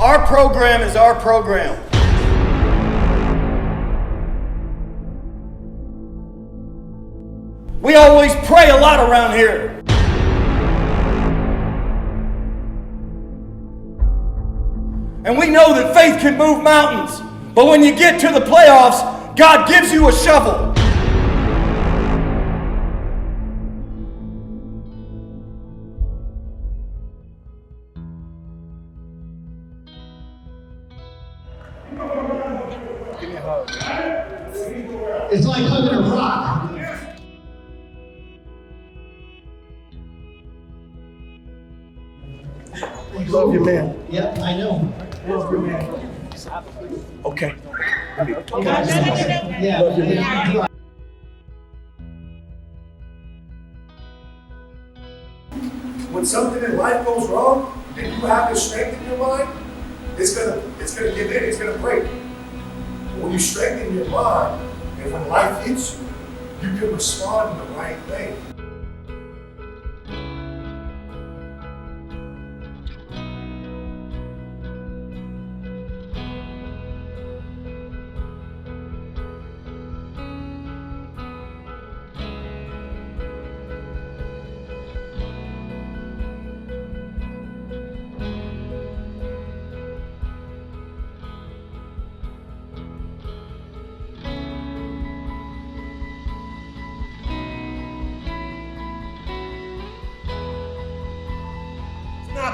Our program is our program. We always pray a lot around here. And we know that faith can move mountains. But when you get to the playoffs, God gives you a shovel. It's like hugging a rock. Love you, man. Yep, I know. Love you, man. Okay. Yeah. Love you, man. When something in life goes wrong and you have the strength in your mind, it's gonna give in, it's gonna break. When you strengthen your mind and when life hits you, you can respond in the right way.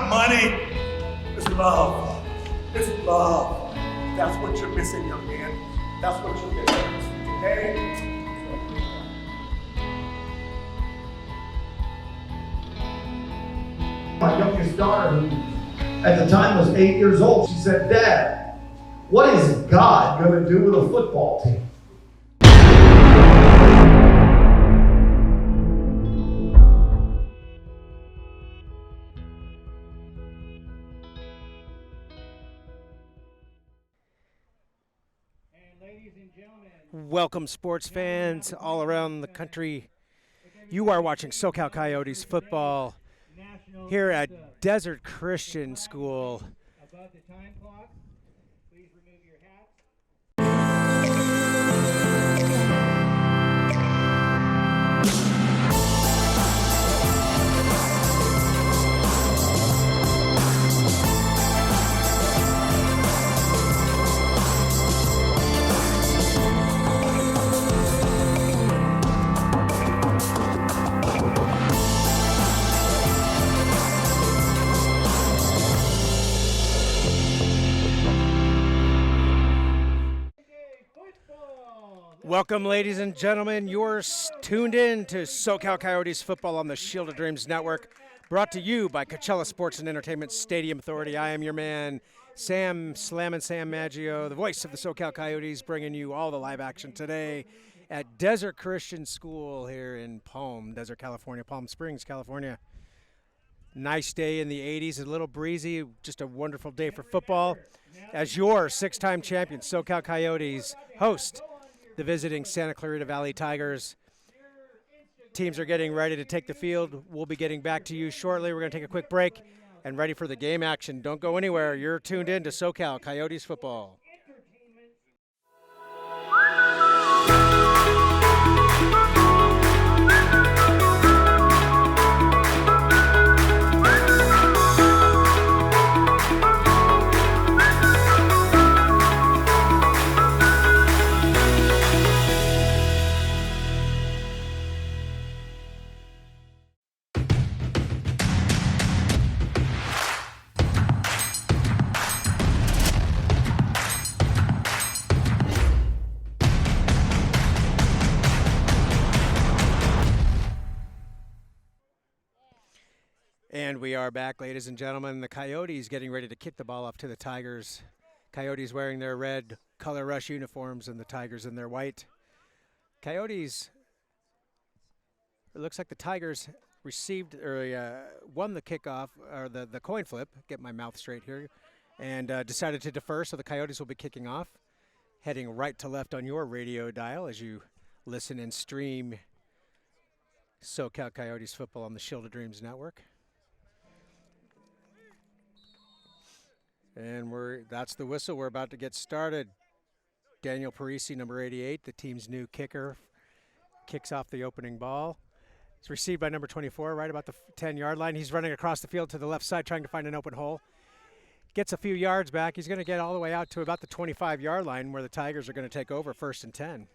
Money is love. It's love. That's what you're missing, young man. That's what you're missing. Okay? My youngest daughter, who at the time was 8 years old, she said, "Dad, what is God going to do with a football team?" Welcome, sports fans all around the country. You are watching SoCal Coyotes football here at Desert Christian School. Above the time clock, please remove your hats. Welcome, ladies and gentlemen. You're tuned in to SoCal Coyotes football on the Shield of Dreams Network, brought to you by Coachella Sports and Entertainment Stadium Authority. I am your man, Slammin Sam Maggio, the voice of the SoCal Coyotes, bringing you all the live action today at Desert Christian School here in Palm Springs, California. Nice day in the 80s, a little breezy, just a wonderful day for football. As your six-time champions, SoCal Coyotes host the visiting Santa Clarita Valley Tigers. Teams are getting ready to take the field. We'll be getting back to you shortly. We're going to take a quick break and ready for the game action. Don't go anywhere. You're tuned in to SoCal Coyotes football. And we are back, ladies and gentlemen. The Coyotes getting ready to kick the ball off to the Tigers. Coyotes wearing their red color rush uniforms and the Tigers in their white. Coyotes, it looks like the Tigers received or won the kickoff, or the coin flip, get my mouth straight here, and decided to defer, so the Coyotes will be kicking off, heading right to left on your radio dial as you listen and stream SoCal Coyotes football on the Shield of Dreams Network. And that's the whistle. We're about to get started. Daniel Parisi, number 88, the team's new kicker, kicks off the opening ball. It's received by number 24, right about the 10-yard line. He's running across the field to the left side, trying to find an open hole. Gets a few yards back. He's going to get all the way out to about the 25-yard line, where the Tigers are going to take over 1st and 10.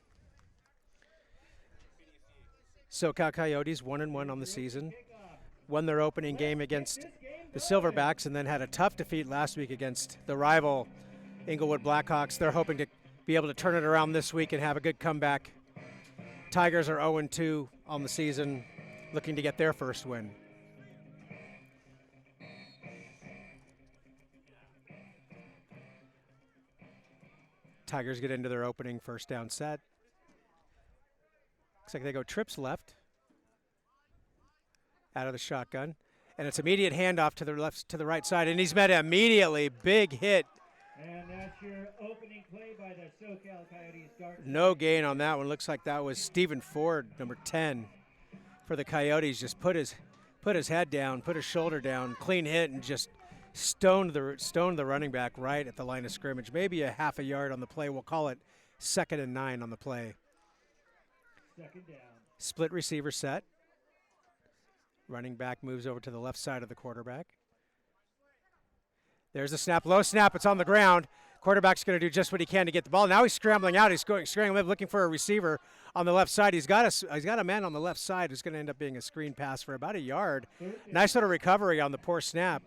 SoCal Coyotes 1-1 on the season. Won their opening game against the Silverbacks and then had a tough defeat last week against the rival Inglewood Blackhawks. They're hoping to be able to turn it around this week and have a good comeback. Tigers are 0-2 on the season, looking to get their first win. Tigers get into their opening first down set. Looks like they go trips left out of the shotgun. And it's immediate handoff to the left, to the right side, and he's met immediately. Big hit. And that's your opening play by the SoCal Coyotes. No gain on that one. Looks like that was Stephen Ford, number 10, for the Coyotes. Just put his head down, put his shoulder down, clean hit, and just stoned the running back right at the line of scrimmage. Maybe a half a yard on the play. We'll call it 2nd and 9 on the play. 2nd down. Split receiver set. Running back moves over to the left side of the quarterback. There's a snap, low snap, it's on the ground. Quarterback's going to do just what he can to get the ball. Now he's scrambling out. He's scrambling, looking for a receiver on the left side. He's got a man on the left side who's going to end up being a screen pass for about a yard. Nice little recovery on the poor snap.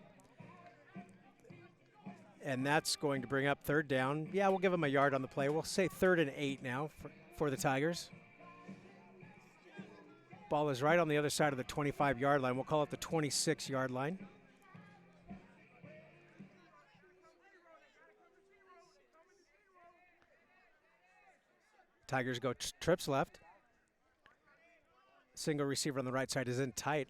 And that's going to bring up 3rd down. Yeah, we'll give him a yard on the play. We'll say 3rd and 8 now for the Tigers. Ball is right on the other side of the 25-yard line. We'll call it the 26-yard line. Tigers go trips left. Single receiver on the right side is in tight.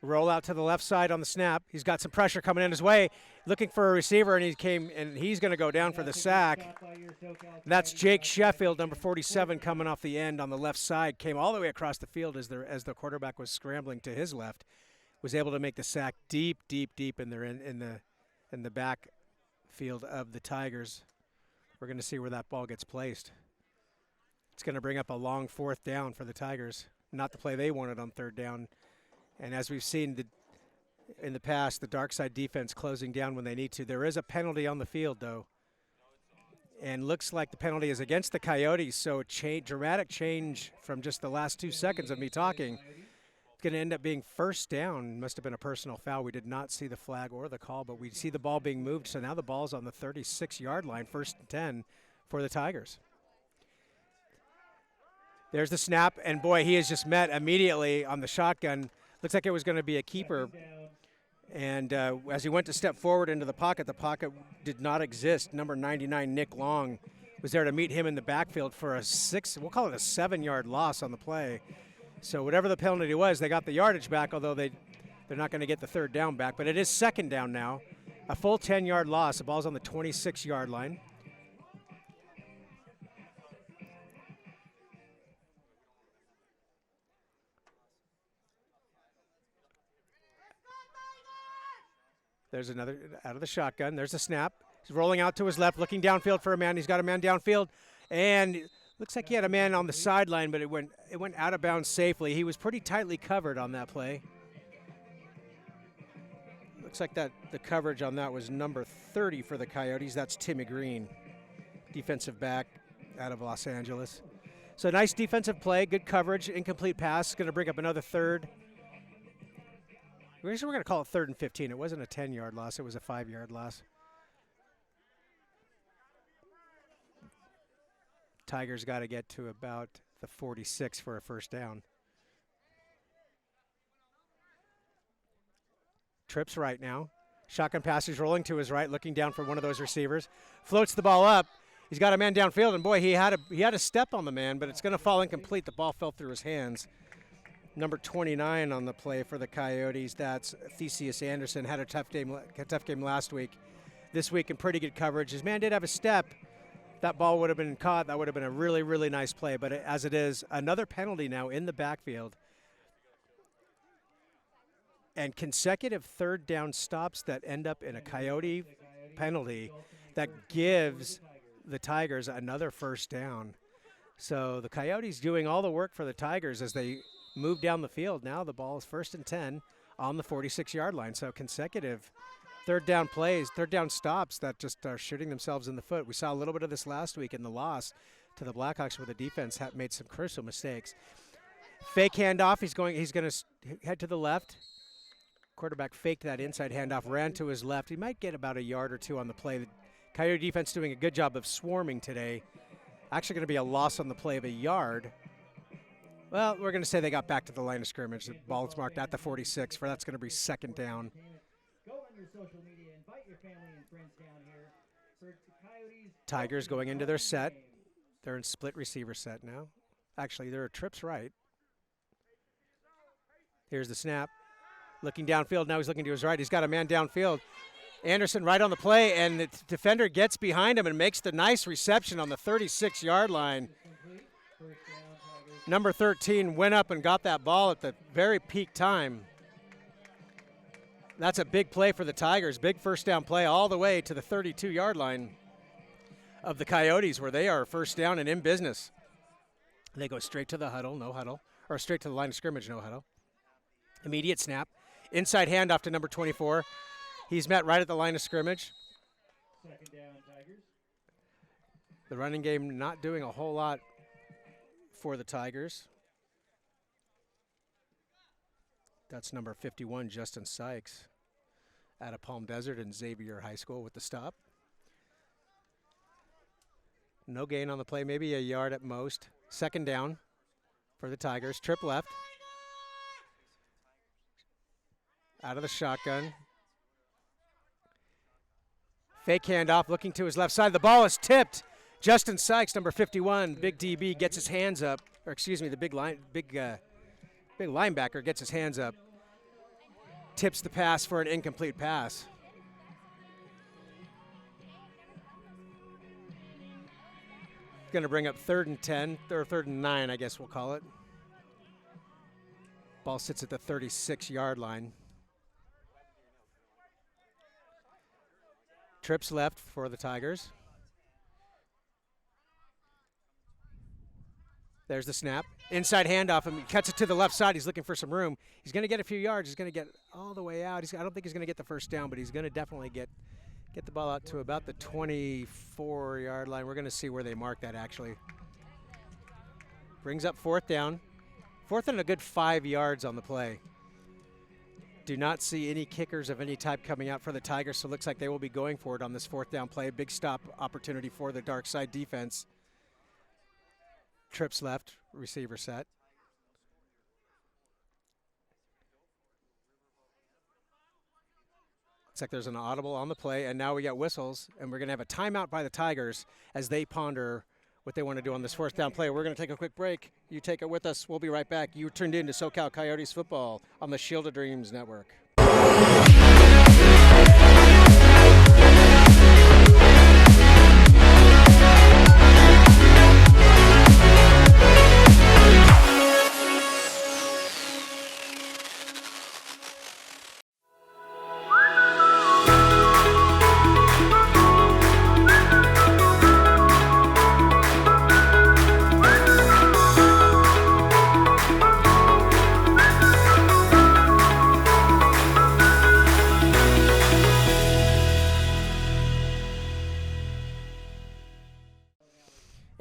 Roll out to the left side on the snap. He's got some pressure coming in his way, looking for a receiver, and he's going to go down for the sack. That's Jake Sheffield, number 47, coming off the end on the left side. Came all the way across the field as the quarterback was scrambling to his left. Was able to make the sack deep in the back field of the Tigers. We're going to see where that ball gets placed. It's going to bring up a long 4th down for the Tigers. Not the play they wanted on 3rd down. And as we've seen in the past, the dark side defense closing down when they need to. There is a penalty on the field, though. And looks like the penalty is against the Coyotes, so dramatic change from just the last 2 seconds of me talking. It's going to end up being 1st down. Must have been a personal foul. We did not see the flag or the call, but we see the ball being moved. So now the ball's on the 36-yard line, 1st and 10 for the Tigers. There's the snap, and boy, he is just met immediately on the shotgun. Looks like it was going to be a keeper. And as he went to step forward into the pocket did not exist. Number 99, Nick Long, was there to meet him in the backfield for we'll call it a 7-yard loss on the play. So whatever the penalty was, they got the yardage back, although they're not going to get the 3rd down back. But it is 2nd down now. A full 10-yard loss. The ball's on the 26-yard line. There's another out of the shotgun. There's a snap. He's rolling out to his left, looking downfield for a man. He's got a man downfield, and looks like he had a man on the sideline, but it went out of bounds safely. He was pretty tightly covered on that play. Looks like the coverage on that was number 30 for the Coyotes. That's Timmy Green, defensive back out of Los Angeles. So nice defensive play, good coverage, incomplete pass. Going to bring up another 3rd. We're going to call it 3rd and 15. It wasn't a 10-yard loss. It was a 5-yard loss. Tigers got to get to about the 46 for a 1st down. Trips right now. Shotgun pass, he's rolling to his right, looking down for one of those receivers. Floats the ball up. He's got a man downfield, and boy, he had a step on the man, but it's going to fall incomplete. The ball fell through his hands. Number 29 on the play for the Coyotes, that's Theseus Anderson. Had a tough game last week. This week in pretty good coverage. His man did have a step. That ball would have been caught. That would have been a really, really nice play. But as it is, another penalty now in the backfield. And consecutive 3rd down stops that end up in a Coyote penalty that gives the Tigers another first down. So the Coyotes doing all the work for the Tigers as they move down the field. Now the ball is 1st and 10 on the 46-yard line. So consecutive third down plays, third down stops that just are shooting themselves in the foot. We saw a little bit of this last week in the loss to the Blackhawks where the defense made some crucial mistakes. Fake handoff. He's going to head to the left. Quarterback faked that inside handoff, ran to his left. He might get about a yard or two on the play. The Coyote defense doing a good job of swarming today. Actually going to be a loss on the play of a yard. Well, we're going to say they got back to the line of scrimmage. The ball is marked at the 46, for that's going to be 2nd down. Go on your social media, invite your family and friends down here for Coyotes. Tigers going into their set. They're in split receiver set now. Actually, they're a trips right. Here's the snap. Looking downfield. Now he's looking to his right. He's got a man downfield. Anderson right on the play, and the defender gets behind him and makes the nice reception on the 36-yard line. Number 13 went up and got that ball at the very peak time. That's a big play for the Tigers. Big first down play all the way to the 32-yard line of the Coyotes, where they are first down and in business. They go straight to the huddle, no huddle, or straight to the line of scrimmage, no huddle. Immediate snap. Inside handoff to number 24. He's met right at the line of scrimmage. 2nd down, Tigers. The running game not doing a whole lot for the Tigers. That's number 51, Justin Sykes, out of Palm Desert and Xavier High School with the stop. No gain on the play, maybe a yard at most. 2nd down for the Tigers. Trip left. Out of the shotgun. Fake handoff, looking to his left side. The ball is tipped. Justin Sykes, number 51, big DB, gets his hands up. Or excuse me, the big linebacker gets his hands up. Tips the pass for an incomplete pass. Going to bring up 3rd and 10, or 3rd and 9, I guess we'll call it. Ball sits at the 36-yard line. Trips left for the Tigers. There's the snap. Inside handoff, and he cuts it to the left side. He's looking for some room. He's going to get a few yards. He's going to get all the way out. I don't think he's going to get the first down, but he's going to definitely get the ball out to about the 24-yard line. We're going to see where they mark that, actually. Brings up 4th down. 4th and a good 5 yards on the play. Do not see any kickers of any type coming out for the Tigers, so it looks like they will be going for it on this 4th down play. Big stop opportunity for the dark side defense. Trips left, receiver set. Looks like there's an audible on the play, and now we got whistles, and we're going to have a timeout by the Tigers as they ponder what they want to do on this 4th down play. We're going to take a quick break. You take it with us. We'll be right back. You tuned in to SoCal Coyotes football on the Shield of Dreams Network.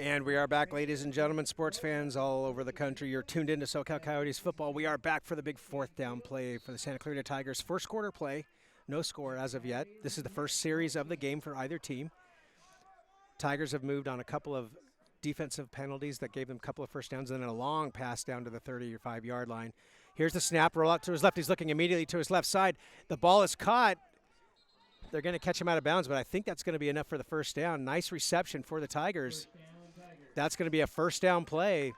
And we are back, ladies and gentlemen, sports fans all over the country. You're tuned in to SoCal Coyotes football. We are back for the big 4th down play for the Santa Clarita Tigers. First quarter play, no score as of yet. This is the first series of the game for either team. Tigers have moved on a couple of defensive penalties that gave them a couple of first downs, and then a long pass down to the 35-yard line. Here's the snap, roll out to his left. He's looking immediately to his left side. The ball is caught. They're going to catch him out of bounds, but I think that's going to be enough for the first down. Nice reception for the Tigers. That's going to be a first down play.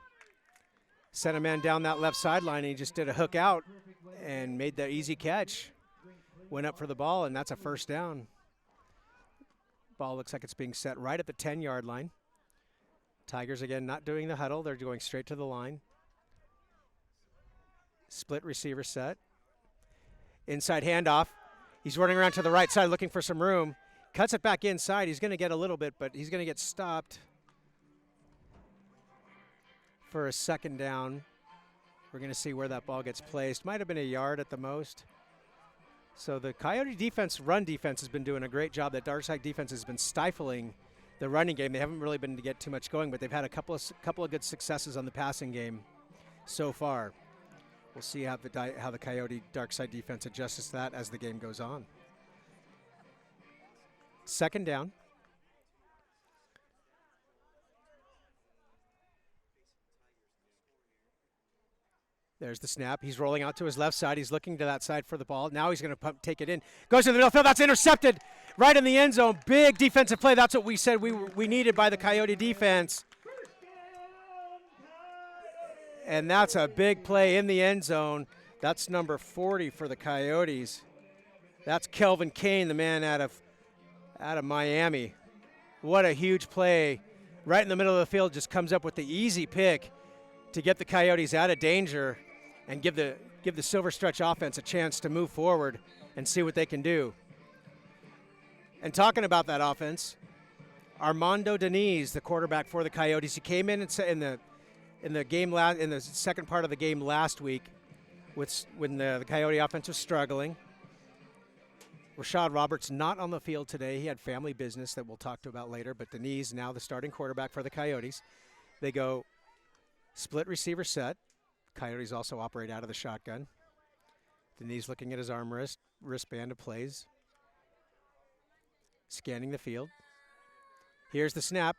Sent a man down that left sideline, and he just did a hook out and made the easy catch. Went up for the ball, and that's a first down. Ball looks like it's being set right at the 10-yard line. Tigers, again, not doing the huddle. They're going straight to the line. Split receiver set. Inside handoff. He's running around to the right side looking for some room. Cuts it back inside. He's going to get a little bit, but he's going to get stopped for a second down. We're going to see where that ball gets placed. Might have been a yard at the most. So the Coyote defense, run defense, has been doing a great job. That dark side defense has been stifling the running game. They haven't really been to get too much going, but they've had a couple of good successes on the passing game so far. We'll see how the Coyote dark side defense adjusts to that as the game goes on. Second down. There's the snap. He's rolling out to his left side. He's looking to that side for the ball. Now he's going to take it in. Goes to the middle field. That's intercepted right in the end zone. Big defensive play. That's what we said we needed by the Coyote defense. And that's a big play in the end zone. That's number 40 for the Coyotes. That's Kelvin Kane, the man out of Miami. What a huge play. Right in the middle of the field, just comes up with the easy pick to get the Coyotes out of danger and give the Silver Stretch offense a chance to move forward and see what they can do. And talking about that offense, Armando Deniz, the quarterback for the Coyotes, he came in in the second part of the game last week when the Coyote offense was struggling. Rashad Roberts not on the field today. He had family business that we'll talk to about later, but Deniz now the starting quarterback for the Coyotes. They go split receiver set. Coyotes also operate out of the shotgun. Deniz looking at his arm wristband of plays. Scanning the field. Here's the snap.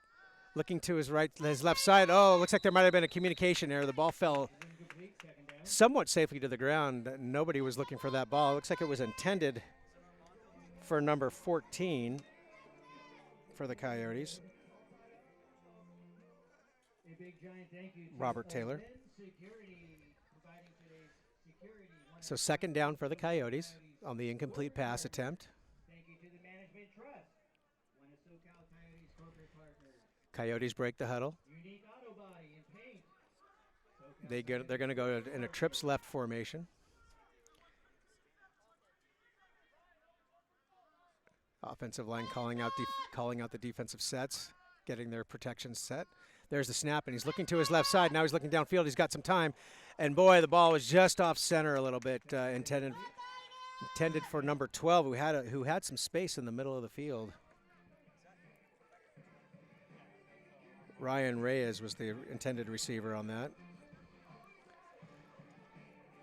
Looking to his left side. Oh, looks like there might have been a communication error. The ball fell somewhat safely to the ground. Nobody was looking for that ball. It looks like it was intended for number 14 for the Coyotes. Robert Taylor. So second down for the Coyotes on the incomplete pass attempt. Coyotes break the huddle. They're going to go in a trips left formation. Offensive line calling out the defensive sets, getting their protections set. There's the snap, and he's looking to his left side. Now he's looking downfield. He's got some time. And, boy, the ball was just off center a little bit, intended for number 12, who had some space in the middle of the field. Ryan Reys was the intended receiver on that.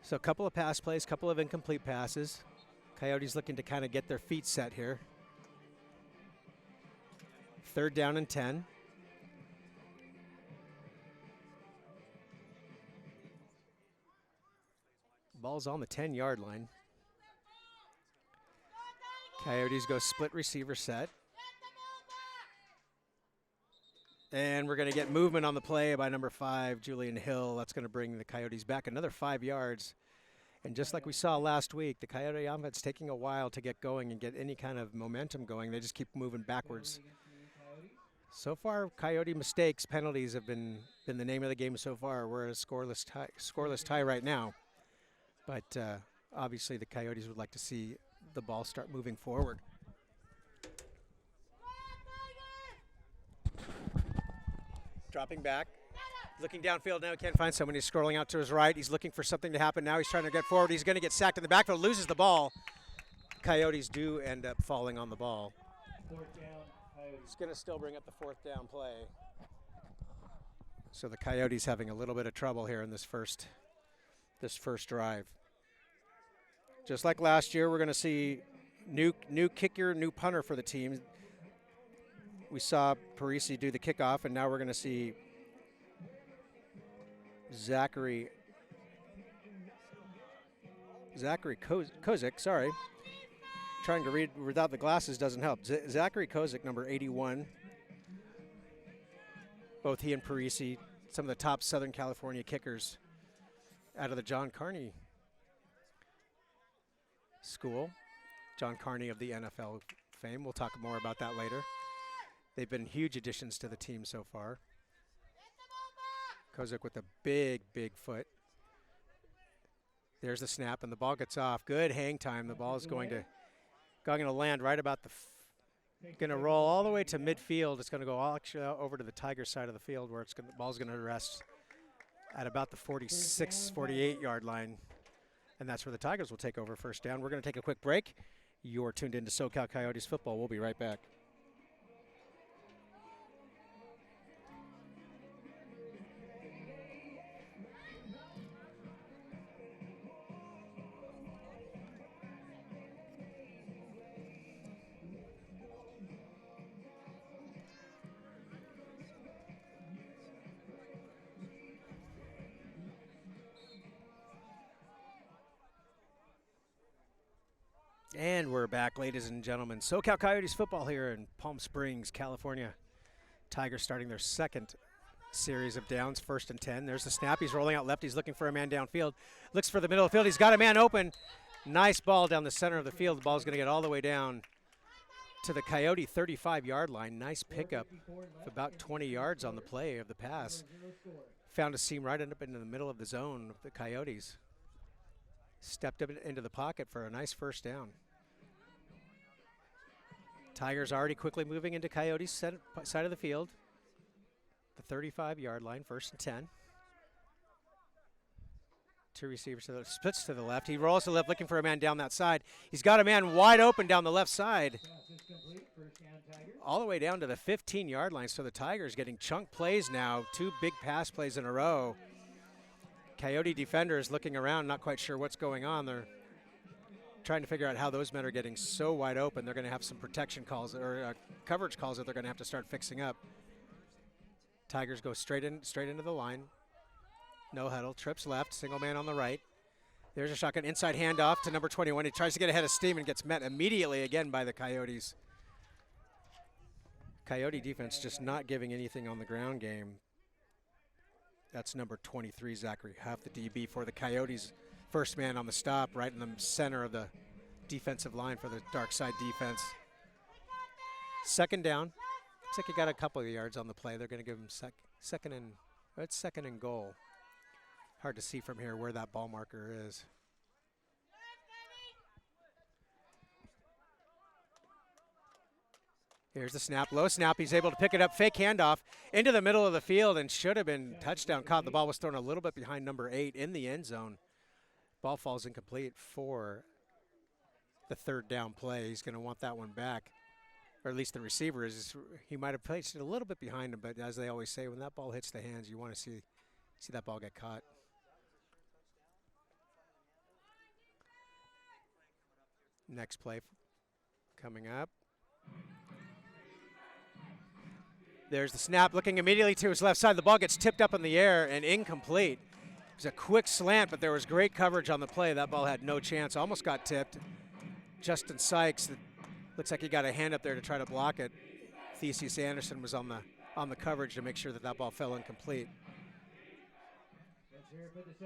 So a couple of pass plays, couple of incomplete passes. Coyotes looking to kind of get their feet set here. Third down and 10. Ball's on the 10-yard line. Coyotes go split receiver set. And we're going to get movement on the play by number 5, Julian Hill. That's going to bring the Coyotes back another 5 yards. And just like we saw last week, the Coyote offense taking a while to get going and get any kind of momentum going. They just keep moving backwards. So far, Coyote mistakes, penalties have been the name of the game so far. We're at a scoreless tie right now. But obviously the Coyotes would like to see the ball start moving forward. Dropping back, looking downfield now, he can't find someone. He's scrolling out to his right. He's looking for something to happen. Now he's trying to get forward. He's going to get sacked in the backfield, loses the ball. Coyotes do end up falling on the ball. Fourth down, Coyotes. He's going to still bring up the fourth down play. So the Coyotes having a little bit of trouble here in this first drive. Just like last year, we're going to see new kicker, new punter for the team. We saw Parisi do the kickoff, and now we're going to see Zachary Kozik, sorry. Trying to read without the glasses doesn't help. Zachary Kozik, number 81. Both he and Parisi, some of the top Southern California kickers out of the John Carney School. John Carney of the NFL fame. We'll talk more about that later. They've been huge additions to the team so far. Kozik with a big foot. There's the snap, and the ball gets off. Good hang time. The ball is going to land right about Going to roll all the way to midfield. It's going to go actually over to the Tigers side of the field where the ball's going to rest at about the 46, 48-yard line. And that's where the Tigers will take over first down. We're going to take a quick break. You're tuned into SoCal Coyotes football. We'll be right back. And we're back, ladies and gentlemen. SoCal Coyotes football here in Palm Springs, California. Tigers starting their second series of downs, 1st and 10. There's the snap. He's rolling out left. He's looking for a man downfield. Looks for the middle of the field. He's got a man open. Nice ball down the center of the field. The ball's going to get all the way down to the Coyote 35-yard line. Nice pickup of about 20 yards on the play of the pass. Found a seam right up into the middle of the zone of the Coyotes. Stepped up into the pocket for a nice first down. Tigers already quickly moving into Coyotes' side of the field. The 35-yard line, 1st and 10. Two receivers to the splits to the left. He rolls to the left looking for a man down that side. He's got a man wide open down the left side. All the way down to the 15-yard line. So the Tigers getting chunk plays now. 2 big pass plays in a row. Coyote defenders looking around, not quite sure what's going on. They're trying to figure out how those men are getting so wide open. They're going to have some protection calls or coverage calls that they're going to have to start fixing up. Tigers go straight into the line. No huddle, trips left, single man on the right. There's a shotgun inside handoff to number 21. He tries to get ahead of steam and gets met immediately again by the Coyotes. Coyote defense just not giving anything on the ground game. That's number 23, Zachary Huff, the DB for the Coyotes. First man on the stop, right in the center of the defensive line for the dark side defense. Second down. Looks like he got a couple of yards on the play. They're going to give him second and goal. Hard to see from here where that ball marker is. Here's the snap, low snap. He's able to pick it up, fake handoff into the middle of the field and should have been touchdown caught. The ball was thrown a little bit behind number 8 in the end zone. Ball falls incomplete for the 3rd down play. He's going to want that one back, or at least the receiver is. He might have placed it a little bit behind him, but as they always say, when that ball hits the hands, you want to see that ball get caught. Next play coming up. There's the snap, looking immediately to his left side. The ball gets tipped up in the air and incomplete. It was a quick slant, but there was great coverage on the play. That ball had no chance, almost got tipped. Justin Sykes, looks like he got a hand up there to try to block it. Theseus Anderson was on the coverage to make sure that ball fell incomplete. Looks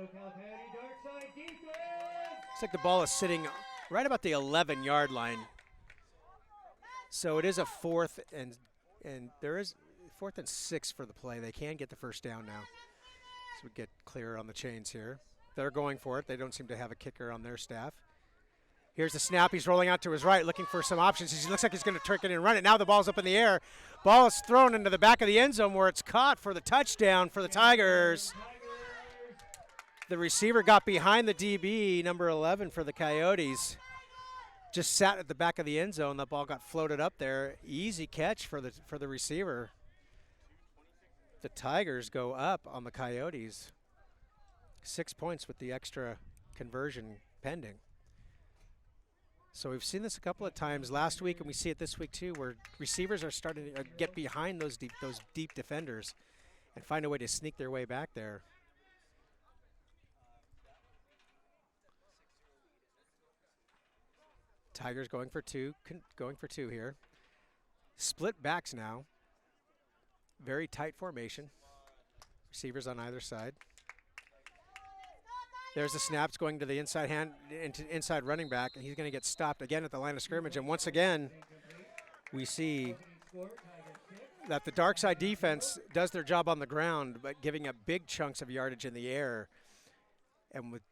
like the ball is sitting right about the 11-yard line. So it is a 4th and there is 4th and 6 for the play. They can get the first down now. So we get clear on the chains here. They're going for it. They don't seem to have a kicker on their staff. Here's the snap. He's rolling out to his right, looking for some options. He looks like he's going to trick it and run it. Now the ball's up in the air. Ball is thrown into the back of the end zone where it's caught for the touchdown for the Tigers. The receiver got behind the DB, number 11 for the Coyotes. Just sat at the back of the end zone. The ball got floated up there. Easy catch for the receiver. The Tigers go up on the Coyotes. 6 points with the extra conversion pending. So we've seen this a couple of times last week, and we see it this week too, where receivers are starting to get behind those deep defenders and find a way to sneak their way back there. Tigers going for two here. Split backs now. Very tight formation. Receivers on either side. There's the snaps going to the inside running back, and he's going to get stopped again at the line of scrimmage. And once again, we see that the dark side defense does their job on the ground, but giving up big chunks of yardage in the air. And with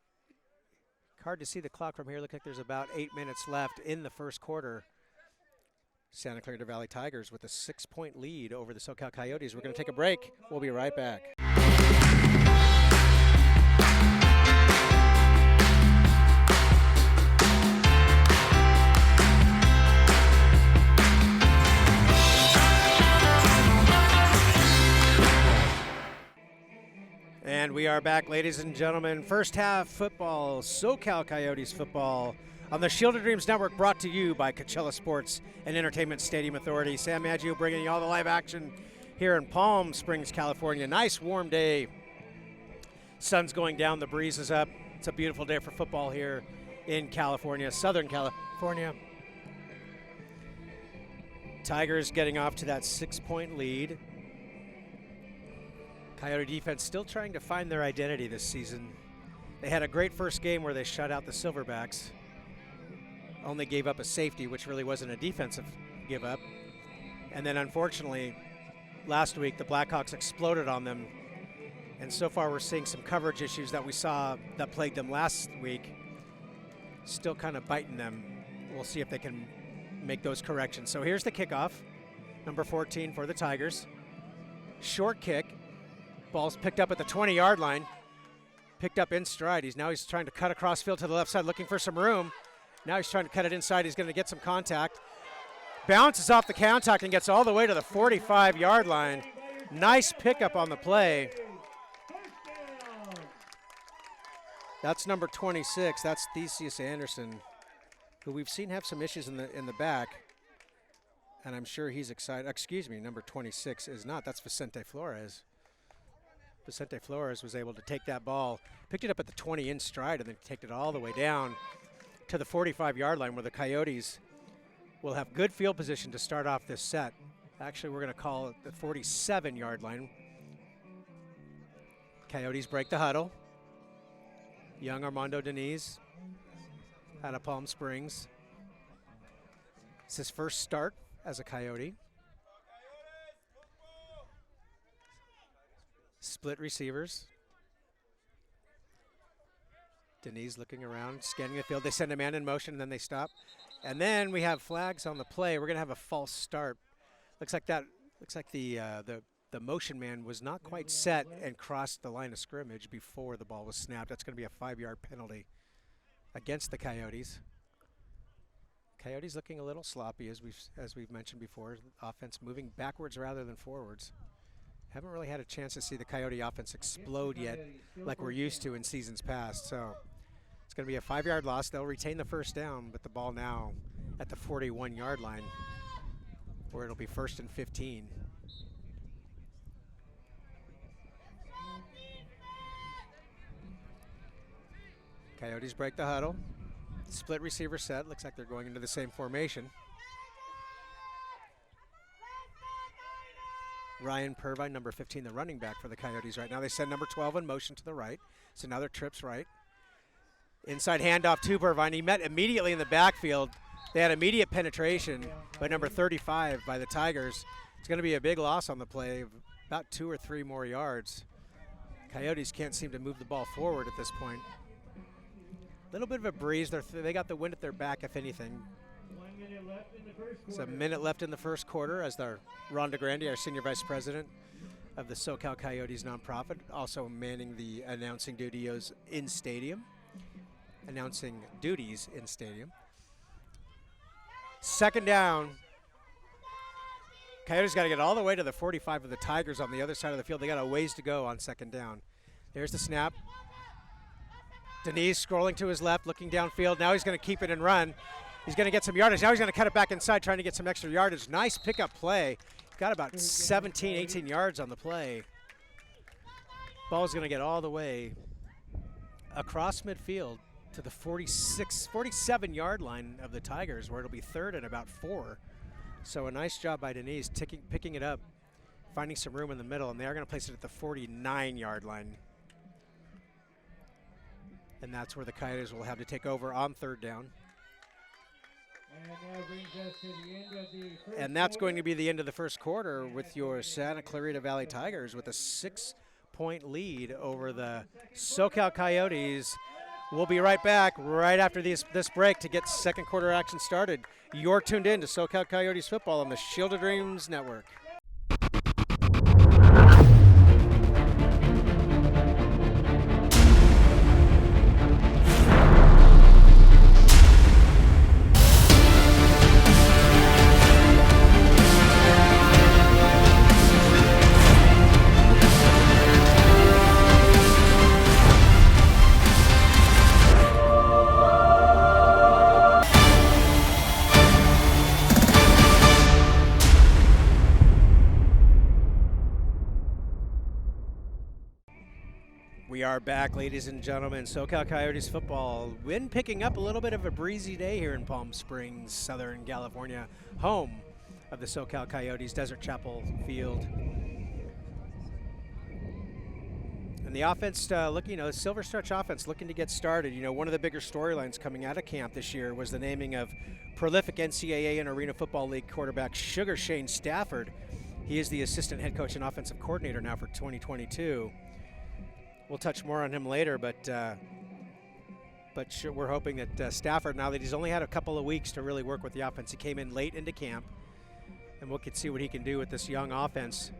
hard to see the clock from here. Looks like there's about 8 minutes left in the first quarter. Santa Clarita Valley Tigers with a 6-point lead over the SoCal Coyotes. We're going to take a break. We'll be right back. And we are back, ladies and gentlemen. First half football, SoCal Coyotes football on the Shield of Dreams Network, brought to you by Coachella Sports and Entertainment Stadium Authority. Sam Maggio bringing you all the live action here in Palm Springs, California. Nice warm day. Sun's going down, the breeze is up. It's a beautiful day for football here in California, Southern California. Tigers getting off to that 6-point lead. Coyote defense still trying to find their identity this season. They had a great first game where they shut out the Silverbacks. Only gave up a safety, which really wasn't a defensive give up. And then unfortunately, last week the Blackhawks exploded on them. And so far we're seeing some coverage issues that we saw that plagued them last week still kind of biting them. We'll see if they can make those corrections. So here's the kickoff, number 14 for the Tigers. Short kick. Ball's picked up at the 20-yard line. Picked up in stride. He's trying to cut across field to the left side, looking for some room. Now he's trying to cut it inside. He's going to get some contact. Bounces off the contact and gets all the way to the 45-yard line. Nice pickup on the play. That's number 26. That's Theseus Anderson, who we've seen have some issues in the back. And I'm sure he's excited. Excuse me, number 26 is not. That's Vincente Flores. Vincente Flores was able to take that ball, picked it up at the 20 in stride, and then take it all the way down to the 45-yard line, where the Coyotes will have good field position to start off this set. Actually, we're going to call it the 47-yard line. Coyotes break the huddle. Young Armando Deniz out of Palm Springs. It's his first start as a Coyote. Split receivers. Deniz looking around, scanning the field. They send a man in motion, and then they stop. And then we have flags on the play. We're going to have a false start. Looks like the motion man was not quite set and crossed the line of scrimmage before the ball was snapped. That's going to be a 5-yard penalty against the Coyotes. Coyotes looking a little sloppy, as we've mentioned before. Offense moving backwards rather than forwards. Haven't really had a chance to see the Coyote offense explode yet like we're used to in seasons past. So it's going to be a 5-yard loss. They'll retain the first down, but the ball now at the 41-yard line, where it'll be 1st and 15. Coyotes break the huddle. Split receiver set. Looks like they're going into the same formation. Ryan Pervine, number 15, the running back for the Coyotes right now. They send number 12 in motion to the right. So now they're trips right. Inside handoff to Pervine. He met immediately in the backfield. They had immediate penetration by number 35 by the Tigers. It's going to be a big loss on the play, of about 2 or 3 more yards. Coyotes can't seem to move the ball forward at this point. A little bit of a breeze. They got the wind at their back, if anything. 1 minute left in the first quarter. It's a minute left in the first quarter, as our Rhonda Grandi, our senior vice president of the SoCal Coyotes nonprofit, also manning the announcing duties in stadium. Second down. Coyotes got to get all the way to the 45 of the Tigers on the other side of the field. They got a ways to go on second down. There's the snap. Deniz scrolling to his left, looking downfield. Now he's going to keep it and run. He's going to get some yardage. Now he's going to cut it back inside, trying to get some extra yardage. Nice pickup play. Got about 17, 18 yards on the play. Ball's going to get all the way across midfield to the 47-yard line of the Tigers, where it'll be 3rd and about 4. So a nice job by Deniz picking it up, finding some room in the middle, and they are going to place it at the 49-yard line. And that's where the Coyotes will have to take over on 3rd down. And that brings us to the end of the first And that's quarter. going to be the end of the first quarter, with your Santa Clarita Valley Tigers with a 6-point lead over the SoCal Coyotes We'll be right back right after this break to get second quarter action started. You're tuned in to SoCal Coyotes football on the Shield of Dreams Network. We are back, ladies and gentlemen. SoCal Coyotes football. Wind picking up, a little bit of a breezy day here in Palm Springs, Southern California, home of the SoCal Coyotes, Desert Chapel Field. And the offense looking, the Silver Stretch offense looking to get started. One of the bigger storylines coming out of camp this year was the naming of prolific NCAA and Arena Football League quarterback Sugar Shane Stafford. He is the assistant head coach and offensive coordinator now for 2022. We'll touch more on him later, but sure, we're hoping that Stafford, now that he's only had a couple of weeks to really work with the offense, he came in late into camp, and we can see what he can do with this young offense.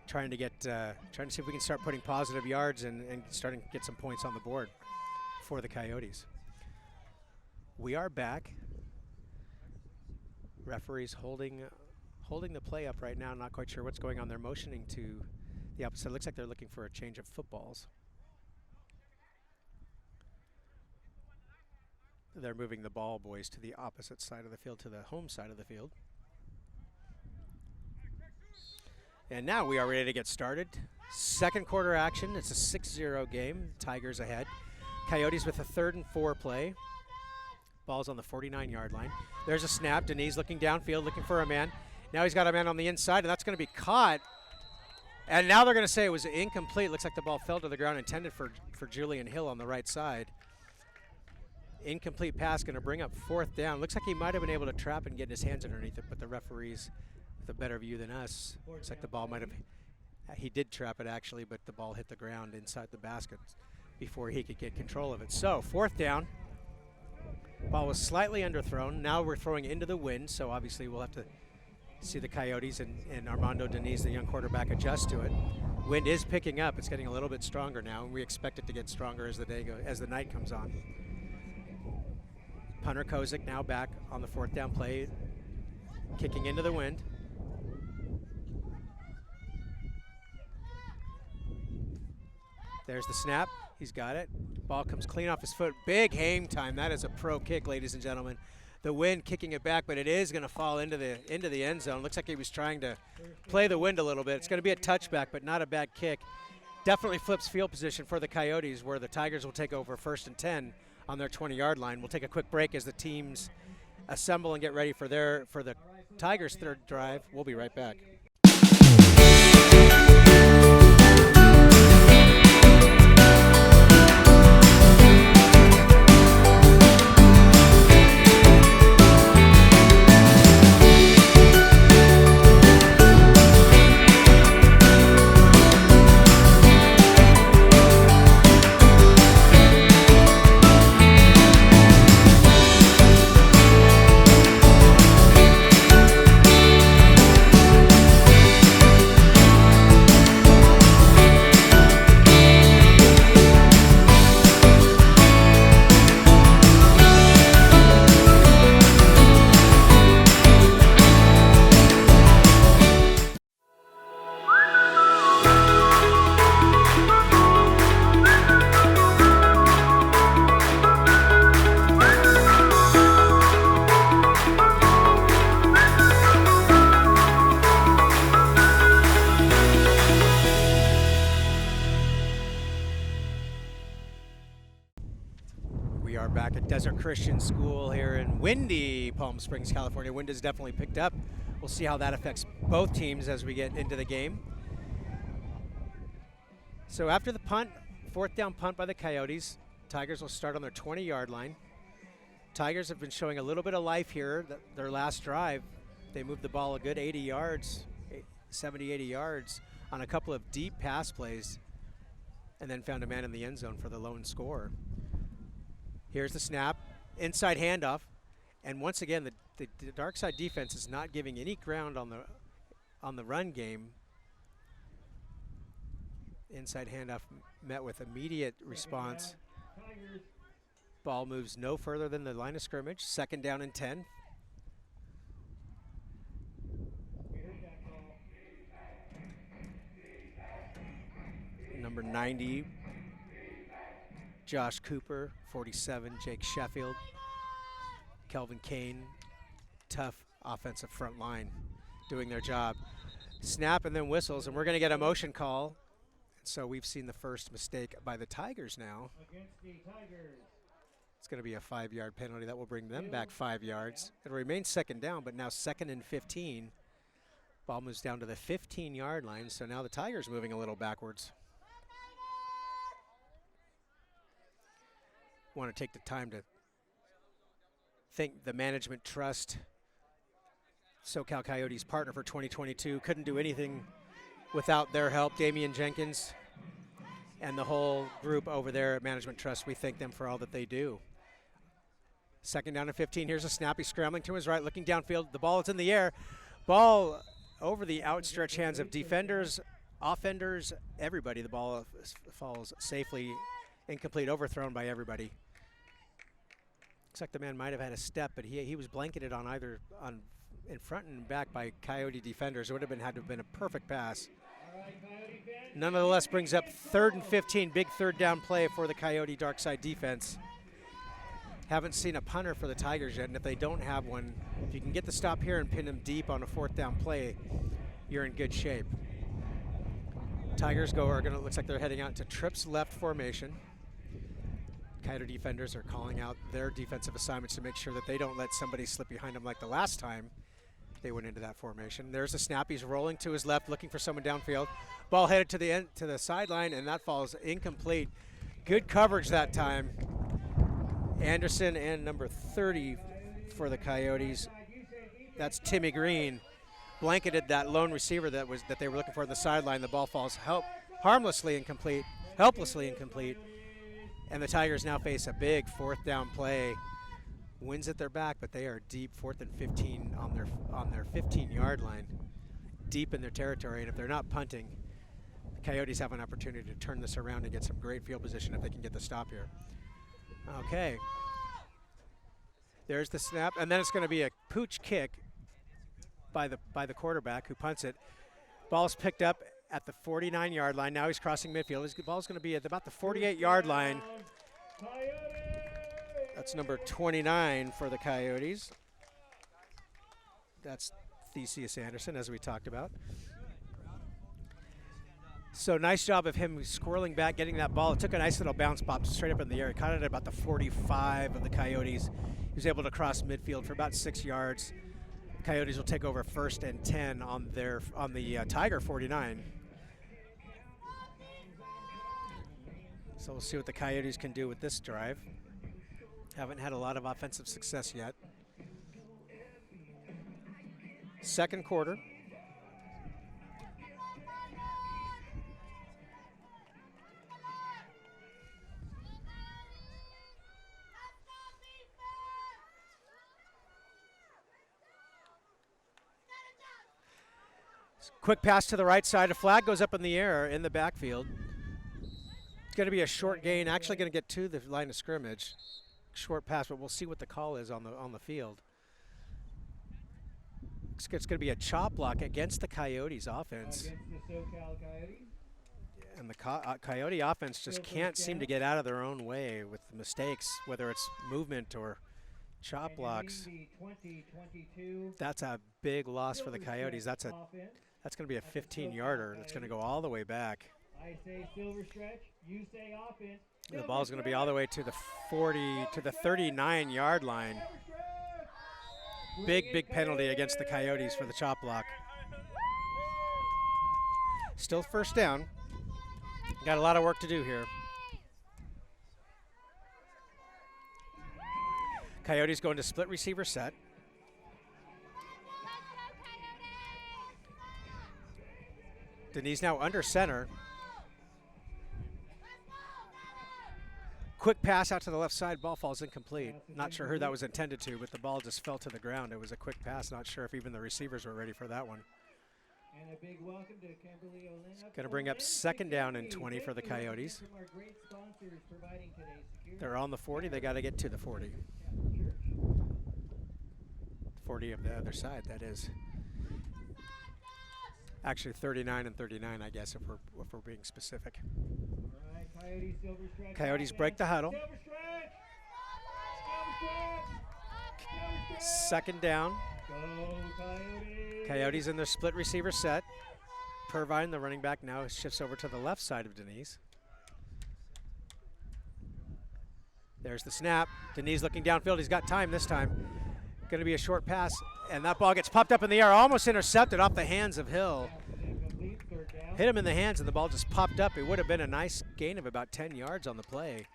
Trying to see if we can start putting positive yards and starting to get some points on the board for the Coyotes. We are back. Referees holding the play up right now. Not quite sure what's going on. They're motioning to the opposite. It looks like they're looking for a change of footballs. They're moving the ball boys to the opposite side of the field, to the home side of the field. And now we are ready to get started. Second quarter action. It's a 6-0 game. Tigers ahead. Coyotes with a 3rd and 4 play. Ball's on the 49-yard line. There's a snap. Deniz looking downfield, looking for a man. Now he's got a man on the inside, and that's going to be caught. And now they're going to say it was incomplete. Looks like the ball fell to the ground, intended for Julian Hill on the right side. Incomplete pass, going to bring up 4th down. Looks like he might have been able to trap and get his hands underneath it, but the referees with a better view than us. Looks like the ball might have, he did trap it actually, but the ball hit the ground inside the basket before he could get control of it. So 4th down. Ball was slightly underthrown. Now we're throwing into the wind, so obviously we'll have to see the Coyotes and Armando Deniz, the young quarterback, adjust to it. Wind is picking up. It's getting a little bit stronger now, and we expect it to get stronger as the night comes on. Punter Kozik now back on the 4th down play, kicking into the wind. There's the snap. He's got it. Ball comes clean off his foot. Big hang time. That is a pro kick, ladies and gentlemen. The wind kicking it back, but it is going to fall into the end zone. Looks like he was trying to play the wind a little bit. It's going to be a touchback, but not a bad kick. Definitely flips field position for the Coyotes, where the Tigers will take over 1st and 10 on their 20-yard line. We'll take a quick break as the teams assemble and get ready for the Tigers' 3rd drive. We'll be right back. Desert Christian School here in windy Palm Springs, California. Wind has definitely picked up. We'll see how that affects both teams as we get into the game. So after the punt, 4th down punt by the Coyotes, Tigers will start on their 20-yard line. Tigers have been showing a little bit of life here. Their last drive, they moved the ball a good 80 yards, 70, 80 yards on a couple of deep pass plays, and then found a man in the end zone for the lone score. Here's the snap, inside handoff, and once again, the dark side defense is not giving any ground on the run game. Inside handoff met with immediate response. Ball moves no further than the line of scrimmage. 2nd down and 10. Number 90, Josh Cooper. 47, Jake Sheffield. Kelvin Kane. Tough offensive front line doing their job. Snap and then whistles, and we're going to get a motion call. So we've seen the first mistake by the Tigers now. Against the Tigers. It's going to be a 5-yard penalty. That will bring them back 5 yards. It'll remain 2nd down, but now 2nd and 15. Ball moves down to the 15-yard line, so now the Tigers moving a little backwards. Want to take the time to thank the management trust, SoCal Coyotes partner for 2022. Couldn't do anything without their help. Damian Jenkins and the whole group over there at Management Trust, we thank them for all that they do. 2nd down and 15. Here's a snap. He's scrambling to his right, looking downfield. The ball is in the air. Ball over the outstretched hands of defenders, offenders, everybody. The ball falls safely, incomplete, overthrown by everybody. Looks like the man might have had a step, but he was blanketed on in front and back by Coyote defenders. It would have had to have been a perfect pass. Nonetheless, brings up 3rd and 15, big 3rd down play for the Coyote dark side defense. Haven't seen a punter for the Tigers yet, and if they don't have one, if you can get the stop here and pin them deep on a 4th down play, you're in good shape. Tigers looks like they're heading out to trips left formation. Coyote defenders are calling out their defensive assignments to make sure that they don't let somebody slip behind them like the last time they went into that formation. There's a snap. He's rolling to his left, looking for someone downfield. Ball headed to the sideline, and that falls incomplete. Good coverage that time. Anderson and number 30 for the Coyotes. That's Timmy Green. Blanketed that lone receiver that they were looking for on the sideline. The ball falls helplessly incomplete. And the Tigers now face a big 4th down play. Winds at their back, but they are deep, 4th and 15 on their 15-yard line, deep in their territory. And if they're not punting, the Coyotes have an opportunity to turn this around and get some great field position if they can get the stop here. Okay. There's the snap, and then it's going to be a pooch kick by the quarterback who punts it. Ball's picked up at the 49-yard line. Now he's crossing midfield. His ball's going to be at about the 48-yard line. That's number 29 for the Coyotes. That's Theseus Anderson, as we talked about. So nice job of him squirreling back, getting that ball. It took a nice little bounce pop straight up in the air. He caught it at about the 45 of the Coyotes. He was able to cross midfield for about 6 yards. Coyotes will take over 1st and 10 on the Tiger 49. So we'll see what the Coyotes can do with this drive. Haven't had a lot of offensive success yet. 2nd quarter. Quick pass to the right side. A flag goes up in the air in the backfield. It's going to be a short gain. Actually going to get to the line of scrimmage. Short pass, but we'll see what the call is on the field. It's going to be a chop block against the Coyotes offense. Against the SoCal Coyotes. And the Coyote offense just can't seem to get out of their own way with mistakes, whether it's movement or chop blocks. That's a big loss for the Coyotes. That's going to be a 15-yarder. That's going to go all the way back. I say silver stretch, you say offense. The ball's going to be all the way to the 39-yard line. Big penalty against the Coyotes for the chop block. Still 1st down. Got a lot of work to do here. Coyotes going to split receiver set. Deniz now under center. quick pass out to the left side. Ball falls incomplete. Not sure who that was intended to, but the ball just fell to the ground. It was a quick pass. Not sure if even the receivers were ready for that one. And a big welcome to Kimberly Olena. Going to bring up 2nd down and 20 for the Coyotes. From our great sponsors providing today's security. They're on the 40. They got to get to the 40. 40 of the other side, that is. Actually 39 and 39, I guess, if we're being specific. All right, Coyotes, silver stretch. Coyotes break the huddle. Silver stretch. Silver stretch. 2nd down. Go, Coyotes. Coyotes in their split receiver set. Pervine, the running back, now shifts over to the left side of Deniz. There's the snap. Deniz looking downfield. He's got time this time. Going to be a short pass, and that ball gets popped up in the air, almost intercepted off the hands of Hill. Hit him in the hands, and the ball just popped up. It would have been a nice gain of about 10 yards on the play.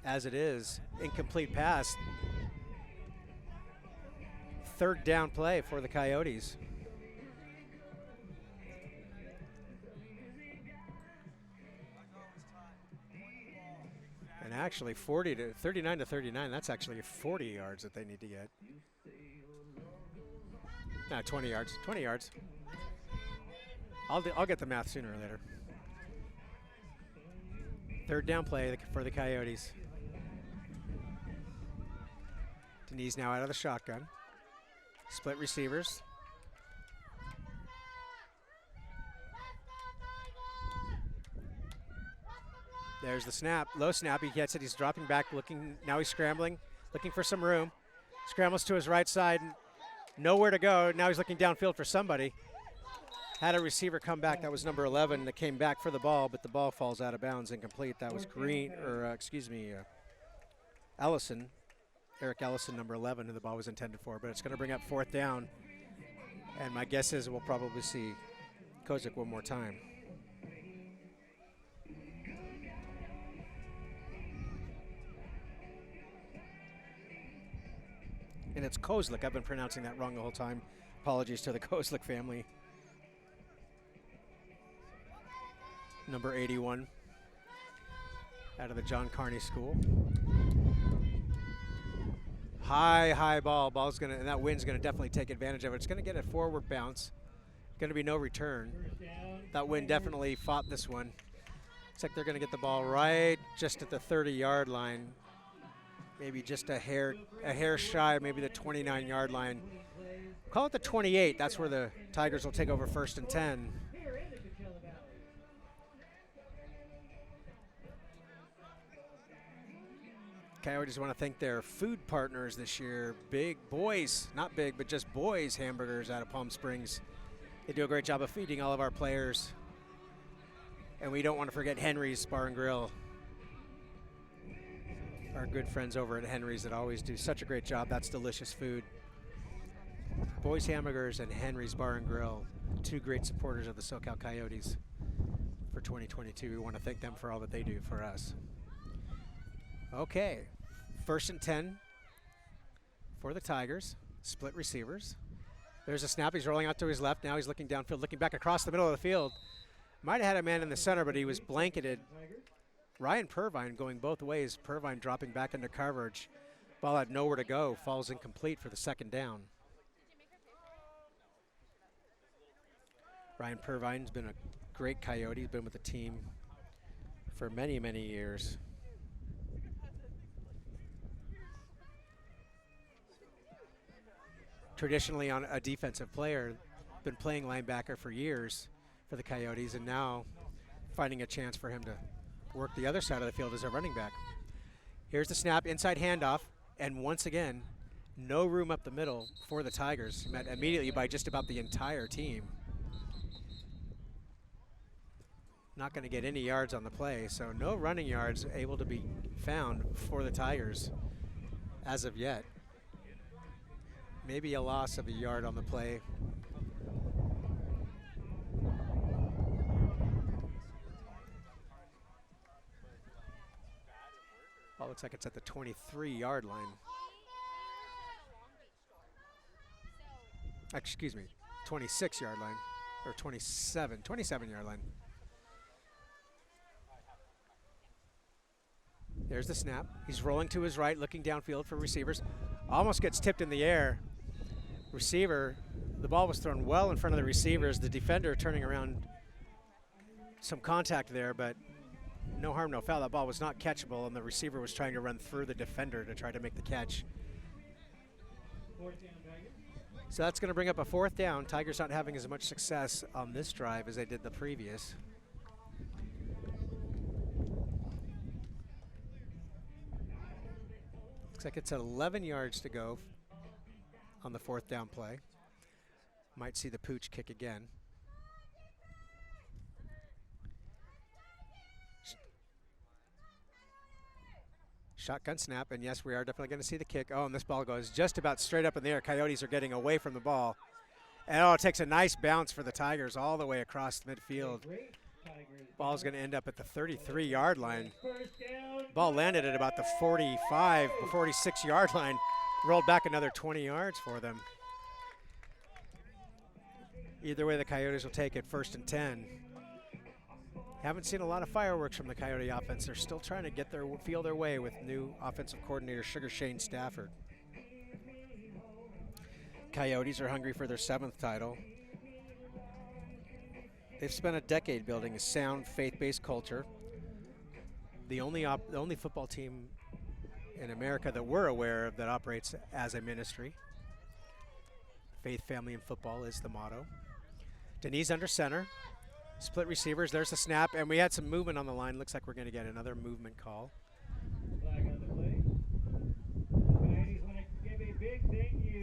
As it is, incomplete pass. 3rd down play for the Coyotes. And actually 39 to 39, that's actually 40 yards that they need to get. No, 20 yards, 20 yards. I'll get the math sooner or later. 3rd down play for the Coyotes. Deniz now out of the shotgun. Split receivers. There's the snap, low snap, he gets it, he's dropping back, looking, now he's scrambling, looking for some room. Scrambles to his right side, nowhere to go, now he's looking downfield for somebody. Had a receiver come back, that was number 11, that came back for the ball, but the ball falls out of bounds, incomplete. That was Ellison, Eric Ellison, number 11, who the ball was intended for, but it's gonna bring up 4th down. And my guess is we'll probably see Kozik one more time. And it's Kozlik. I've been pronouncing that wrong the whole time. Apologies to the Kozlik family. Number 81 out of the John Carney School. High ball. Ball's gonna, and that wind's gonna definitely take advantage of it. It's gonna get a forward bounce. Gonna be no return. That wind definitely fought this one. Looks like they're gonna get the ball right just at the 30-yard line. Maybe just a hair shy, maybe the 29-yard line. Call it the 28. That's where the Tigers will take over 1st and 10. Here in the Coachella Valley. Coyotes want to thank their food partners this year. Big Boys, not big, but just Boys Hamburgers out of Palm Springs. They do a great job of feeding all of our players. And we don't want to forget Henry's Bar and Grill. Our good friends over at Henry's that always do such a great job. That's delicious food. Boys Hamburgers and Henry's Bar and Grill, 2 great supporters of the SoCal Coyotes for 2022. We want to thank them for all that they do for us. Okay, 1st and 10 for the Tigers. Split receivers. There's a snap. He's rolling out to his left. Now he's looking downfield, looking back across the middle of the field. Might have had a man in the center, but he was blanketed. Ryan Pervine going both ways. Pervine dropping back into coverage. Ball had nowhere to go. Falls incomplete for the 2nd down. Ryan Pervine's been a great Coyote. He's been with the team for many, many years. Traditionally on a defensive player, been playing linebacker for years for the Coyotes, and now finding a chance for him to work the other side of the field as a running back. Here's the snap, inside handoff, and once again, no room up the middle for the Tigers, met immediately by just about the entire team. Not going to get any yards on the play, so no running yards able to be found for the Tigers as of yet. Maybe a loss of a yard on the play. Well, looks like it's at the 23-yard line. Excuse me, 26-yard line, or 27-yard line. There's the snap. He's rolling to his right, looking downfield for receivers. Almost gets tipped in the air. Receiver, the ball was thrown well in front of the receivers. The defender turning around, some contact there, but no harm, no foul. That ball was not catchable, and the receiver was trying to run through the defender to try to make the catch. So that's going to bring up a 4th down. Tigers not having as much success on this drive as they did the previous. Looks like it's 11 yards to go on the 4th down play. Might see the pooch kick again. Shotgun snap, and yes, we are definitely going to see the kick. Oh, and this ball goes just about straight up in the air. Coyotes are getting away from the ball. And oh, it takes a nice bounce for the Tigers all the way across midfield. Ball's going to end up at the 33-yard line. Ball landed at about the 45, 46-yard line. Rolled back another 20 yards for them. Either way, the Coyotes will take it 1st and 10. Haven't seen a lot of fireworks from the Coyote offense. They're still trying to feel their way with new offensive coordinator Sugar Shane Stafford. Coyotes are hungry for their 7th title. They've spent a decade building a sound, faith-based culture. The only football team in America that we're aware of that operates as a ministry. Faith, family, and football is the motto. Deniz under center. Split receivers, there's the snap, and we had some movement on the line. Looks like we're going to get another movement call.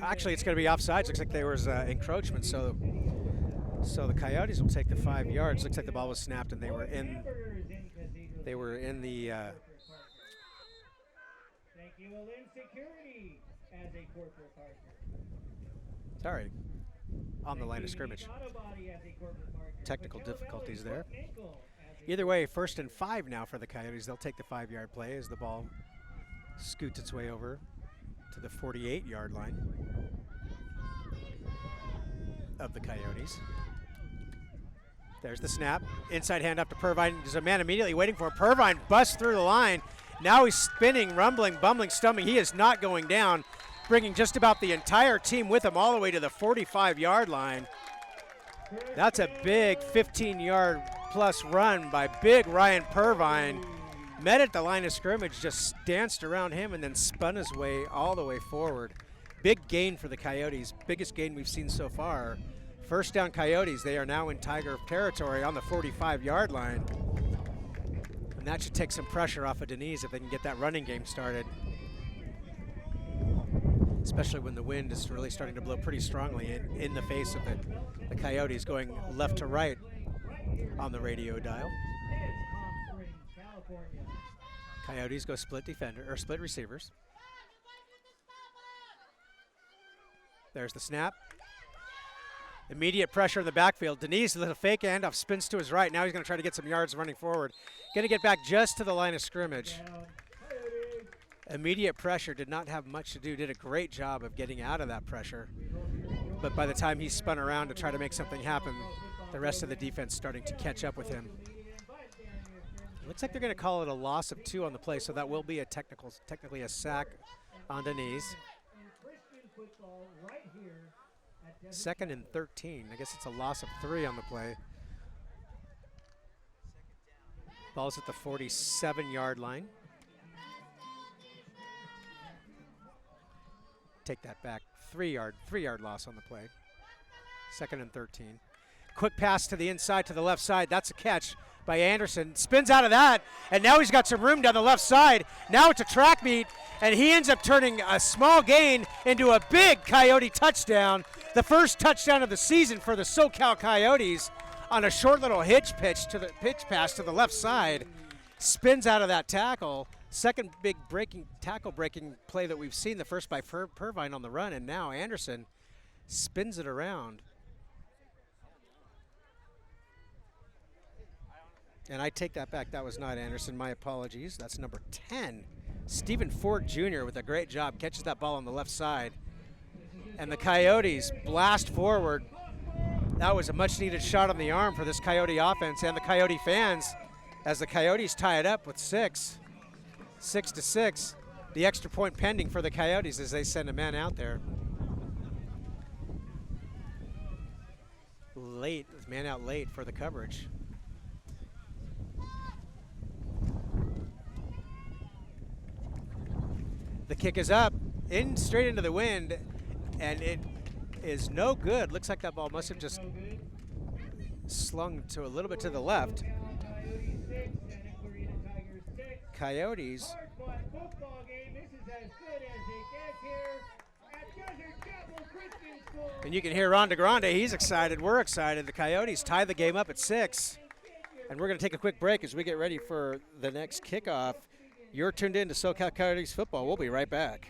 Actually, it's going to be offsides. Looks like there was encroachment, so the Coyotes will take the 5 yards. Looks like the ball was snapped, and they were in the. Sorry, on the line of scrimmage. Technical difficulties there. Either way, 1st and 5 now for the Coyotes. They'll take the 5-yard play as the ball scoots its way over to the 48-yard line of the Coyotes. There's the snap. Inside hand up to Pervine. There's a man immediately waiting for him. Pervine busts through the line. Now he's spinning, rumbling, bumbling, stumbling. He is not going down, bringing just about the entire team with him all the way to the 45-yard line. That's a big 15-yard plus run by big Ryan Pervine. Met at the line of scrimmage, just danced around him and then spun his way all the way forward. Big gain for the Coyotes, biggest gain we've seen so far. 1st down Coyotes, they are now in Tiger territory on the 45-yard line. And that should take some pressure off of Deniz if they can get that running game started. Especially when the wind is really starting to blow pretty strongly in the face of the Coyotes going left to right on the radio dial. Coyotes go split defender or split receivers. There's the snap. Immediate pressure in the backfield. Deniz with a fake handoff, spins to his right. Now he's going to try to get some yards running forward. Going to get back just to the line of scrimmage. Immediate pressure, did not have much to do, did a great job of getting out of that pressure. But by the time he spun around to try to make something happen, the rest of the defense starting to catch up with him. Looks like they're going to call it a loss of 2 on the play, so that will be technically a sack on Deniz. 2nd and 13. I guess it's a loss of 3 on the play. Ball's at the 47-yard line. Take that back. 3-yard loss on the play. 2nd and 13. Quick pass to the inside, to the left side. That's a catch by Anderson. Spins out of that, and now he's got some room down the left side. Now it's a track meet, and he ends up turning a small gain into a big Coyote touchdown. The first touchdown of the season for the SoCal Coyotes on a short little pitch pass to the left side. Spins out of that tackle. Second big tackle breaking play that we've seen. The first by Pervine on the run, and now Anderson spins it around. And I take that back. That was not Anderson. My apologies. That's number 10. Stephen Ford Jr. with a great job. Catches that ball on the left side. And the Coyotes blast forward. That was a much-needed shot on the arm for this Coyote offense and the Coyote fans as the Coyotes tie it up with 6. 6-6. The extra point pending for the Coyotes as they send a man out there. Late, man out late for the coverage. The kick is up, straight into the wind, and it is no good. Looks like that ball must have just slung to a little bit to the left. Coyotes. And you can hear Ron DeGrande, he's excited, we're excited. The Coyotes tie the game up at 6. And we're gonna take a quick break as we get ready for the next kickoff. You're tuned in to SoCal Coyotes football. We'll be right back.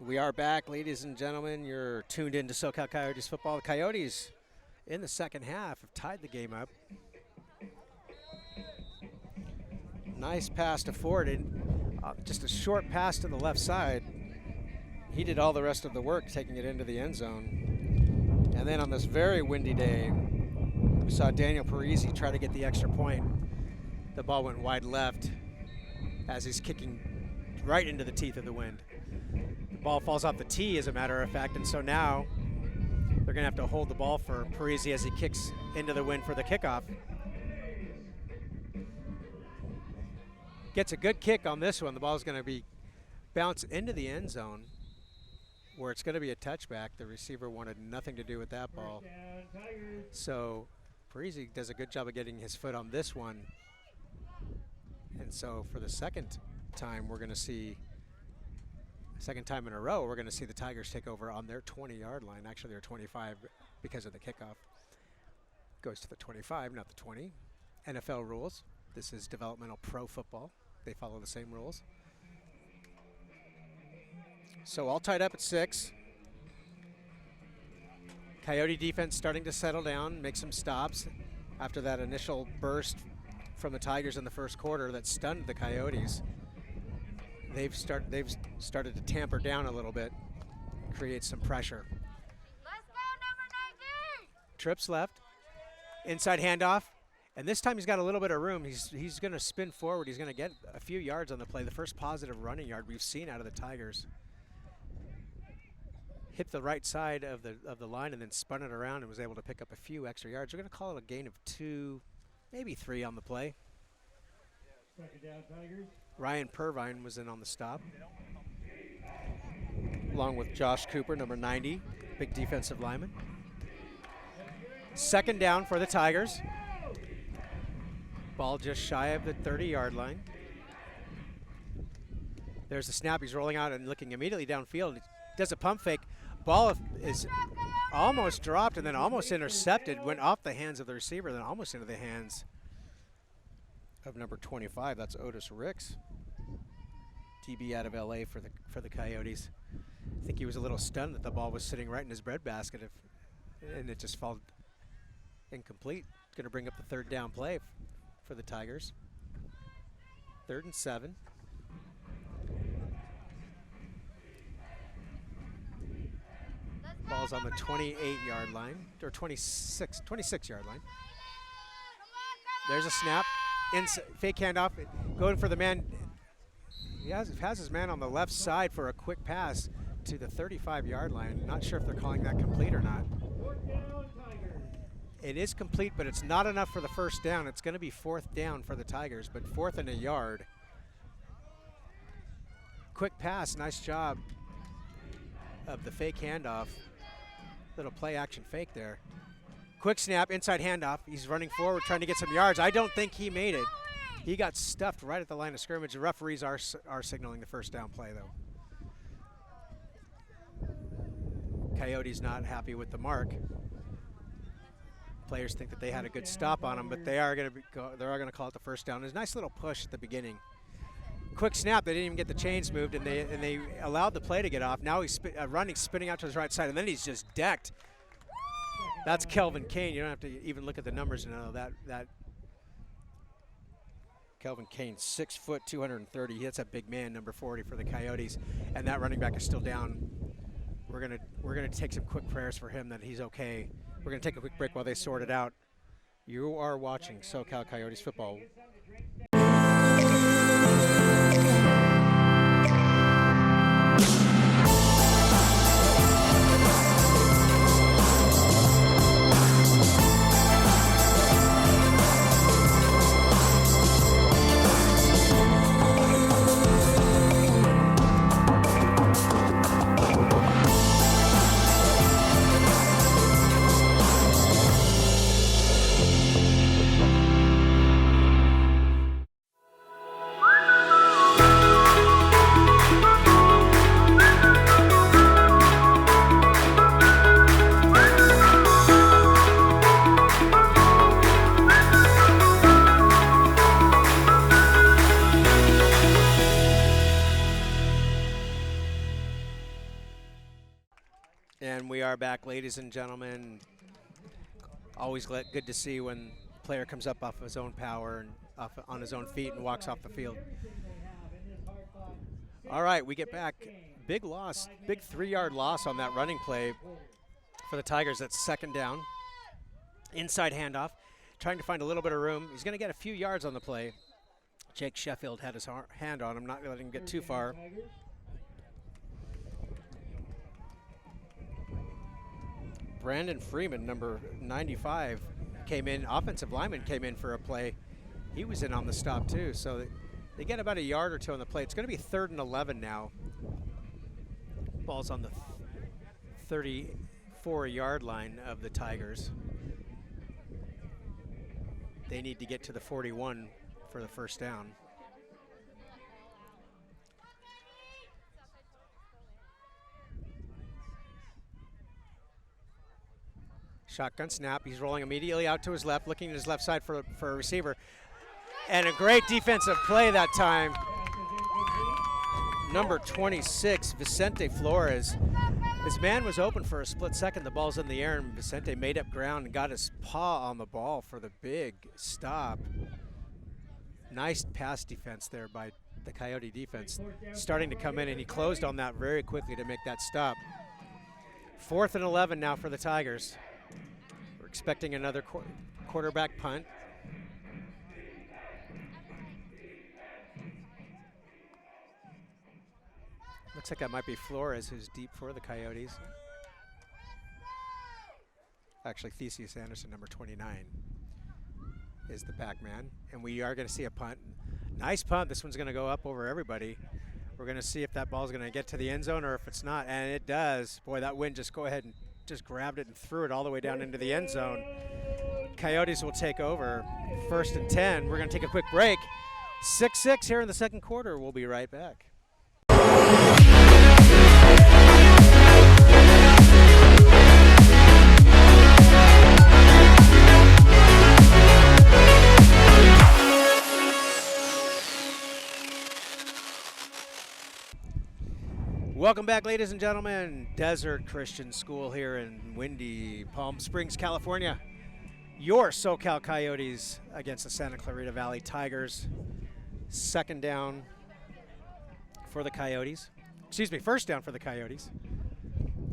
We are back, ladies and gentlemen. You're tuned in to SoCal Coyotes football. The Coyotes in the second half have tied the game up. Nice pass to Ford, and just a short pass to the left side. He did all the rest of the work, taking it into the end zone. And then on this very windy day, we saw Daniel Parisi try to get the extra point. The ball went wide left as he's kicking right into the teeth of the wind. Ball falls off the tee, as a matter of fact, and so now they're going to have to hold the ball for Parisi as he kicks into the wind for the kickoff. Gets a good kick on this one. The ball's going to be bounced into the end zone where it's going to be a touchback. The receiver wanted nothing to do with that ball. So Parisi does a good job of getting his foot on this one. And so for the second time, we're going to see second time in a row, we're going to see the Tigers take over on their 20-yard line. Actually, they're 25 because of the kickoff. Goes to the 25, not the 20. NFL rules. This is developmental pro football. They follow the same rules. So all tied up at 6. Coyote defense starting to settle down, make some stops after that initial burst from the Tigers in the first quarter that stunned the Coyotes. They've started to tamper down a little bit, create some pressure. Let's go, number 19! Trips left, inside handoff, and this time he's got a little bit of room. He's going to spin forward. He's going to get a few yards on the play. The first positive running yard we've seen out of the Tigers. Hit the right side of the line and then spun it around and was able to pick up a few extra yards. We're going to call it a gain of 2, maybe 3 on the play. Second down, Tigers. Ryan Pervine was in on the stop, along with Josh Cooper, number 90, big defensive lineman. Second down for the Tigers. Ball just shy of the 30-yard line. There's the snap. He's rolling out and looking immediately downfield. He does a pump fake. Ball is almost dropped and then almost intercepted. Went off the hands of the receiver, then almost into the hands of number 25. That's Otis Ricks, DB out of LA for the Coyotes. I think he was a little stunned that the ball was sitting right in his breadbasket, and it just fell incomplete. Going to bring up the third down play for the Tigers. 3rd and 7. Ball's on the 28-yard line, or 26-yard line. There's a snap. Fake handoff, going for the man. He has his man on the left side for a quick pass to the 35-yard line. Not sure if they're calling that complete or not. It is complete, but it's not enough for the first down. It's going to be 4th down for the Tigers, but 4th and a yard. Quick pass, nice job of the fake handoff. Little play action fake there. Quick snap, inside handoff. He's running forward, trying to get some yards. I don't think he made it. He got stuffed right at the line of scrimmage. The referees are signaling the first down play, though. Coyotes not happy with the mark. players think that they had a good stop on him, but they are going to call it the first down. There's a nice little push at the beginning. Quick snap. They didn't even get the chains moved, and they allowed the play to get off. Now he's running, spinning out to his right side, and then he's just decked. That's Kelvin Kane. You don't have to even look at the numbers to know that. Kelvin Kane, 6 foot, 230. He hits a big man, number 40 for the Coyotes, and that running back is still down. We're gonna take some quick prayers for him that he's okay. We're gonna take a quick break while they sort it out. You are watching SoCal Coyotes football. And we are back, ladies and gentlemen. Always good to see when a player comes up off of his own power and on his own feet and walks off the field. All right, we get back. Big loss, big 3-yard loss on that running play for the Tigers. That's second down. Inside handoff, trying to find a little bit of room. He's going to get a few yards on the play. Jake Sheffield had his hand on him, not letting him get too far. Brandon Freeman, number 95, came in. Offensive lineman came in for a play. He was in on the stop too. So they get about a yard or two on the play. It's going to be 3rd and 11 now. Ball's on the 34-yard line of the Tigers. They need to get to the 41 for the first down. Shotgun snap. He's rolling immediately out to his left, looking at his left side for a receiver. And a great defensive play that time. Number 26, Vincente Flores. His man was open for a split second. The ball's in the air, and Vicente made up ground and got his paw on the ball for the big stop. Nice pass defense there by the Coyote defense. Starting to come in, and he closed on that very quickly to make that stop. 4th and 11 now for the Tigers. We're expecting another quarterback punt. Looks like that might be Flores, who's deep for the Coyotes. Actually, Theseus Anderson, number 29, is the back man. And we are going to see a punt. Nice punt. This one's going to go up over everybody. We're going to see if that ball's going to get to the end zone or if it's not. And it does. Boy, that wind just go ahead and just grabbed it and threw it all the way down into the end zone. Coyotes will take over. 1st and 10. We're going to take a quick break. 6-6 here in the second quarter. We'll be right back. Welcome back, ladies and gentlemen. Desert Christian School here in windy Palm Springs, California. Your SoCal Coyotes against the Santa Clarita Valley Tigers. Second down for the Coyotes. Excuse me, first down for the Coyotes.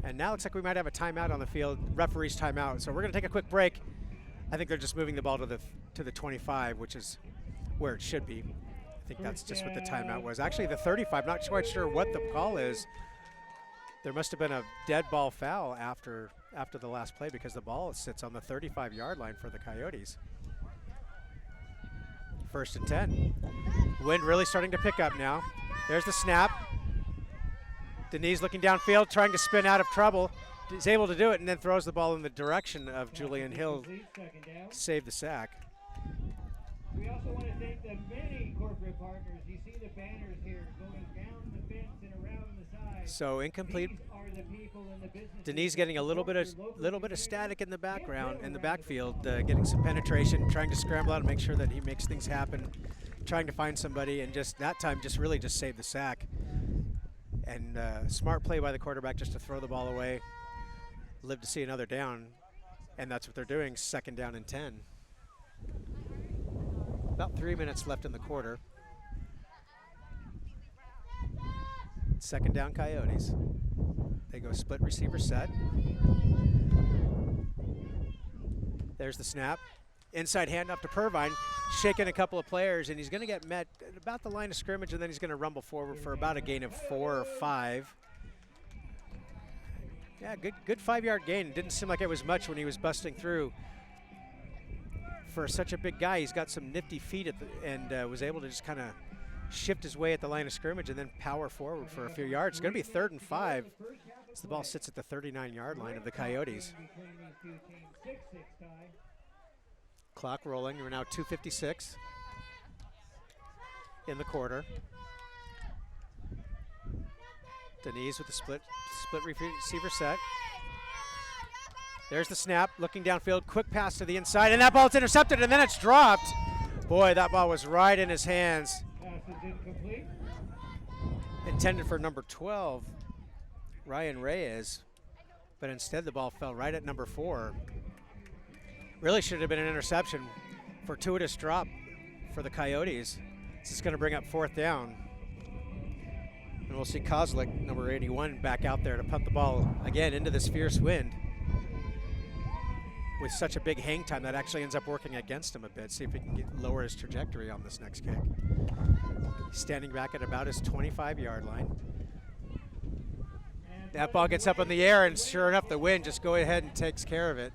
And now it looks like we might have a timeout on the field, referee's timeout. So we're going to take a quick break. I think they're just moving the ball to the 25, which is where it should be. I think that's just what the timeout was. Actually, the 35, not quite sure what the call is. There must have been a dead ball foul after the last play because the ball sits on the 35-yard line for the Coyotes. 1st and 10. Wind really starting to pick up now. There's the snap. Deniz looking downfield, trying to spin out of trouble. He's able to do it and then throws the ball in the direction of Julian Hill. Save the sack. We also want to thank the many corporate partners. You see the banners here going down the fence and around the side. So incomplete Deniz getting a little bit of static in the background, in the backfield, getting some penetration, trying to scramble out and make sure that he makes things happen, trying to find somebody, and just that time really just saved the sack. And smart play by the quarterback just to throw the ball away. Live to see another down, and that's what they're doing. 2nd down and 10. About 3 minutes left in the quarter. 2nd down Coyotes. They go split receiver set. There's the snap. Inside handoff to Pervine, shaking a couple of players, and he's going to get met at about the line of scrimmage, and then he's going to rumble forward for about a gain of 4 or 5. Yeah, good 5-yard gain. Didn't seem like it was much when he was busting through. For such a big guy, he's got some nifty feet and was able to just kind of shift his way at the line of scrimmage and then power forward for a few yards. It's going to be 3rd and 5 as the ball sits at the 39-yard line of the Coyotes. Clock rolling. We're now 2:56 in the quarter. Deniz with the split receiver set. There's the snap, looking downfield, quick pass to the inside, and that ball's intercepted, and then it's dropped. Boy, that ball was right in his hands. Intended for number 12, Ryan Reys, but instead the ball fell right at number 4. Really should have been an interception. Fortuitous drop for the Coyotes. This is going to bring up 4th down. And we'll see Kozlik, number 81, back out there to punt the ball again into this fierce wind. With such a big hang time, that actually ends up working against him a bit. See if he can lower his trajectory on this next kick. He's standing back at about his 25-yard line. That ball gets up in the air, and sure enough, the wind just goes ahead and takes care of it.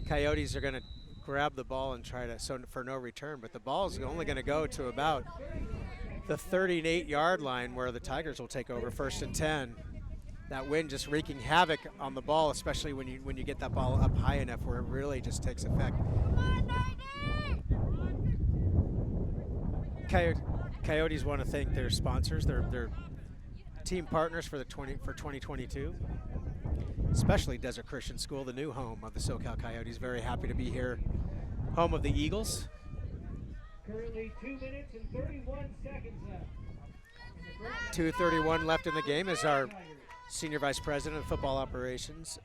Coyotes are going to grab the ball and try to, for no return, but the ball is only going to go to about the 38-yard line where the Tigers will take over 1st and 10. That wind just wreaking havoc on the ball, especially when you get that ball up high enough where it really just takes effect. Coyotes want to thank their sponsors, their team partners for 2022, especially Desert Christian School, the new home of the SoCal Coyotes. Very happy to be here, home of the Eagles. Currently 2 minutes and 31 seconds left. 2:31 left in the game as our Senior Vice President of Football Operations,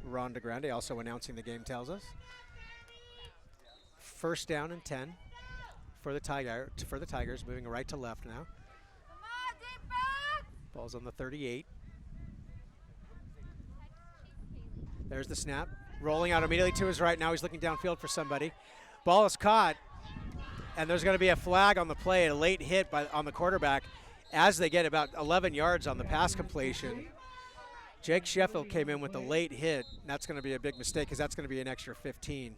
Ron DeGrande, also announcing the game, tells us. 1st down and 10 for the Tigers, moving right to left now. Ball's on the 38. There's the snap. Rolling out immediately to his right. Now he's looking downfield for somebody. Ball is caught, and there's going to be a flag on the play, a late hit on the quarterback as they get about 11 yards on the pass completion. Jake Sheffield came in with a late hit. That's going to be a big mistake because that's going to be an extra 15.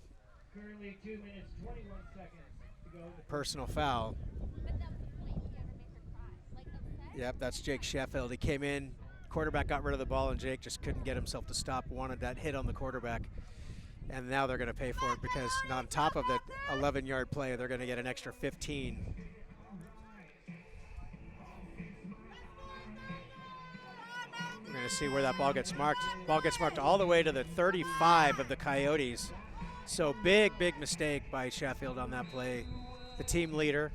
Currently 2 minutes, 21 seconds to go. Personal foul. Yep, that's Jake Sheffield. He came in, quarterback got rid of the ball, and Jake just couldn't get himself to stop, wanted that hit on the quarterback. And now they're going to pay for it because on top of the 11-yard play, they're going to get an extra 15. We're going to see where that ball gets marked. Ball gets marked all the way to the 35 of the Coyotes. So big mistake by Sheffield on that play. The team leader,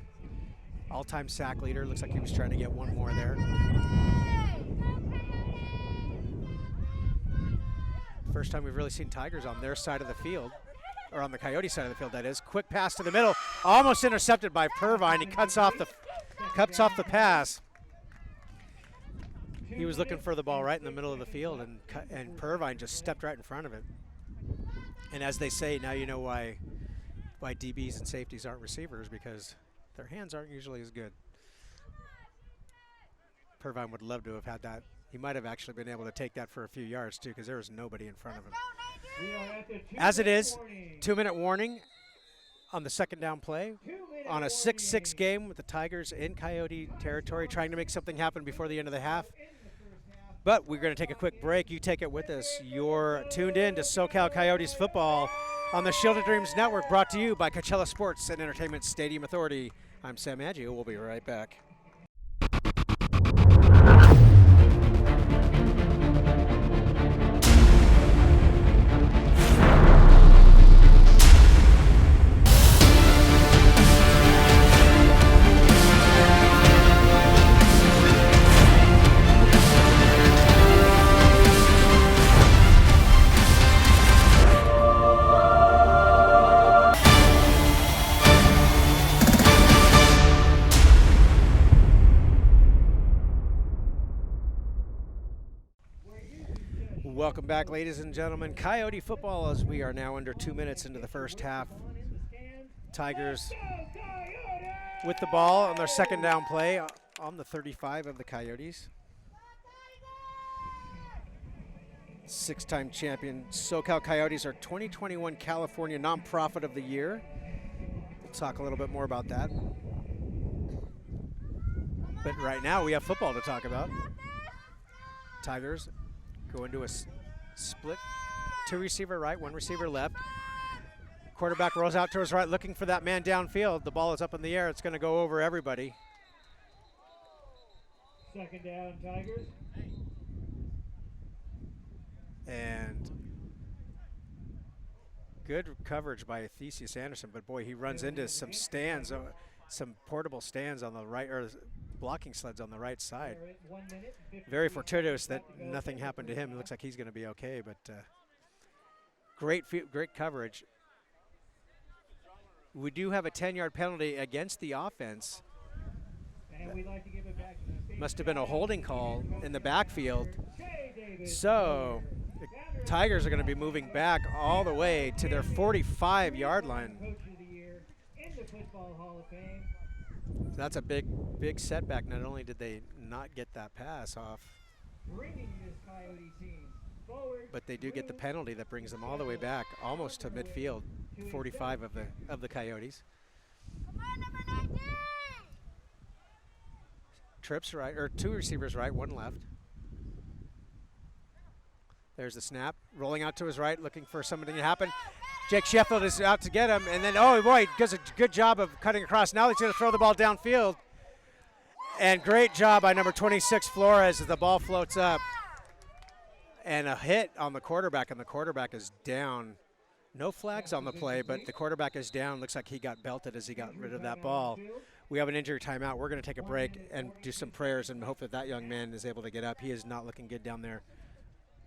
all-time sack leader. Looks like he was trying to get one more there. First time we've really seen Tigers on their side of the field, or on the Coyote side of the field, that is. Quick pass to the middle, almost intercepted by Pervine. He cuts off the pass. He was looking for the ball right in the middle of the field, and Pervine just stepped right in front of it. And as they say, now you know why DBs and safeties aren't receivers, because their hands aren't usually as good. Pervine would love to have had that. He might have actually been able to take that for a few yards too, because there was nobody in front of him. As it is, 2-minute warning on the 2nd down play on a 6-6 game with the Tigers in Coyote territory, trying to make something happen before the end of the half. But we're going to take a quick break. You take it with us. You're tuned in to SoCal Coyotes football on the Shield of Dreams Network, brought to you by Coachella Sports and Entertainment Stadium Authority. I'm Sam Maggio. We'll be right back. Welcome back, ladies and gentlemen. Coyote football, as we are now under 2 minutes into the first half. Tigers with the ball on their second down play on the 35 of the Coyotes. Six-time champion SoCal Coyotes are 2021 California Nonprofit of the Year. We'll talk a little bit more about that. But right now we have football to talk about. Tigers go into a split. 2 receiver right, 1 receiver left. Quarterback rolls out to his right looking for that man downfield. The ball is up in the air. It's going to go over everybody. Second down, Tigers. And good coverage by Theseus Anderson, but boy, he runs into some stands, some portable stands on the right, or blocking sleds on the right side. Very fortuitous that nothing happened to him. It looks like he's going to be okay, but great coverage. We do have a 10-yard penalty against the offense. Must have been a holding call in the backfield. So the Tigers are going to be moving back all the way to their 45-yard line. That's a big setback. Not only did they not get that pass off, but they do get the penalty that brings them all the way back, almost to midfield, 45 of the Coyotes. Trips right, or 2 receivers right, 1 left. There's the snap, rolling out to his right, looking for something to happen. Jake Sheffield is out to get him, and then, oh boy, does a good job of cutting across. Now he's going to throw the ball downfield. And great job by number 26, Flores, as the ball floats up. And a hit on the quarterback, and the quarterback is down. No flags on the play, but the quarterback is down. Looks like he got belted as he got rid of that ball. We have an injury timeout. We're going to take a break and do some prayers and hope that that young man is able to get up. He is not looking good down there,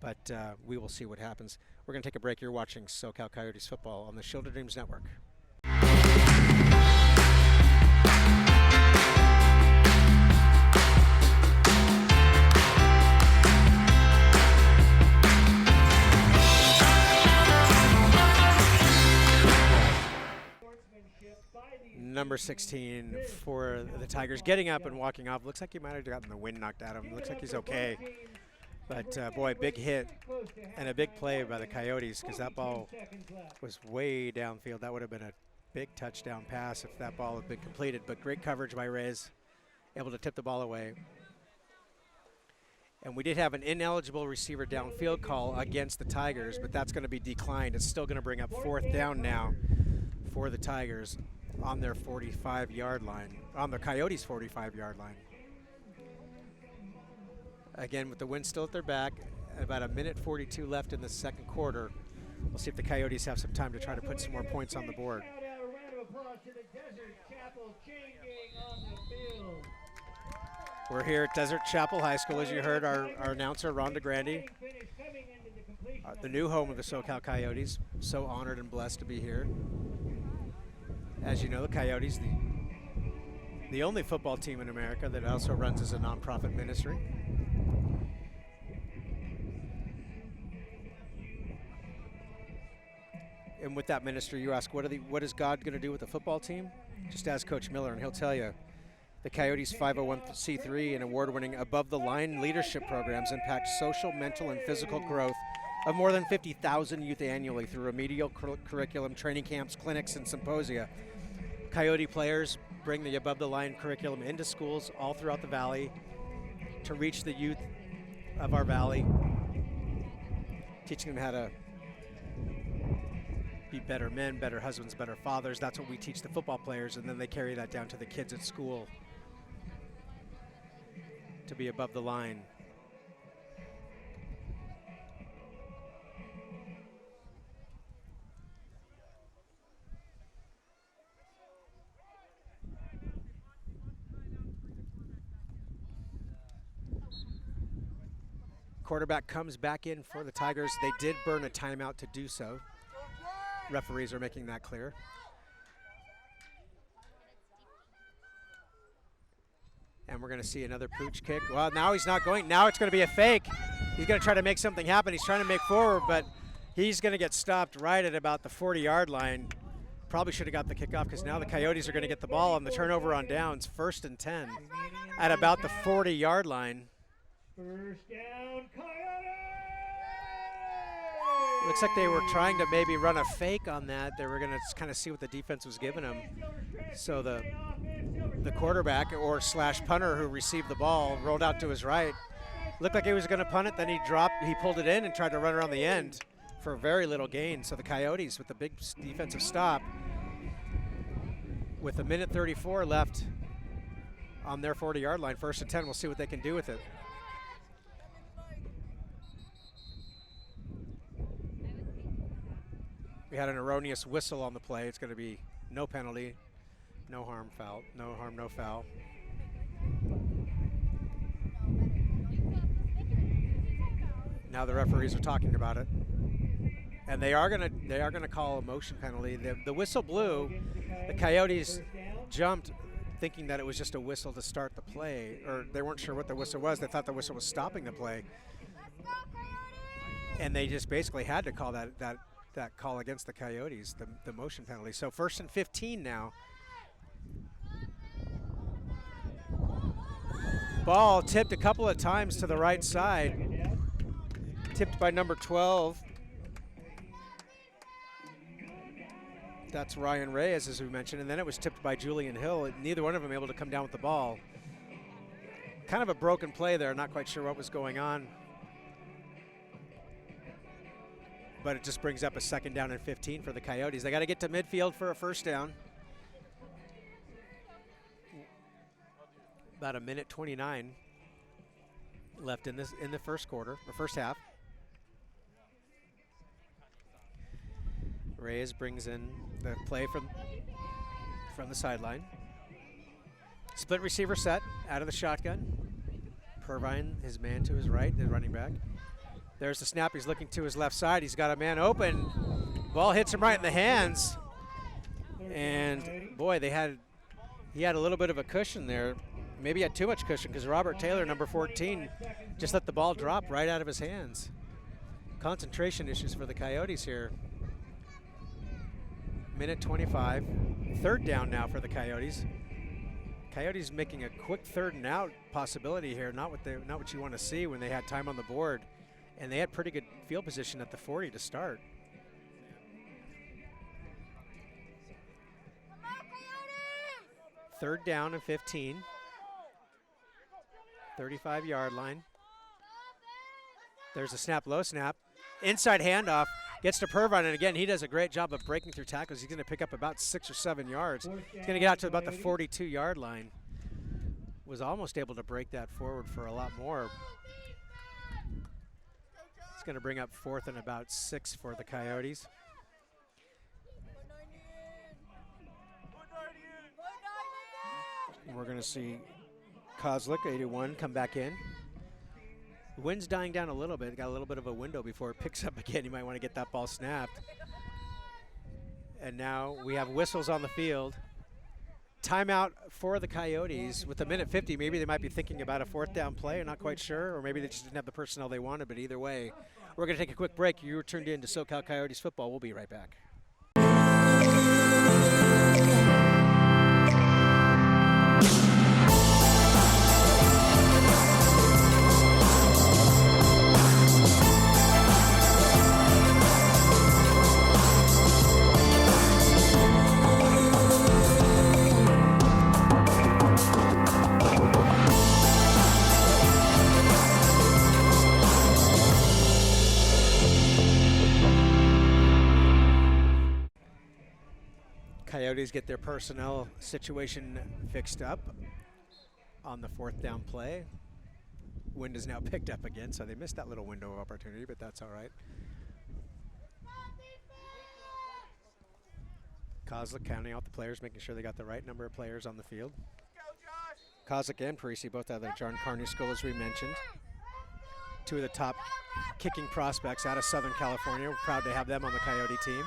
but we will see what happens. We're going to take a break. You're watching SoCal Coyotes football on the Shield of Dreams Network. Number 16 for the Tigers, getting up and walking off. Looks like he might have gotten the wind knocked out of him. Looks like he's okay. But, boy, big hit and a big play by the Coyotes, because that ball was way downfield. That would have been a big touchdown pass if that ball had been completed. But great coverage by Reys, able to tip the ball away. And we did have an ineligible receiver downfield call against the Tigers, but that's going to be declined. It's still going to bring up 4th down now for the Tigers on their 45-yard line, on the Coyotes' 45-yard line. Again, with the wind still at their back, about 1:42 left in the second quarter. We'll see if the Coyotes have some time to try to put some more points on the board. We're here at Desert Chapel High School, as you heard our announcer, Rhonda Grandy, the new home of the SoCal Coyotes. So honored and blessed to be here. As you know, the Coyotes, the only football team in America that also runs as a nonprofit ministry. And with that ministry, you ask, what is God going to do with the football team? Just ask Coach Miller, and he'll tell you. The Coyotes' 501c3 and award-winning above-the-line leadership programs impact social, mental, and physical growth of more than 50,000 youth annually through remedial curriculum, training camps, clinics, and symposia. Coyote players bring the above-the-line curriculum into schools all throughout the valley to reach the youth of our valley, teaching them how to be better men, better husbands, better fathers. That's what we teach the football players, and then they carry that down to the kids at school to be above the line. Quarterback comes back in for the Tigers. They did burn a timeout to do so. Referees are making that clear. And we're going to see another pooch kick. Well, now he's not going. Now it's going to be a fake. He's going to try to make something happen. He's trying to make forward, but he's going to get stopped right at about the 40-yard line. Probably should have got the kickoff because now the Coyotes are going to get the ball on the turnover on downs, 1st and 10 at about the 40-yard line. First down, Coyotes! Looks like they were trying to maybe run a fake on that. They were going to kind of see what the defense was giving them. So the quarterback or / punter who received the ball rolled out to his right. Looked like he was going to punt it, then he pulled it in and tried to run around the end for very little gain. So the Coyotes with the big defensive stop with 1:34 left on their 40-yard line, 1st and 10. We'll see what they can do with it. We had an erroneous whistle on the play. It's going to be no penalty, no harm, foul, no harm, no foul. Now the referees are talking about it, and they are gonna call a motion penalty. The whistle blew. The Coyotes jumped, thinking that it was just a whistle to start the play, or they weren't sure what the whistle was. They thought the whistle was stopping the play, and they just basically had to call that call against the Coyotes, the motion penalty. So 1st and 15 now. Ball tipped a couple of times to the right side. Tipped by number 12. That's Ryan Reys, as we mentioned, and then it was tipped by Julian Hill. Neither one of them able to come down with the ball. Kind of a broken play there, not quite sure what was going on. But it just brings up a 2nd down and 15 for the Coyotes. They got to get to midfield for a 1st down. About 1:29 left in the first quarter, or first half. Reyes brings in the play from the sideline. Split receiver set out of the shotgun. Pervine, his man to his right, the running back. There's the snap. He's looking to his left side. He's got a man open. Ball hits him right in the hands. And boy, he had a little bit of a cushion there. Maybe he had too much cushion because Robert Taylor, number 14, just let the ball drop right out of his hands. Concentration issues for the Coyotes here. 1:25. 3rd down now for the Coyotes. Coyotes making a quick 3rd and out possibility here. Not what you want to see when they had time on the board. And they had pretty good field position at the 40 to start. Third down and 15. 35-yard line. There's a snap, low snap. Inside handoff. Gets to Pervine, and again, he does a great job of breaking through tackles. He's going to pick up about 6 or 7 yards. He's going to get out to about the 42-yard line. Was almost able to break that forward for a lot more. It's going to bring up 4th and about 6 for the Coyotes. And we're going to see Kozlik, 81, come back in. The wind's dying down a little bit. Got a little bit of a window before it picks up again. You might want to get that ball snapped. And now we have whistles on the field. Timeout for the Coyotes with 1:50. Maybe they might be thinking about a 4th down play. I'm not quite sure. Or maybe they just didn't have the personnel they wanted. But either way, we're going to take a quick break. You're tuned in to SoCal Coyotes football. We'll be right back. Coyotes get their personnel situation fixed up on the 4th down play. Wind is now picked up again, so they missed that little window of opportunity, but that's all right. Kozlik counting out the players, making sure they got the right number of players on the field. Kozlik and Parisi both out of the John Carney School, as we mentioned. 2 of the top kicking prospects out of Southern California. We're proud to have them on the Coyote team.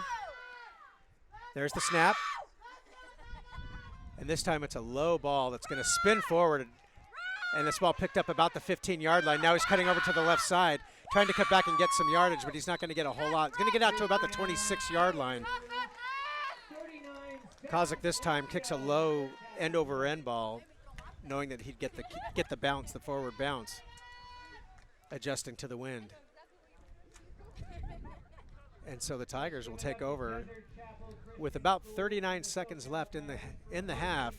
There's the snap. And this time it's a low ball that's going to spin forward. And this ball picked up about the 15-yard line. Now he's cutting over to the left side. trying to cut back and get some yardage, but he's not going to get a whole lot. He's going to get out to about the 26-yard line. Kozik this time kicks a low end-over-end ball, knowing that he'd get the bounce, the forward bounce, adjusting to the wind. And so the Tigers will take over with about 39 seconds left in the half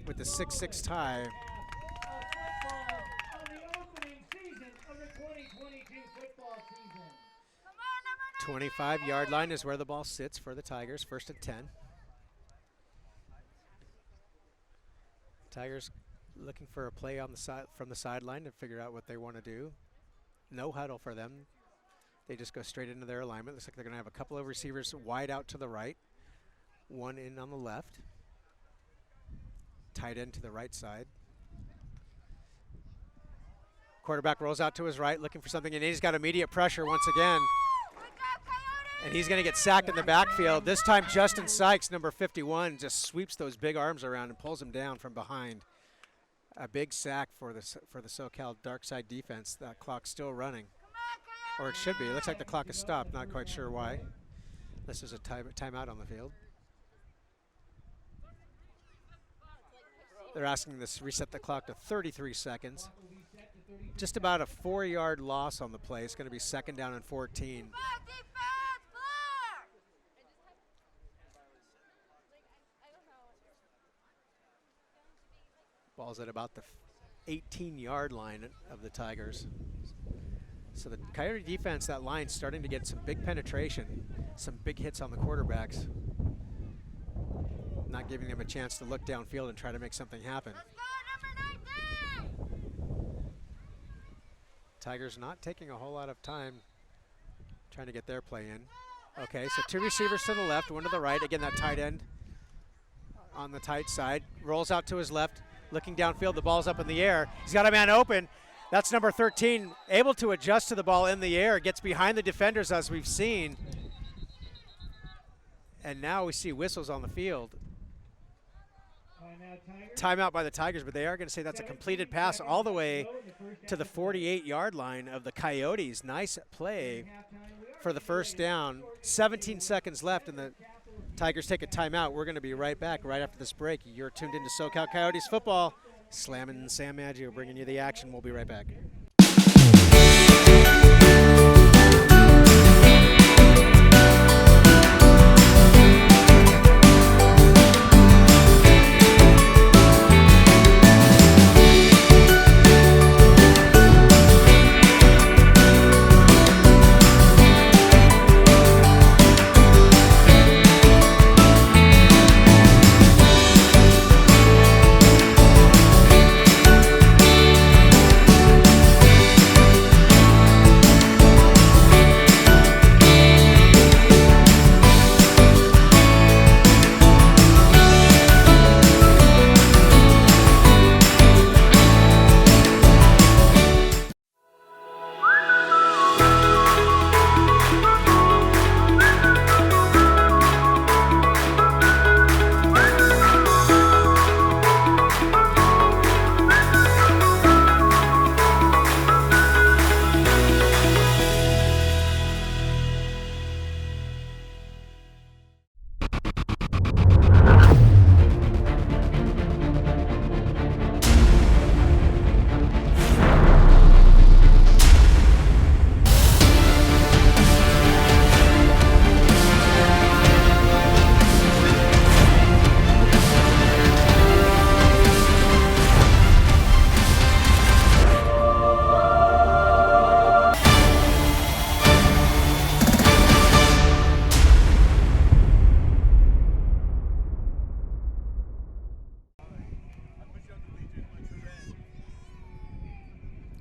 with the 6-6 tie. 25-yard line is where the ball sits for the Tigers, 1st and 10. Tigers looking for a play on the side from the sideline to figure out what they want to do. No huddle for them. They just go straight into their alignment. Looks like they're going to have a couple of receivers wide out to the right, one in on the left, tight end to the right side. Quarterback rolls out to his right, looking for something, and he's got immediate pressure once again. And he's going to get sacked in the backfield. This time, Justin Sykes, number 51, just sweeps those big arms around and pulls him down from behind. A big sack for the SoCal dark side defense. That clock's still running, or it should be. It looks like the clock is stopped. Not quite sure why. This is a timeout on the field. They're asking this reset the clock to 33 seconds. Just about a 4-yard loss on the play. It's going to be 2nd down and 14. Ball's at about the 18-yard line of the Tigers. So the Coyote defense, that line, starting to get some big penetration, some big hits on the quarterbacks. Not giving them a chance to look downfield and try to make something happen. Tigers not taking a whole lot of time trying to get their play in. Okay, so 2 receivers to the left, 1 to the right. Again, that tight end on the tight side. Rolls out to his left, looking downfield. The ball's up in the air. He's got a man open. That's number 13, able to adjust to the ball in the air. Gets behind the defenders, as we've seen. And now we see whistles on the field. Timeout by the Tigers, but they are going to say that's a completed pass all the way to the 48-yard line of the Coyotes. Nice play for the 1st down. 17 seconds left, and the Tigers take a timeout. We're going to be right back right after this break. You're tuned into SoCal Coyotes football. Slammin Sam Maggio bringing you the action. We'll be right back.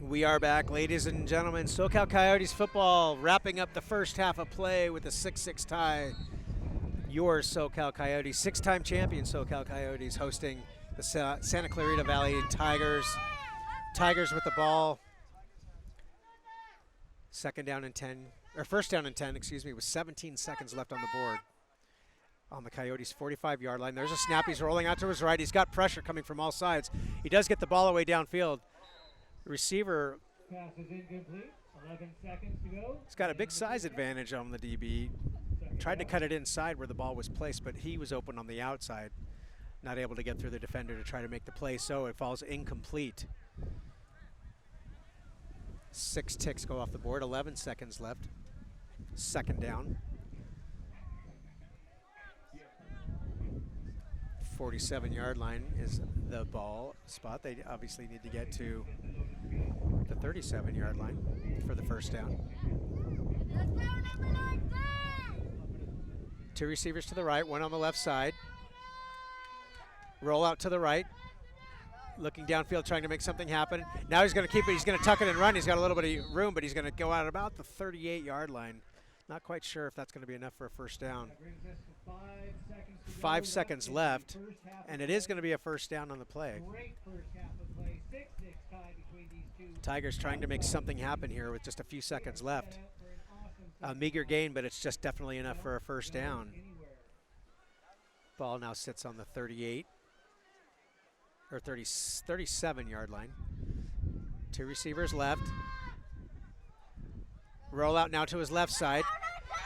We are back, ladies and gentlemen. SoCal Coyotes football wrapping up the 1st half of play with a 6-6 tie. Your SoCal Coyotes, 6-time champion SoCal Coyotes, hosting the Santa Clarita Valley Tigers. Tigers with the ball. 1st down and 10, excuse me, with 17 seconds left on the board. On the Coyotes' 45-yard line. There's a snap. He's rolling out to his right. He's got pressure coming from all sides. He does get the ball away downfield. Receiver pass is incomplete. 11 seconds to go. He's got a big size advantage on the DB. Tried to cut it inside where the ball was placed, but he was open on the outside. Not able to get through the defender to try to make the play, so it falls incomplete. 6 ticks go off the board, 11 seconds left. Second down. 47-yard line is the ball spot. They obviously need to get to the 37-yard line for the first down. Let's go, number 19! 2 receivers to the right, 1 on the left side. Roll out to the right. Looking downfield, trying to make something happen. Now he's going to keep it. He's going to tuck it and run. He's got a little bit of room, but he's going to go out about the 38-yard line. Not quite sure if that's going to be enough for a first down. 5 seconds left, and it is going to be a first down on the play. Great first half of play. 6-6 tie between these two. Tigers trying to make something happen here with just a few seconds left. A meager gain, but it's just definitely enough for a first down. Ball now sits on the 38 or 37-yard line. 2 receivers left. Roll out now to his left side.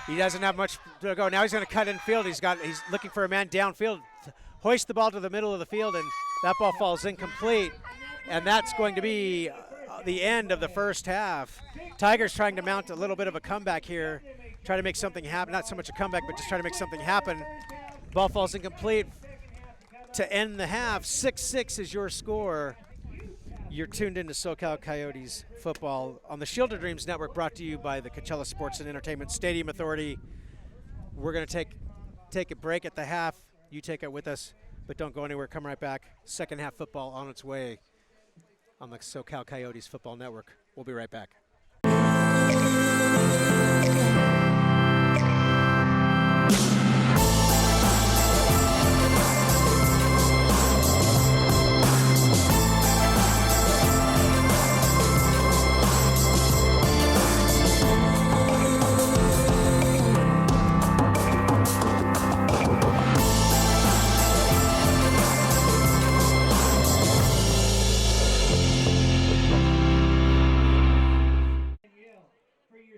He doesn't have much to go. Now he's going to cut in field. He's looking for a man downfield. Hoist the ball to the middle of the field, and that ball falls incomplete. And that's going to be the end of the first half. Tigers trying to mount a little bit of a comeback here. Try to make something happen. Not so much a comeback, but just try to make something happen. Ball falls incomplete to end the half. 6-6 is your score. You're tuned into SoCal Coyotes football on the Shield of Dreams Network, brought to you by the Coachella Sports and Entertainment Stadium Authority. We're going to take a break at the half. You take it with us, but don't go anywhere. Come right back. Second half football on its way on the SoCal Coyotes Football Network. We'll be right back.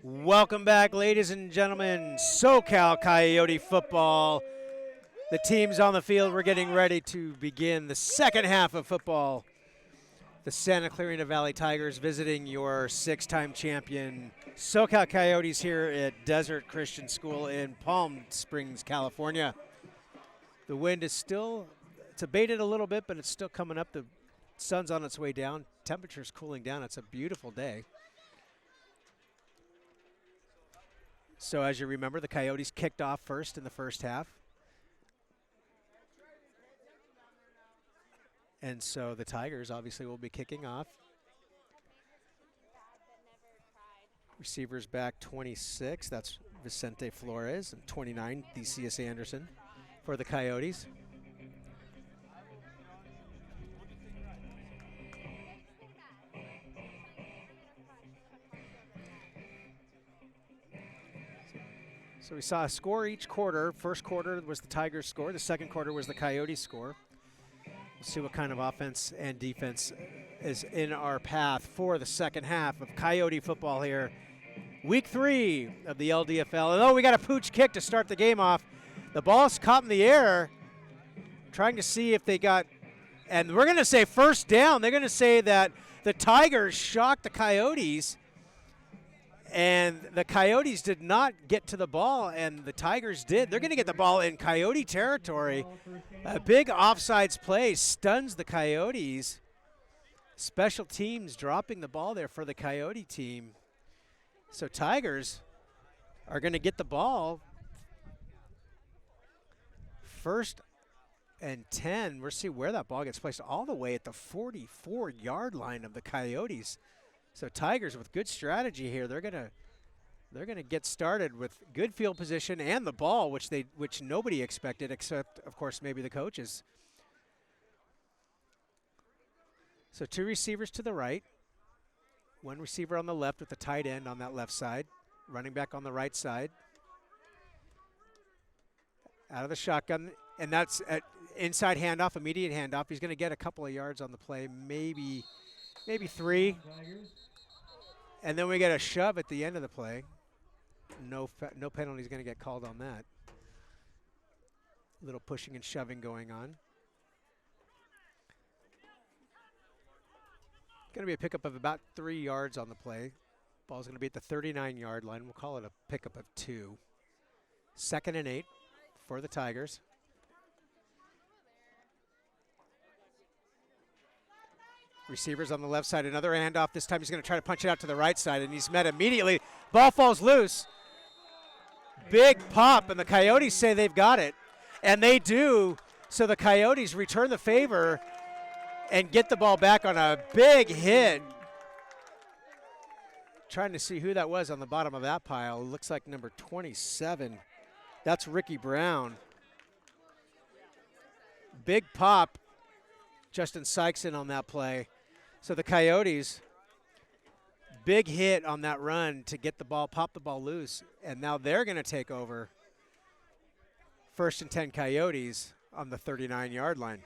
Welcome back, ladies and gentlemen. SoCal Coyote football. The team's on the field. We're getting ready to begin the second half of football. The Santa Clarita Valley Tigers visiting your 6-time champion SoCal Coyotes here at Desert Christian School in Palm Springs, California. The wind is it's abated a little bit, but it's still coming up. The sun's on its way down. Temperature's cooling down. It's a beautiful day. So as you remember, the Coyotes kicked off first in the first half. And so the Tigers obviously will be kicking off. Receivers back 26, that's Vincente Flores, and 29, Theseus Anderson for the Coyotes. So we saw a score each quarter. First quarter was the Tigers' score. The second quarter was the Coyotes' score. We'll see what kind of offense and defense is in our path for the second half of Coyote football here. Week 3 of the LDFL. And we got a pooch kick to start the game off. The ball's caught in the air. Trying to see if they got, and we're going to say first down. They're going to say that the Tigers shocked the Coyotes. And the Coyotes did not get to the ball, and the Tigers did. They're going to get the ball in Coyote territory. A big offsides play stuns the Coyotes. Special teams dropping the ball there for the Coyote team. So Tigers are going to get the ball. 1st and 10. We'll see where that ball gets placed, all the way at the 44-yard line of the Coyotes. So Tigers with good strategy here. They're gonna get started with good field position and the ball, which nobody expected except, of course, maybe the coaches. So 2 receivers to the right, 1 receiver on the left with the tight end on that left side, running back on the right side. Out of the shotgun, and that's at inside handoff, immediate handoff. He's going to get a couple of yards on the play, maybe 3. And then we get a shove at the end of the play. No penalty is going to get called on that. Little pushing and shoving going on. Going to be a pickup of about 3 yards on the play. Ball's going to be at the 39-yard line. We'll call it a pickup of 2. 2nd and 8 for the Tigers. Receivers on the left side, another handoff. This time he's going to try to punch it out to the right side, and he's met immediately. Ball falls loose. Big pop, and the Coyotes say they've got it. And they do, so the Coyotes return the favor and get the ball back on a big hit. Trying to see who that was on the bottom of that pile. It looks like number 27. That's Ricky Brown. Big pop. Justin Sykes in on that play. So the Coyotes, big hit on that run to get the ball, pop the ball loose, and now they're going to take over. 1st and 10 Coyotes on the 39-yard line.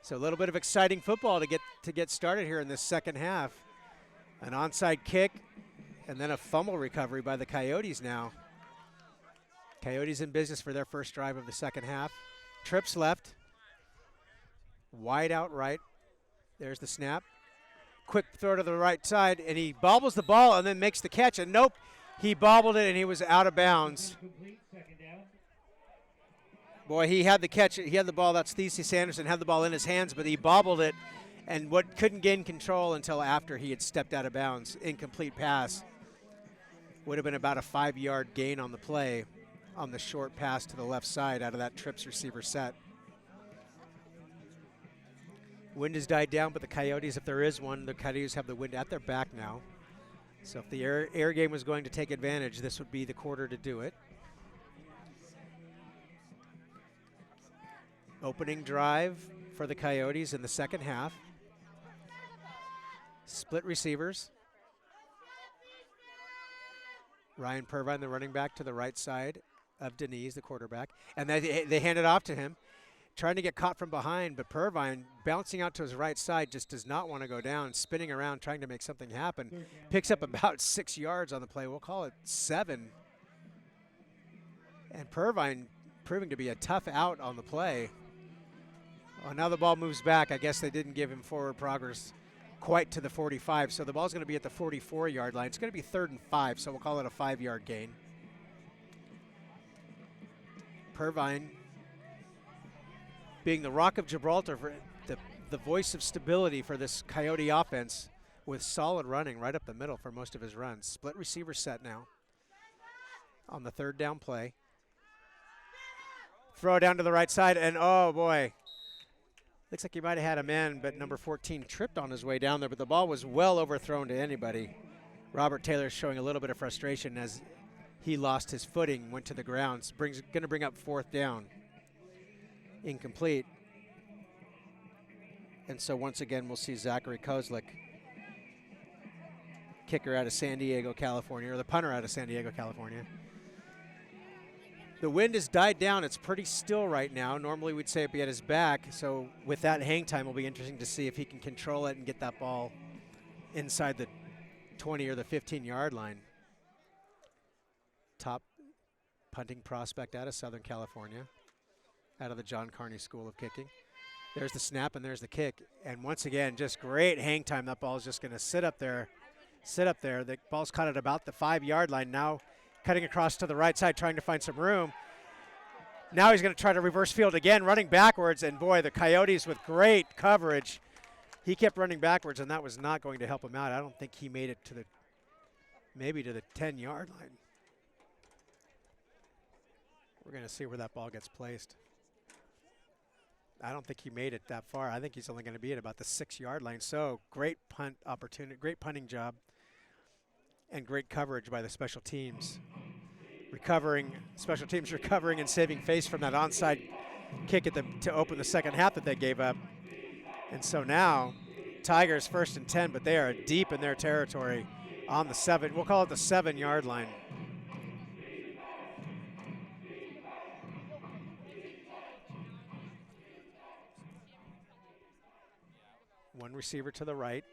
So a little bit of exciting football to get started here in this second half. An onside kick and then a fumble recovery by the Coyotes now. Coyotes in business for their first drive of the second half. Trips left. Wide out right. There's the snap. Quick throw to the right side, and he bobbles the ball and then makes the catch. And nope, he bobbled it and he was out of bounds. Boy, he had the catch. He had the ball. That's Theseus Anderson. Had the ball in his hands, but he bobbled it and couldn't gain control until after he had stepped out of bounds. Incomplete pass. Would have been about a 5-yard gain on the play on the short pass to the left side out of that Trips receiver set. Wind has died down, but the Coyotes, if there is one, the Coyotes have the wind at their back now. So if the air game was going to take advantage, this would be the quarter to do it. Opening drive for the Coyotes in the second half. Split receivers. Ryan Pervine, the running back, to the right side of Deniz, the quarterback. And they hand it off to him. Trying to get caught from behind, but Pervine bouncing out to his right side just does not want to go down, spinning around trying to make something happen. Picks up about 6 yards on the play. We'll call it 7. And Pervine proving to be a tough out on the play. Well, now the ball moves back. I guess they didn't give him forward progress quite to the 45, so the ball's going to be at the 44-yard line. It's going to be 3rd and 5, so we'll call it a 5-yard gain. Pervine being the rock of Gibraltar, for the voice of stability for this Coyote offense, with solid running right up the middle for most of his runs. Split receiver set now on the 3rd down play. Throw down to the right side, and oh boy. Looks like he might have had a man, but number 14 tripped on his way down there, but the ball was well overthrown to anybody. Robert Taylor showing a little bit of frustration as he lost his footing, went to the ground. Going to bring up 4th down. Incomplete. And so once again, we'll see Zachary Kozlik, kicker out of San Diego, California, or the punter out of San Diego, California. The wind has died down. It's pretty still right now. Normally we'd say it'd be at his back. So with that hang time, it'll be interesting to see if he can control it and get that ball inside the 20 or the 15-yard line. Top punting prospect out of Southern California, out of the John Carney School of Kicking. There's the snap and there's the kick. And once again, just great hang time. That ball is just going to sit up there. The ball's caught at about the 5-yard line. Now cutting across to the right side, trying to find some room. Now he's going to try to reverse field again, running backwards. And boy, the Coyotes with great coverage. He kept running backwards, and that was not going to help him out. I don't think he made it to maybe to the 10-yard line. We're going to see where that ball gets placed. I don't think he made it that far. I think he's only going to be at about the 6-yard line. So great punt opportunity, great punting job, and great coverage by the special teams. Special teams recovering and saving face from that onside kick to open the second half that they gave up. And so now, Tigers 1st and 10, but they are deep in their territory on the 7. We'll call it the 7-yard line. One receiver to the right,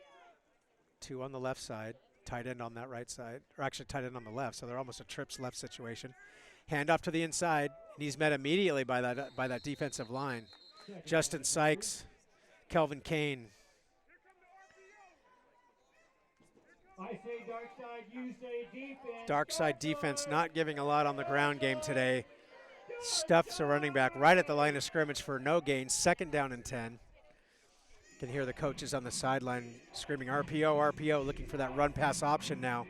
2 on the left side. tight end on that right side, or actually tight end on the left, so they're almost a trips left situation. Hand off to the inside, and he's met immediately by that defensive line. Justin Sykes, Kelvin Kane. I say dark side, you say defense. Dark side defense not giving a lot on the ground game today. Stuffs a running back right at the line of scrimmage for no gain, 2nd down and 10. You can hear the coaches on the sideline screaming RPO, RPO, looking for that run pass option now.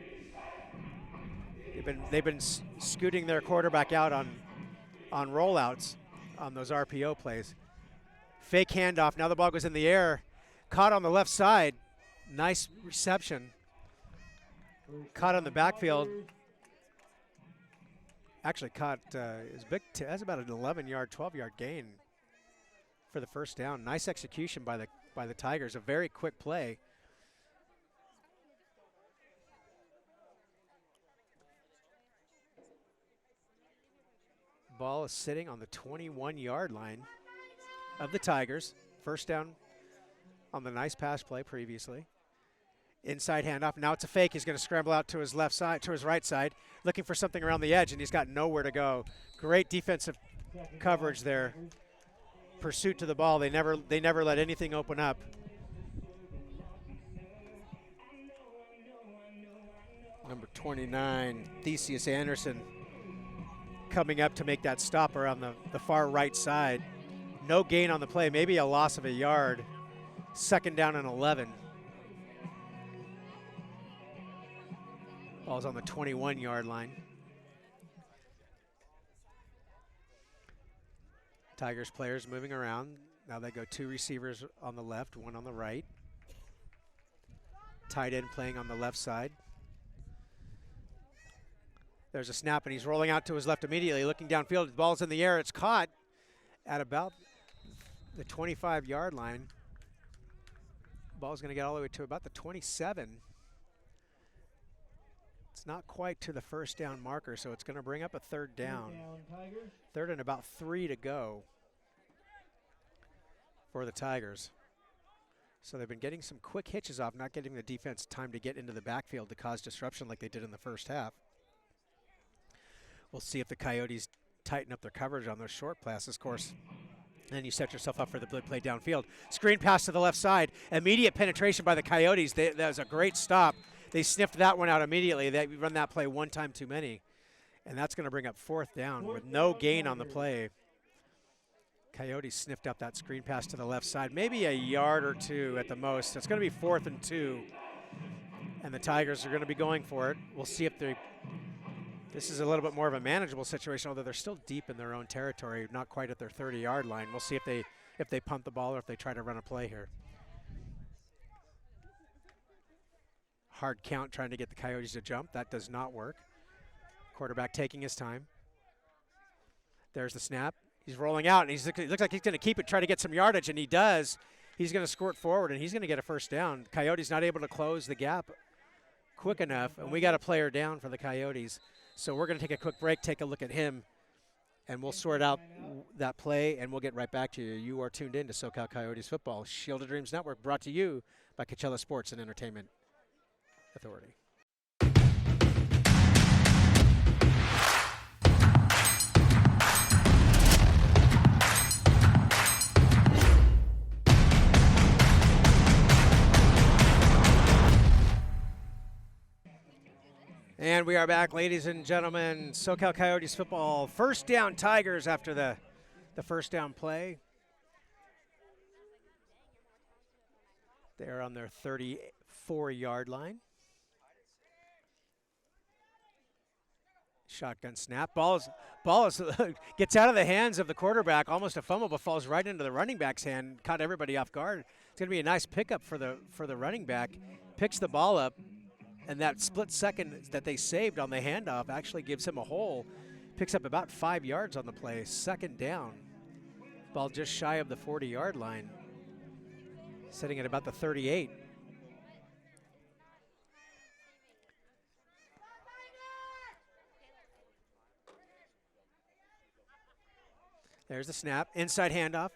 They've been scooting their quarterback out on rollouts on those RPO plays. Fake handoff. Now the ball goes in the air. Caught on the left side. Nice reception. Caught on the backfield. Actually caught is big. That's about an 11-yard, 12-yard gain for the first down. Nice execution by the Tigers. A very quick play. Ball is sitting on the 21-yard line of the Tigers. First down on the nice pass play previously. Inside handoff. Now it's a fake. He's going to scramble out to his left side, to his right side, looking for something around the edge, and he's got nowhere to go. Great defensive coverage there. Pursuit to the ball. They never let anything open up. Number 29, Theseus Anderson, coming up to make that stop around the far right side. No gain on the play, maybe a loss of a yard. 2nd down and 11. Ball's on the 21-yard line. Tigers players moving around. Now they go 2 receivers on the left, 1 on the right. Tight end playing on the left side. There's a snap, and he's rolling out to his left immediately, looking downfield. The ball's in the air. It's caught at about the 25-yard line. Ball's going to get all the way to about the 27. It's not quite to the first down marker, so it's going to bring up a 3rd down. 3rd and about 3 to go for the Tigers. So they've been getting some quick hitches off, not getting the defense time to get into the backfield to cause disruption like they did in the first half. We'll see if the Coyotes tighten up their coverage on those short passes, of course. And then you set yourself up for the play downfield. Screen pass to the left side. Immediate penetration by the Coyotes. That was a great stop. They sniffed that one out immediately. They run that play one time too many. And that's going to bring up 4th down with no gain on the play. Coyotes sniffed up that screen pass to the left side. Maybe a yard or 2 at the most. It's going to be 4th and 2. And the Tigers are going to be going for it. We'll see if they... This is a little bit more of a manageable situation, although they're still deep in their own territory, not quite at their 30-yard line. We'll see if they punt the ball or if they try to run a play here. Hard count trying to get the Coyotes to jump. That does not work. Quarterback taking his time. There's the snap. He's rolling out, and he looks like he's going to keep it, try to get some yardage, and he does. He's going to squirt forward, and he's going to get a first down. Coyotes not able to close the gap quick enough, and we got a player down for the Coyotes. So we're going to take a quick break, take a look at him, and we'll sort out that play, and we'll get right back to you. You are tuned in to SoCal Coyotes Football, Shield of Dreams Network, brought to you by Coachella Sports and Entertainment Authority. And we are back, ladies and gentlemen. SoCal Coyotes football. First down Tigers after the first down play. They're on their 34-yard line. Shotgun snap. Ball is gets out of the hands of the quarterback. Almost a fumble, but falls right into the running back's hand. Caught everybody off guard. It's going to be a nice pickup for the running back. Picks the ball up. And that split second that they saved on the handoff actually gives him a hole. Picks up about 5 yards on the play. 2nd down. Ball just shy of the 40-yard line. Sitting at about the 38. There's the snap. Inside handoff.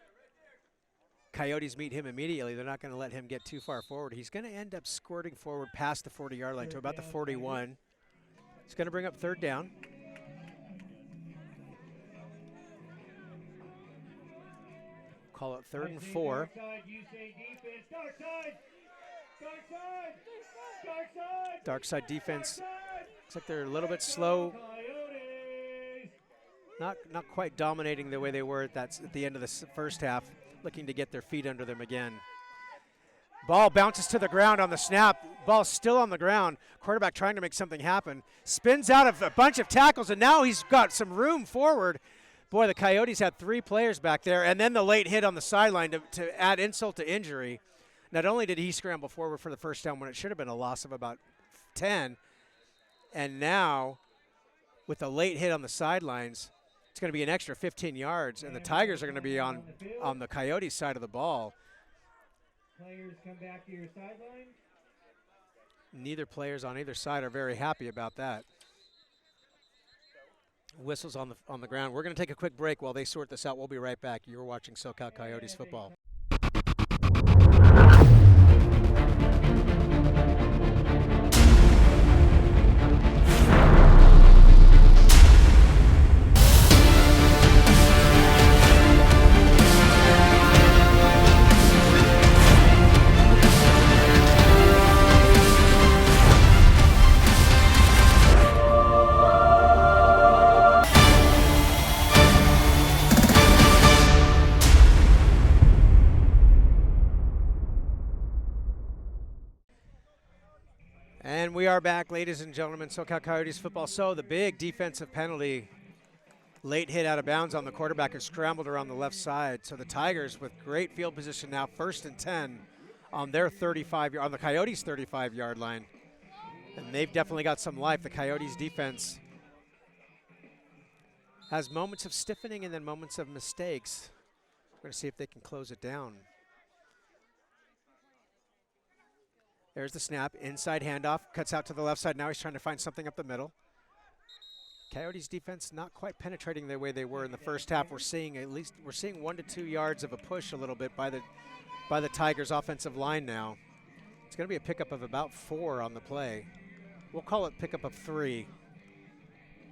Coyotes meet him immediately. They're not going to let him get too far forward. He's going to end up squirting forward past the 40-yard line to about the 41. It's going to bring up third down. Call it 3rd and 4. Dark side defense. Looks like they're a little bit slow. Not quite dominating the way they were at the end of the first half. Looking to get their feet under them again. Ball bounces to the ground on the snap. Ball still on the ground. Quarterback trying to make something happen. Spins out of a bunch of tackles, and now he's got some room forward. Boy, the Coyotes had 3 players back there, and then the late hit on the sideline to add insult to injury. Not only did he scramble forward for the first down when it should have been a loss of about 10, and now with the late hit on the sidelines, it's going to be an extra 15 yards, and the Tigers are going to be on the Coyotes side of the ball. Players come back to your sideline. Neither players on either side are very happy about that. Whistles on the ground. We're going to take a quick break while they sort this out. We'll be right back. You're watching SoCal Coyotes football. And we are back, ladies and gentlemen, SoCal Coyotes football. So the big defensive penalty, late hit out of bounds on the quarterback, who scrambled around the left side. So the Tigers with great field position now, 1st and 10 on their 35, on the Coyotes' 35-yard line. And they've definitely got some life. The Coyotes defense has moments of stiffening and then moments of mistakes. We're going to see if they can close it down. There's the snap, inside handoff, cuts out to the left side. Now he's trying to find something up the middle. Coyotes defense not quite penetrating the way they were in the first half. We're seeing 1 to 2 yards of a push a little bit by the Tigers offensive line now. It's going to be a pickup of about 4 on the play. We'll call it pickup of 3.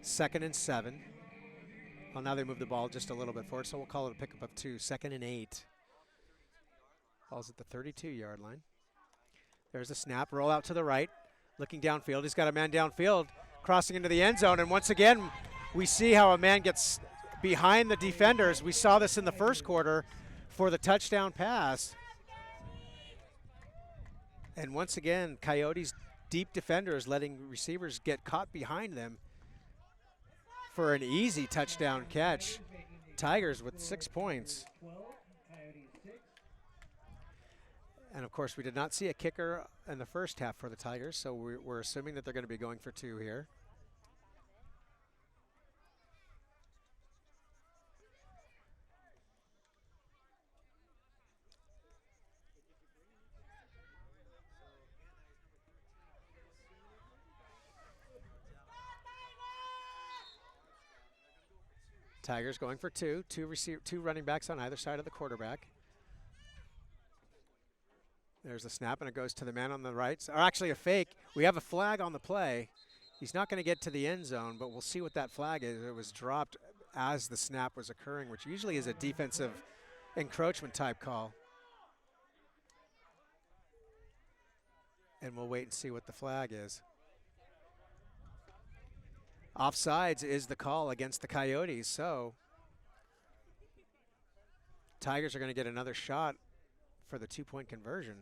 2nd and 7. Well, now they move the ball just a little bit forward, so we'll call it a pickup of 2. 2nd and 8. Ball's at the 32-yard line. There's a snap, roll out to the right, looking downfield. He's got a man downfield, crossing into the end zone. And once again, we see how a man gets behind the defenders. We saw this in the first quarter for the touchdown pass. And once again, Coyotes deep defenders letting receivers get caught behind them for an easy touchdown catch. Tigers with 6 points. And, of course, we did not see a kicker in the first half for the Tigers, so we're assuming that they're going to be going for 2 here. Tigers going for 2. 2 running backs on either side of the quarterback. There's a snap, and it goes to the man on the right. Or actually a fake. We have a flag on the play. He's not going to get to the end zone, but we'll see what that flag is. It was dropped as the snap was occurring, which usually is a defensive encroachment type call. And we'll wait and see what the flag is. Offsides is the call against the Coyotes, so Tigers are going to get another shot for the 2-point conversion.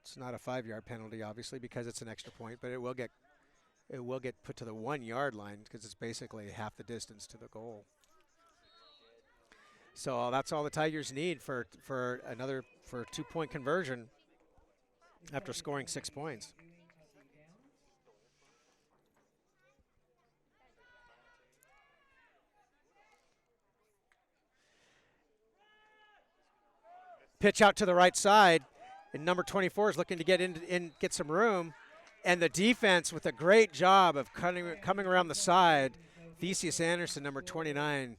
It's not a 5-yard penalty, obviously, because it's an extra point, but it will get put to the 1-yard line because it's basically half the distance to the goal. So that's all the Tigers need for a 2-point conversion after scoring 6 points. Pitch out to the right side, and number 24 is looking to get in, get some room, and the defense with a great job of coming around the side, Theseus Anderson, number 29,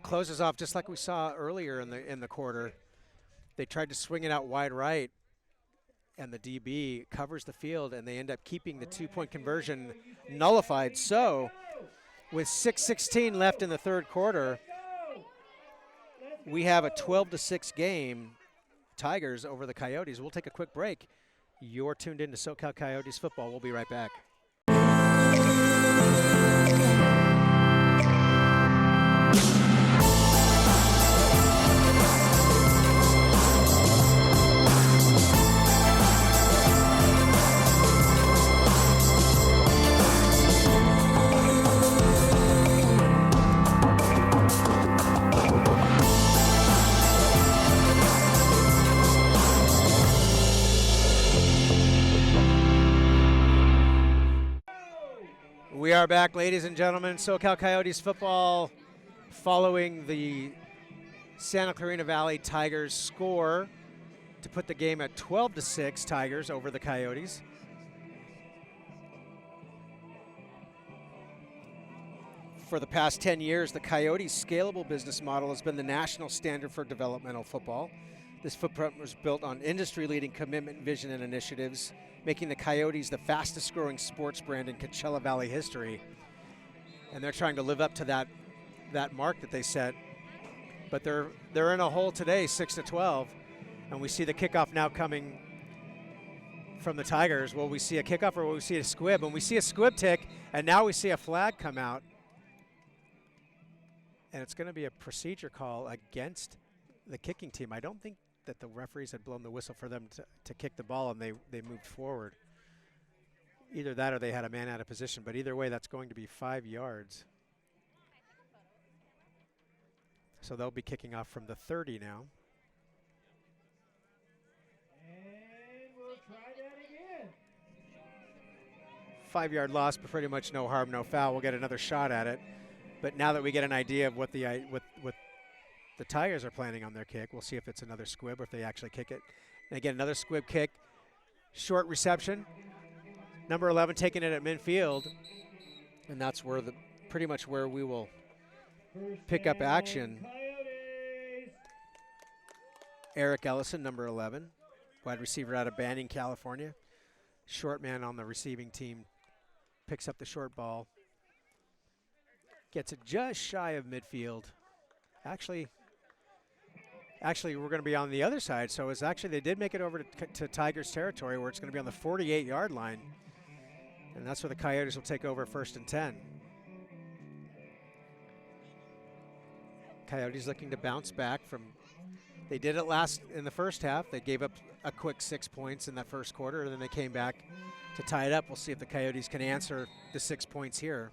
closes off just like we saw earlier in the quarter. They tried to swing it out wide right, and the DB covers the field, and they end up keeping the 2-point conversion nullified. So, with 6:16 left in the third quarter, we have a 12-6 game, Tigers over the Coyotes. We'll take a quick break. You're tuned in to SoCal Coyotes football. We'll be right back. We are back, ladies and gentlemen. SoCal Coyotes football following the Santa Clarita Valley Tigers score to put the game at 12-6 Tigers over the Coyotes. For the past 10 years, the Coyotes' scalable business model has been the national standard for developmental football. This footprint was built on industry-leading commitment, vision, and initiatives, making the Coyotes the fastest-growing sports brand in Coachella Valley history. And they're trying to live up to that mark that they set. But they're in a hole today, 6-12, and we see the kickoff now coming from the Tigers. Will we see a kickoff or will we see a squib? And we see a squib tick, and now we see a flag come out. And it's going to be a procedure call against the kicking team. I don't think that the referees had blown the whistle for them to kick the ball, and they moved forward. Either that or they had a man out of position, but either way, that's going to be 5 yards. So they'll be kicking off from the 30 now. And we'll try that again. 5-yard loss, but pretty much no harm, no foul. We'll get another shot at it. But now that we get an idea of what the Tigers are planning on their kick, we'll see if it's another squib or if they actually kick it. And again, another squib kick, short reception. Number 11 taking it at midfield, and that's where pretty much where we will pick up action. Eric Ellison, number 11, wide receiver out of Banning, California. Short man on the receiving team, picks up the short ball, gets it just shy of midfield. Actually, we're going to be on the other side, so it's actually they did make it over to Tigers territory where it's going to be on the 48-yard line, and that's where the Coyotes will take over 1st and 10. Coyotes looking to bounce back from, they did it last in the first half. They gave up a quick 6 points in that first quarter, and then they came back to tie it up. We'll see if the Coyotes can answer the 6 points here.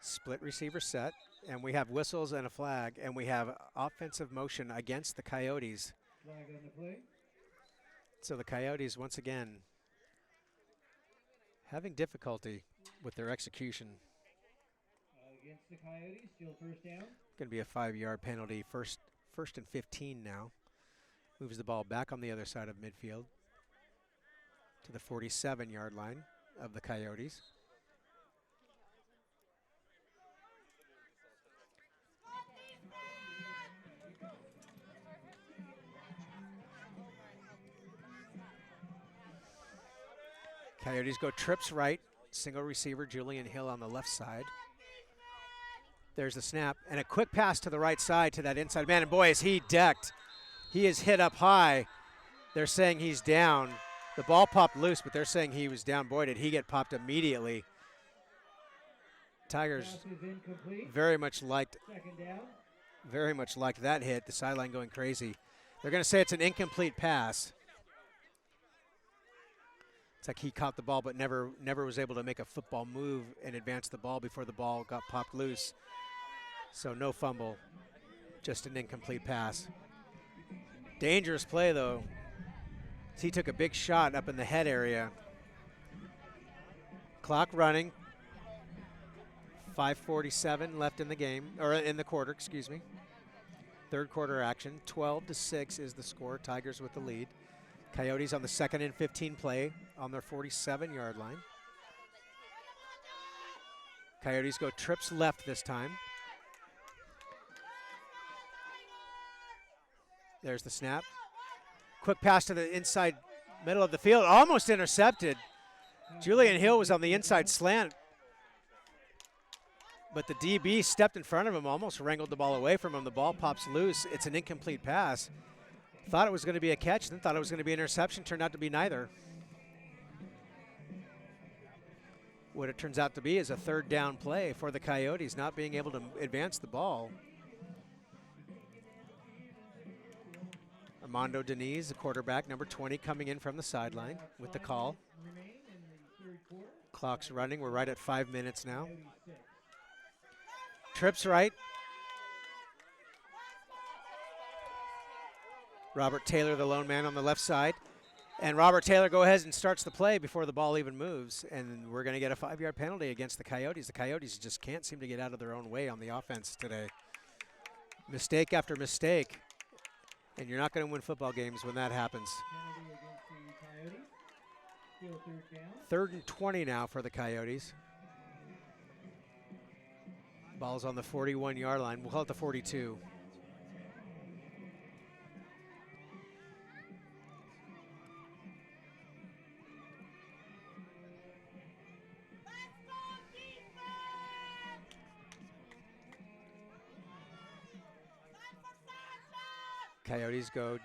Split receiver set, and we have whistles and a flag, and we have offensive motion against the Coyotes. Flag on the play. So the Coyotes, once again, having difficulty with their execution. Against the Coyotes, still first down. Going to be a 5-yard penalty. First and 15 now. Moves the ball back on the other side of midfield to the 47-yard line of the Coyotes. Coyotes go trips right, single receiver, Julian Hill on the left side. There's the snap, and a quick pass to the right side to that inside man, and boy, is he decked. He is hit up high. They're saying he's down. The ball popped loose, but they're saying he was down. Boy, did he get popped immediately. Tigers very much liked that hit, the sideline going crazy. They're going to say it's an incomplete pass. It's like he caught the ball but never was able to make a football move and advance the ball before the ball got popped loose. So no fumble, just an incomplete pass. Dangerous play though. He took a big shot up in the head area. Clock running. 5:47 left in the game, or in the quarter, excuse me. Third quarter action, 12-6 is the score. Tigers with the lead. Coyotes on the 2nd and 15 play on their 47-yard line. Coyotes go trips left this time. There's the snap. Quick pass to the inside middle of the field, almost intercepted. Julian Hill was on the inside slant, but the DB stepped in front of him, almost wrangled the ball away from him. The ball pops loose. It's an incomplete pass. Thought it was going to be a catch, then thought it was going to be an interception. Turned out to be neither. What it turns out to be is a 3rd down play for the Coyotes, not being able to advance the ball. Armando Deniz, the quarterback, number 20, coming in from the sideline with the call. Clock's running. We're right at 5 minutes now. Trips right. Robert Taylor, the lone man on the left side. And Robert Taylor goes ahead and starts the play before the ball even moves. And we're going to get a 5-yard penalty against the Coyotes. The Coyotes just can't seem to get out of their own way on the offense today. Mistake after mistake. And you're not going to win football games when that happens. 3rd and 20 now for the Coyotes. Ball's on the 41-yard line. We'll call it the 42. Coyotes go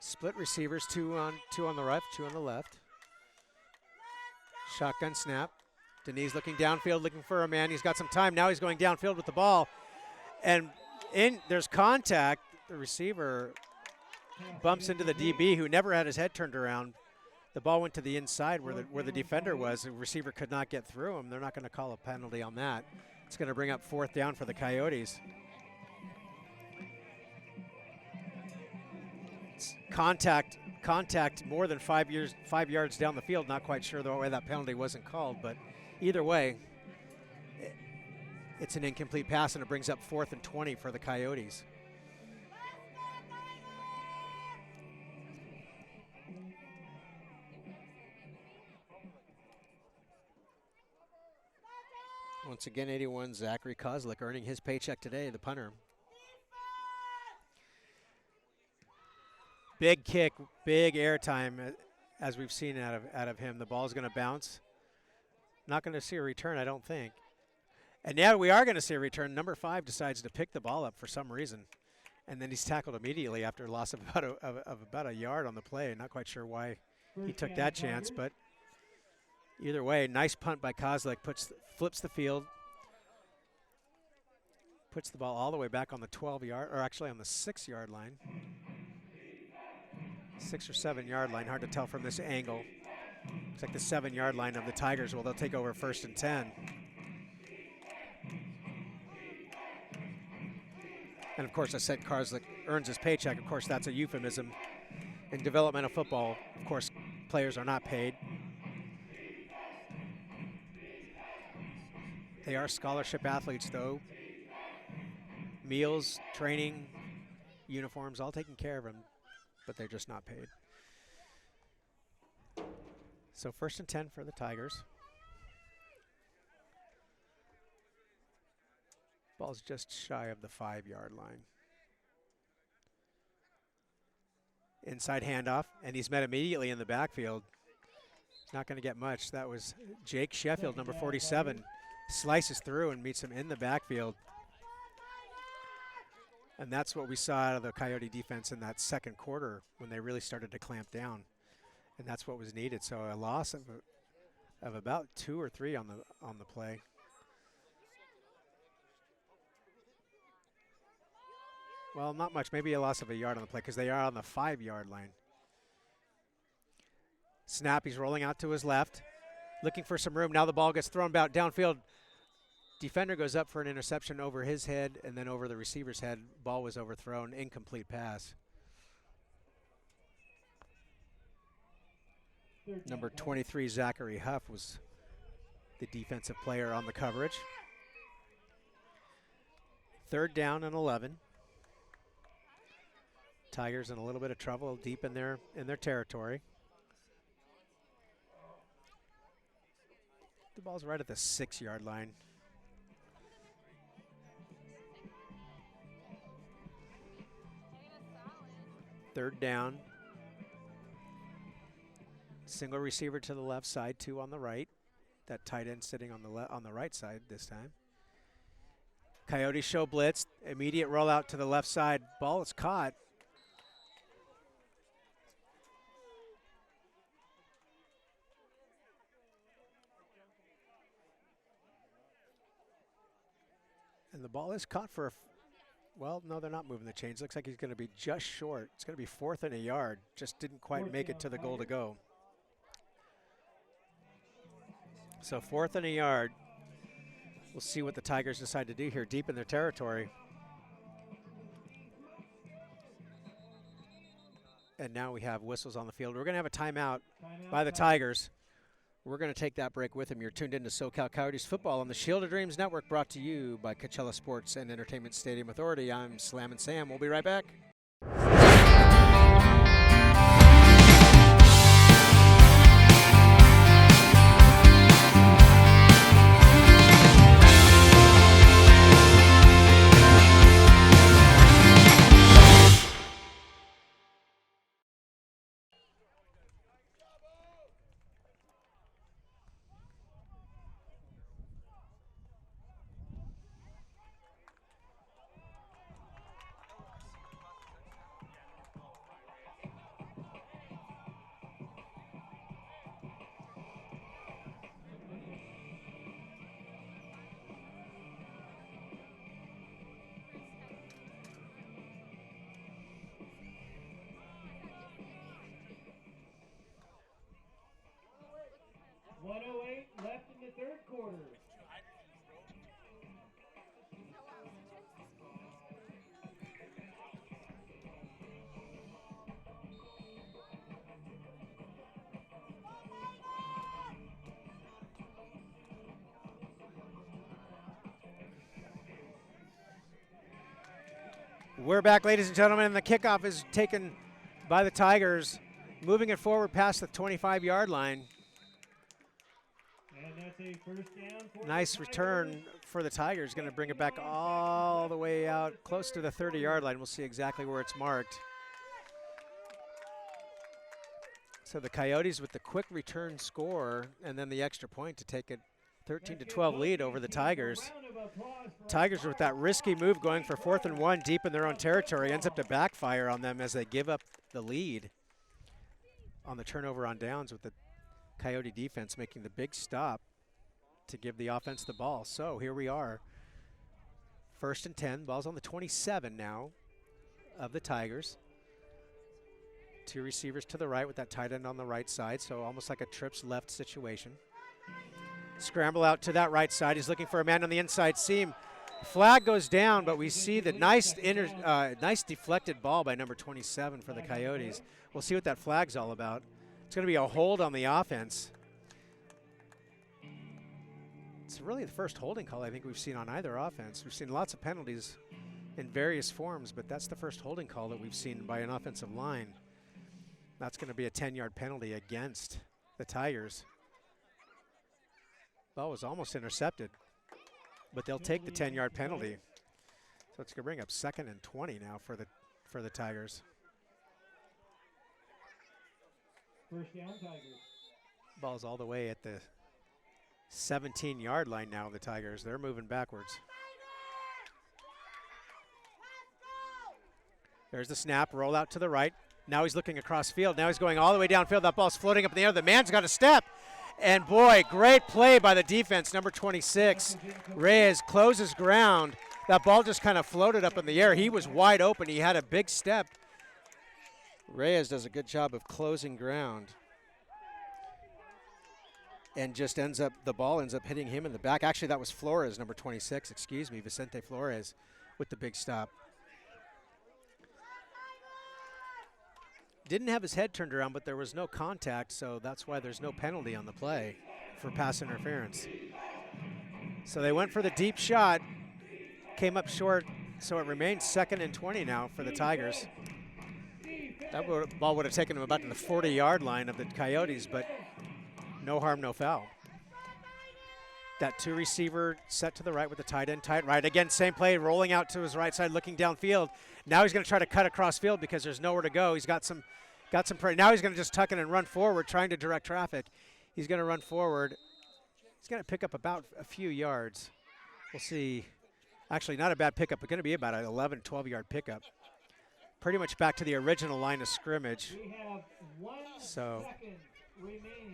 split receivers, two on the right, 2 on the left. Shotgun snap. Deniz looking downfield, looking for a man. He's got some time. Now he's going downfield with the ball. And there's contact. The receiver bumps into the DB, who never had his head turned around. The ball went to the inside where the defender was. The receiver could not get through him. They're not going to call a penalty on that. It's going to bring up 4th down for the Coyotes. Contact more than 5 yards down the field. Not quite sure the way that penalty wasn't called, but either way, it's an incomplete pass, and it brings up 4th and 20 for the Coyotes. Once again, 81, Zachary Kozlik earning his paycheck today, the punter. Big kick, big airtime, as we've seen out of him. The ball's going to bounce. Not going to see a return, I don't think. And now we are going to see a return. Number 5 decides to pick the ball up for some reason, and then he's tackled immedily after a loss of about a yard on the play. Not quite sure why he took that chance, but either way, nice punt by Kozlik. Flips the field, puts the ball all the way back on the 12-yard, or actually on the 6-yard line. 6 or 7-yard line, hard to tell from this angle. It's like the 7-yard line of the Tigers. Well, they'll take over 1st and 10. And of course, I said Kozlik earns his paycheck. Of course, that's a euphemism. In developmental football, of course, players are not paid. They are scholarship athletes, though. Meals, training, uniforms, all taken care of them, but they're just not paid. So 1st and 10 for the Tigers. Ball's just shy of the 5-yard line. Inside handoff, and he's met immediately in the backfield. He's not going to get much. That was Jake Sheffield, number 47. Slices through and meets him in the backfield. And that's what we saw out of the Coyote defense in that 2nd quarter when they really started to clamp down. And that's what was needed. So a loss of about 2 or 3 on the play. Well, not much. Maybe a loss of a yard on the play because they are on the 5-yard line. Snap, he's rolling out to his left, looking for some room. Now the ball gets thrown about downfield. Defender goes up for an interception over his head and then over the receiver's head. Ball was overthrown, incomplete pass. Number 23, Zachary Huff, was the defensive player on the coverage. 3rd down and 11. Tigers in a little bit of trouble deep in their territory. The ball's right at the 6-yard line. Third down. Single receiver to the left side, 2 on the right. That tight end sitting on the right side this time. Coyotes show blitz. Immediate rollout to the left side. Ball is caught. And the ball is caught for well, no, they're not moving the chains. Looks like he's going to be just short. It's going to be 4th and a yard. Just didn't quite make it to the goal to go. So 4th and a yard. We'll see what the Tigers decide to do here deep in their territory. And now we have whistles on the field. We're going to have a timeout by the Tigers. We're going to take that break with them. You're tuned into SoCal Coyotes football on the Shield of Dreams Network, brought to you by Coachella Sports and Entertainment Stadium Authority. I'm Slammin Sam. We'll be right back. 1:08 left in the third quarter. We're back, ladies and gentlemen, and the kickoff is taken by the Tigers, moving it forward past the 25-yard line. And that's a first down for Nice return for the Tigers, going to bring it back all the way out close to the 30-yard line. We'll see exactly where it's marked. So the Coyotes with the quick return score and then the extra point to take it 13-12 lead over the Tigers. Tigers with that risky move going for 4th and 1 deep in their own territory ends up to backfire on them as they give up the lead on the turnover on downs, with the Coyote defense making the big stop to give the offense the ball. So here we are, 1st and 10. Ball's on the 27 now of the Tigers. 2 receivers to the right with that tight end on the right side, so almost like a trips left situation. Scramble out to that right side. He's looking for a man on the inside seam. Flag goes down, but we see the nice deflected ball by number 27 for the Coyotes. We'll see what that flag's all about. It's going to be a hold on the offense. It's really the first holding call I think we've seen on either offense. We've seen lots of penalties in various forms, but that's the first holding call that we've seen by an offensive line. That's going to be a 10-yard penalty against the Tigers. Ball was almost intercepted, but they'll take the 10-yard penalty. So it's going to bring up 2nd and 20 now for the Tigers. First down, Tigers. Ball's all the way at the 17-yard line now, the Tigers. They're moving backwards. There's the snap, roll out to the right. Now he's looking across field. Now he's going all the way downfield. That ball's floating up in the air. The man's got a step. And boy, great play by the defense. Number 26, Reys closes ground. That ball just kind of floated up in the air. He was wide open. He had a big step. Reys does a good job of closing ground. And just the ball ends up hitting him in the back. Actually, that was Flores, number 26, excuse me, Vincente Flores with the big stop. Didn't have his head turned around, but there was no contact, so that's why there's no penalty on the play for pass interference. So they went for the deep shot, came up short, so it remains 2nd and 20 now for the Tigers. The ball would have taken him about to the 40-yard line of the Coyotes, but no harm, no foul. That two receiver set to the right with the tight end tight right. Again, same play, rolling out to his right side, looking downfield. Now he's going to try to cut across field because there's nowhere to go. He's got some pressure. Now he's going to just tuck in and run forward, trying to direct traffic. He's going to run forward. He's going to pick up about a few yards. We'll see. Actually, not a bad pickup, but going to be about an 11, 12-yard pickup. Pretty much back to the original line of scrimmage. So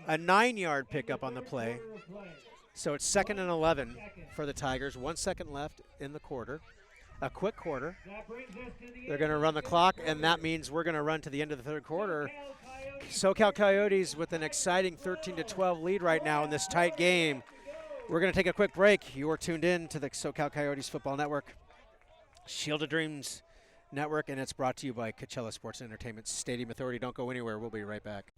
a 9-yard pickup on the play. So it's 2nd and 11 for the Tigers. 1 second left in the quarter. A quick quarter. They're going to run the clock, and that means we're going to run to the end of the third quarter. SoCal Coyotes with an exciting 13-12 lead right now in this tight game. We're going to take a quick break. You are tuned in to the SoCal Coyotes Football Network, Shield of Dreams Network, and it's brought to you by Coachella Sports and Entertainment Stadium Authority. Don't go anywhere. We'll be right back.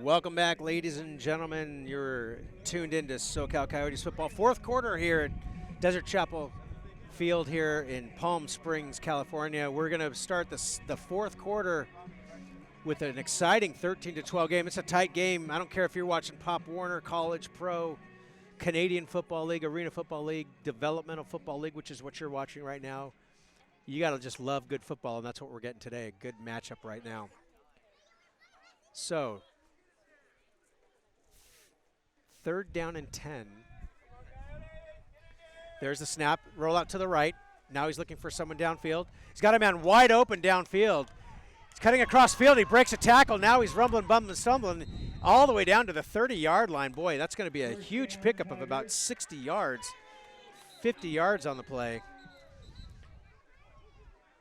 Welcome back, ladies and gentlemen. You're tuned into SoCal Coyotes football. Fourth quarter here at Desert Chapel Field here in Palm Springs, California. We're going to start the fourth quarter with an exciting 13-12 game. It's a tight game. I don't care if you're watching Pop Warner, College, Pro, Canadian Football League, Arena Football League, Developmental Football League, which is what you're watching right now. You got to just love good football, and that's what we're getting today. A good matchup right now. So, 3rd down and 10. There's the snap. Roll out to the right. Now he's looking for someone downfield. He's got a man wide open downfield. He's cutting across field. He breaks a tackle. Now he's rumbling, bumbling, stumbling all the way down to the 30-yard line. Boy, that's going to be a huge pickup of about 60 yards. 50 yards on the play.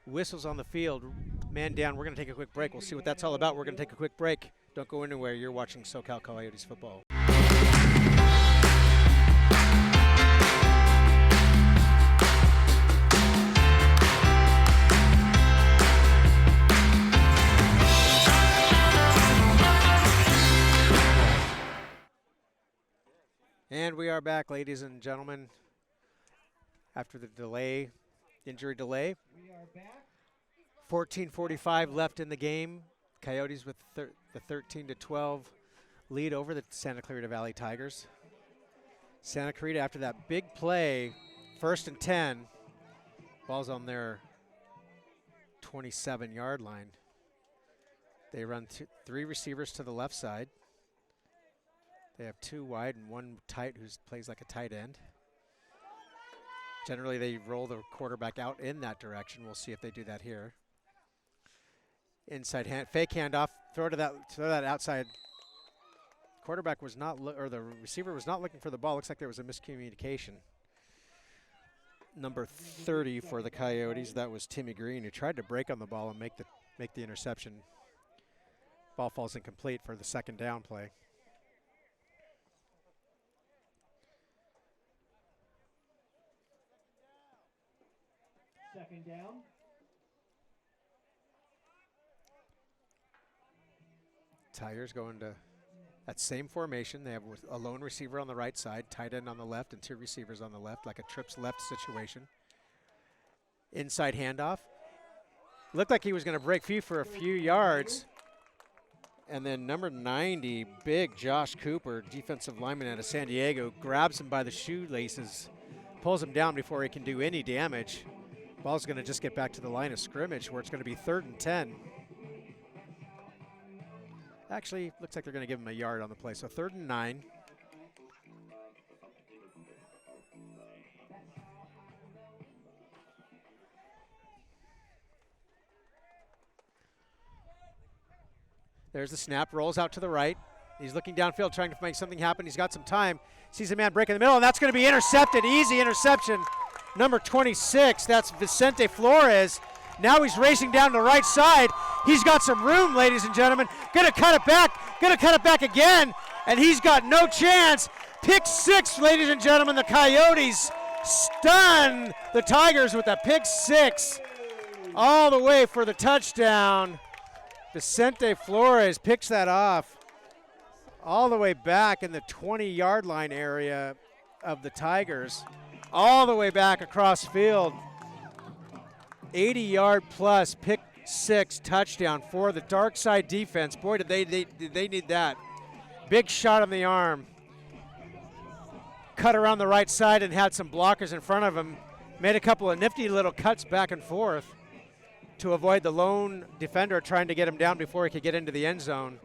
Whistles on the field. Man down. We're going to take a quick break. We'll see what that's all about. We're going to take a quick break. Don't go anywhere. You're watching SoCal Coyotes football. And we are back, ladies and gentlemen, after the delay, injury delay. 14:45 left in the game. Coyotes with the 13-12 lead over the Santa Clarita Valley Tigers. Santa Clarita, after that big play, 1st and 10, ball's on their 27-yard line. They run 3 receivers to the left side. They have 2 wide and 1 tight who plays like a tight end. Generally, they roll the quarterback out in that direction. We'll see if they do that here. Inside hand, fake handoff, throw to that outside. Quarterback was not, or the receiver was not looking for the ball. Looks like there was a miscommunication. Number 30 for the Coyotes, that was Timmy Green, who tried to break on the ball and make the interception. Ball falls incomplete for the 2nd down play. Second down. Tigers going to that same formation. They have a lone receiver on the right side, tight end on the left, and 2 receivers on the left, like a trips left situation. Inside handoff. Looked like he was going to break free for a few yards. And then number 90, big Josh Cooper, defensive lineman out of San Diego, grabs him by the shoelaces, pulls him down before he can do any damage. Ball's going to just get back to the line of scrimmage where it's going to be 3rd and 10. Actually, looks like they're going to give him a yard on the play. So 3rd and 9. There's the snap, rolls out to the right. He's looking downfield, trying to make something happen. He's got some time. Sees a man break in the middle, and that's going to be intercepted. Easy interception. Number 26, that's Vincente Flores. Now he's racing down the right side. He's got some room, ladies and gentlemen. Gonna cut it back again, and he's got no chance. Pick 6, ladies and gentlemen. The Coyotes stun the Tigers with a pick 6. All the way for the touchdown. Vincente Flores picks that off all the way back in the 20-yard line area of the Tigers. All the way back across field. 80-yard plus pick 6 touchdown for the dark side defense. Boy, did they need that. Big shot on the arm. Cut around the right side and had some blockers in front of him. Made a couple of nifty little cuts back and forth to avoid the lone defender trying to get him down before he could get into the end zone.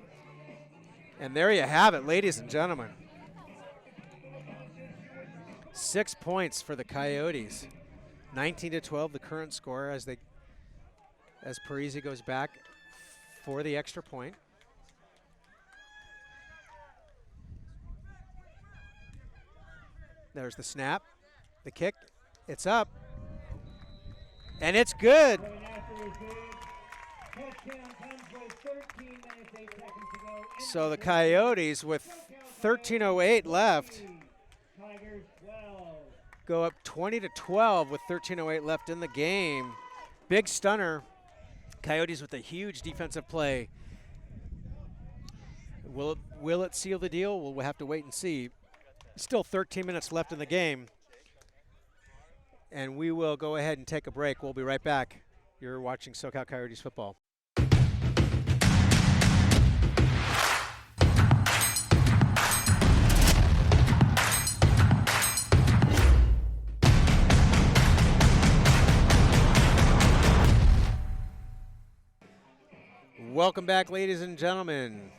And there you have it, ladies and gentlemen. 6 points for the Coyotes. 19-12, the current score as Parisi goes back for the extra point. There's the snap, the kick, it's up, and it's good. So the Coyotes, with 13:08 left, go up 20-12 with 13:08 left in the game. Big stunner. Coyotes with a huge defensive play. Will it seal the deal? Well, we'll have to wait and see. Still 13 minutes left in the game. And we will go ahead and take a break. We'll be right back. You're watching SoCal Coyotes football. Welcome back, ladies and gentlemen.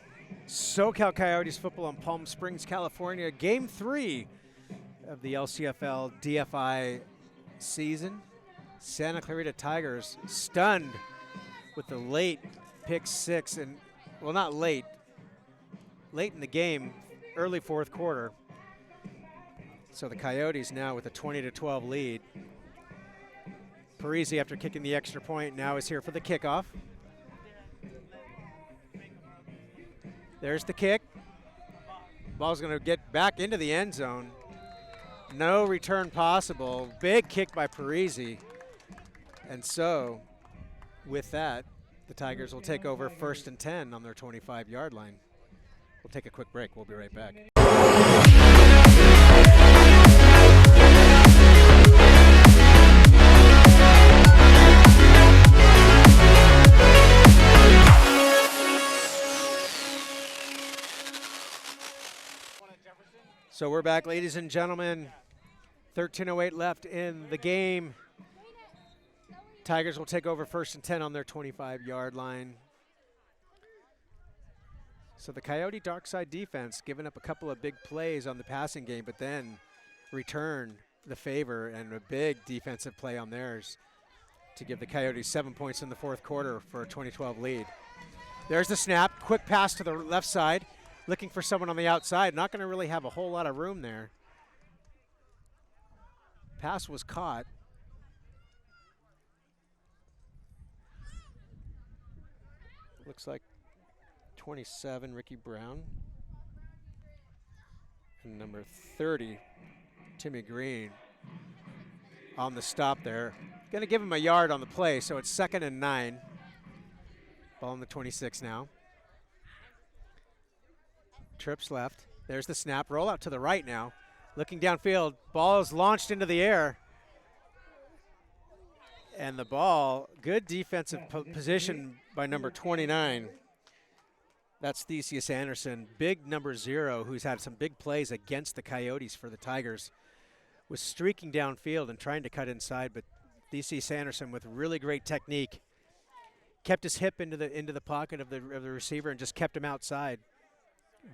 SoCal Coyotes football in Palm Springs, California. Game 3 of the LCFL DFI season. Santa Clarita Tigers stunned with the late pick 6, and well, not late in the game, early fourth quarter. So the Coyotes now with a 20-12 lead. Parisi, after kicking the extra point, now is here for the kickoff. There's the kick. Ball's going to get back into the end zone. No return possible. Big kick by Parisi. And so, with that, the Tigers will take over 1st and 10 on their 25-yard line. We'll take a quick break. We'll be right back. So we're back, ladies and gentlemen. 13:08 left in the game. Tigers will take over 1st and 10 on their 25-yard line. So the Coyote dark side defense giving up a couple of big plays on the passing game, but then returned the favor and a big defensive play on theirs to give the Coyotes 7 points in the fourth quarter for a 20-12 lead. There's the snap, quick pass to the left side. Looking for someone on the outside. Not going to really have a whole lot of room there. Pass was caught. Looks like 27, Ricky Brown. And number 30, Timmy Green, on the stop there. Going to give him a yard on the play, so it's 2nd and 9. Ball on the 26 now. Trips left. There's the snap. Roll out to the right now. Looking downfield. Ball is launched into the air. And the ball, good defensive position by number 29. That's Theseus Anderson. Big number 0, who's had some big plays against the Coyotes for the Tigers. Was streaking downfield and trying to cut inside, but Theseus Anderson with really great technique. Kept his hip into the pocket of the receiver and just kept him outside.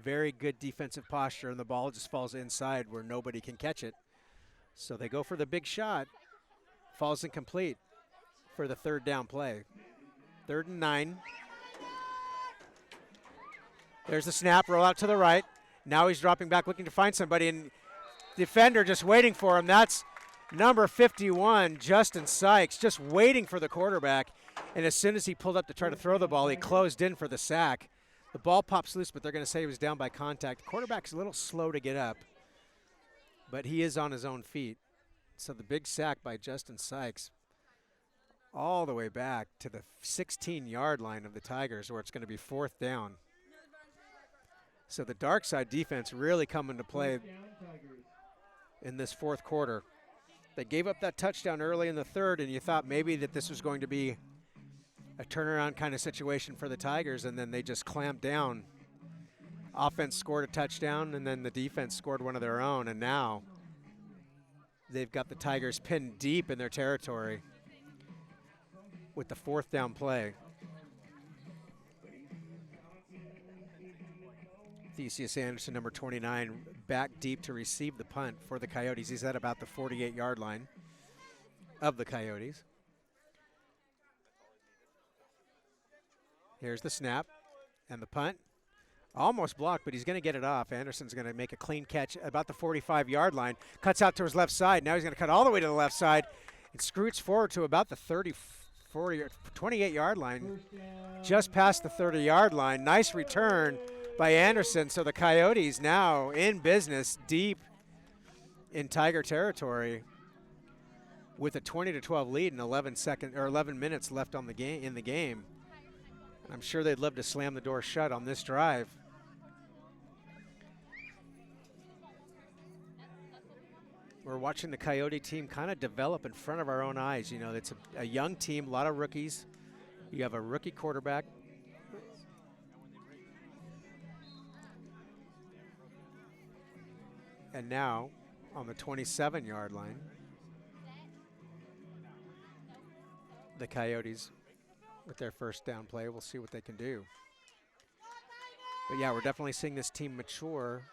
Very good defensive posture, and the ball just falls inside where nobody can catch it. So they go for the big shot. Falls incomplete for the 3rd down play. 3rd and 9. There's the snap, roll out to the right. Now he's dropping back, looking to find somebody, and defender just waiting for him. That's number 51, Justin Sykes, just waiting for the quarterback. And as soon as he pulled up to try to throw the ball, he closed in for the sack. The ball pops loose, but they're going to say he was down by contact. The quarterback's a little slow to get up, but he is on his own feet. So the big sack by Justin Sykes all the way back to the 16-yard line of the Tigers, where it's going to be 4th down. So the dark side defense really come into play in this 4th quarter. They gave up that touchdown early in the 3rd, and you thought maybe that this was going to be a turnaround kind of situation for the Tigers, and then they just clamped down. Offense scored a touchdown, and then the defense scored one of their own, and now they've got the Tigers pinned deep in their territory with the 4th down play. Theseus Anderson, number 29, back deep to receive the punt for the Coyotes. He's at about the 48-yard line of the Coyotes. Here's the snap and the punt. Almost blocked, but he's going to get it off. Anderson's going to make a clean catch about the 45-yard line. Cuts out to his left side. Now he's going to cut all the way to the left side and scoots forward to about the 28-yard line. Just past the 30-yard line. Nice return by Anderson. So the Coyotes now in business deep in Tiger territory with a 20-12 lead and 11 minutes left on the game. I'm sure they'd love to slam the door shut on this drive. We're watching the Coyote team kind of develop in front of our own eyes. You know, it's a young team, a lot of rookies. You have a rookie quarterback. And now on the 27-yard line, the Coyotes with their 1st down play. We'll see what they can do. But yeah, we're definitely seeing this team mature.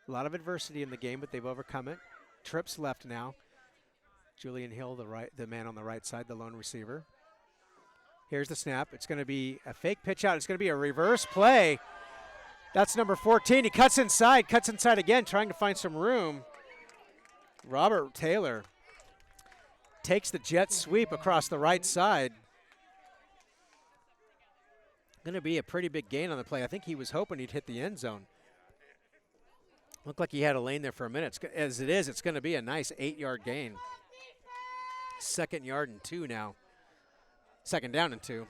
A lot of adversity in the game, but they've overcome it. Trips left now. Julian Hill, the man on the right side, the lone receiver. Here's the snap. It's going to be a fake pitch out. It's going to be a reverse play. That's number 14. He cuts inside again, trying to find some room. Robert Taylor takes the jet sweep across the right side. Going to be a pretty big gain on the play. I think he was hoping he'd hit the end zone. Looked like he had a lane there for a minute. As it is, it's going to be a nice 8-yard gain. 2nd yard and 2 now. 2nd down and 2.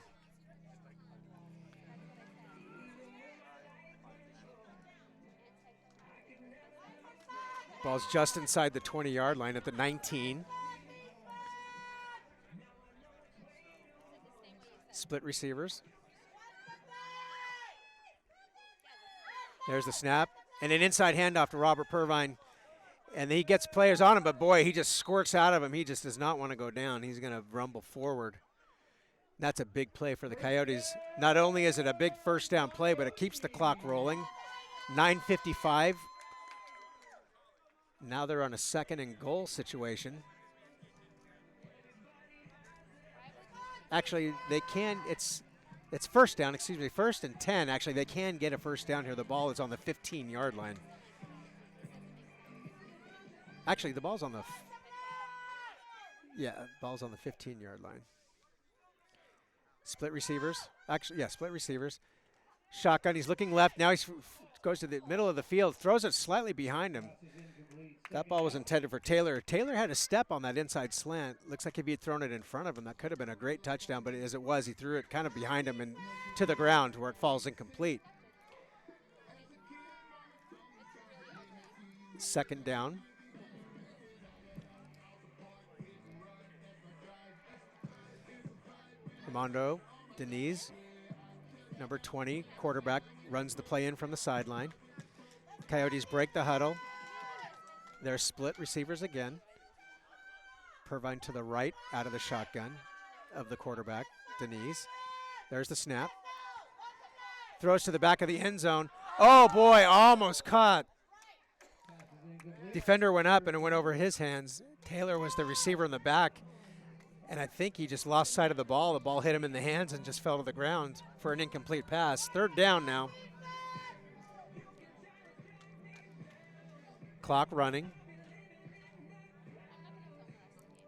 Ball's just inside the 20-yard line at the 19. Split receivers. There's the snap. And an inside handoff to Robert Pervine. And he gets players on him, but boy, he just squirts out of him. He just does not want to go down. He's going to rumble forward. That's a big play for the Coyotes. Not only is it a big 1st down play, but it keeps the clock rolling. 9:55. Now they're on a 2nd and goal situation. Actually, they can, it's 1st down, 1st and 10. Actually, they can get a 1st down here. The ball is on the 15-yard line. Actually, the ball's on the, ball's on the 15-yard line. Split receivers. Actually, yeah, split receivers. Shotgun, he's looking left. Now he goes to the middle of the field, throws it slightly behind him. That ball was intended for Taylor. Taylor had a step on that inside slant. Looks like if he had thrown it in front of him, that could have been a great touchdown, but as it was, he threw it kind of behind him and to the ground where it falls incomplete. 2nd down. Armando Deniz, number 20, quarterback, runs the play in from the sideline. Coyotes break the huddle. They're split receivers again. Pervine to the right out of the shotgun of the quarterback, Deniz. There's the snap. Throws to the back of the end zone. Oh boy, almost caught. Defender went up and it went over his hands. Taylor was the receiver in the back. And I think he just lost sight of the ball. The ball hit him in the hands and just fell to the ground for an incomplete pass. 3rd down now. Clock running.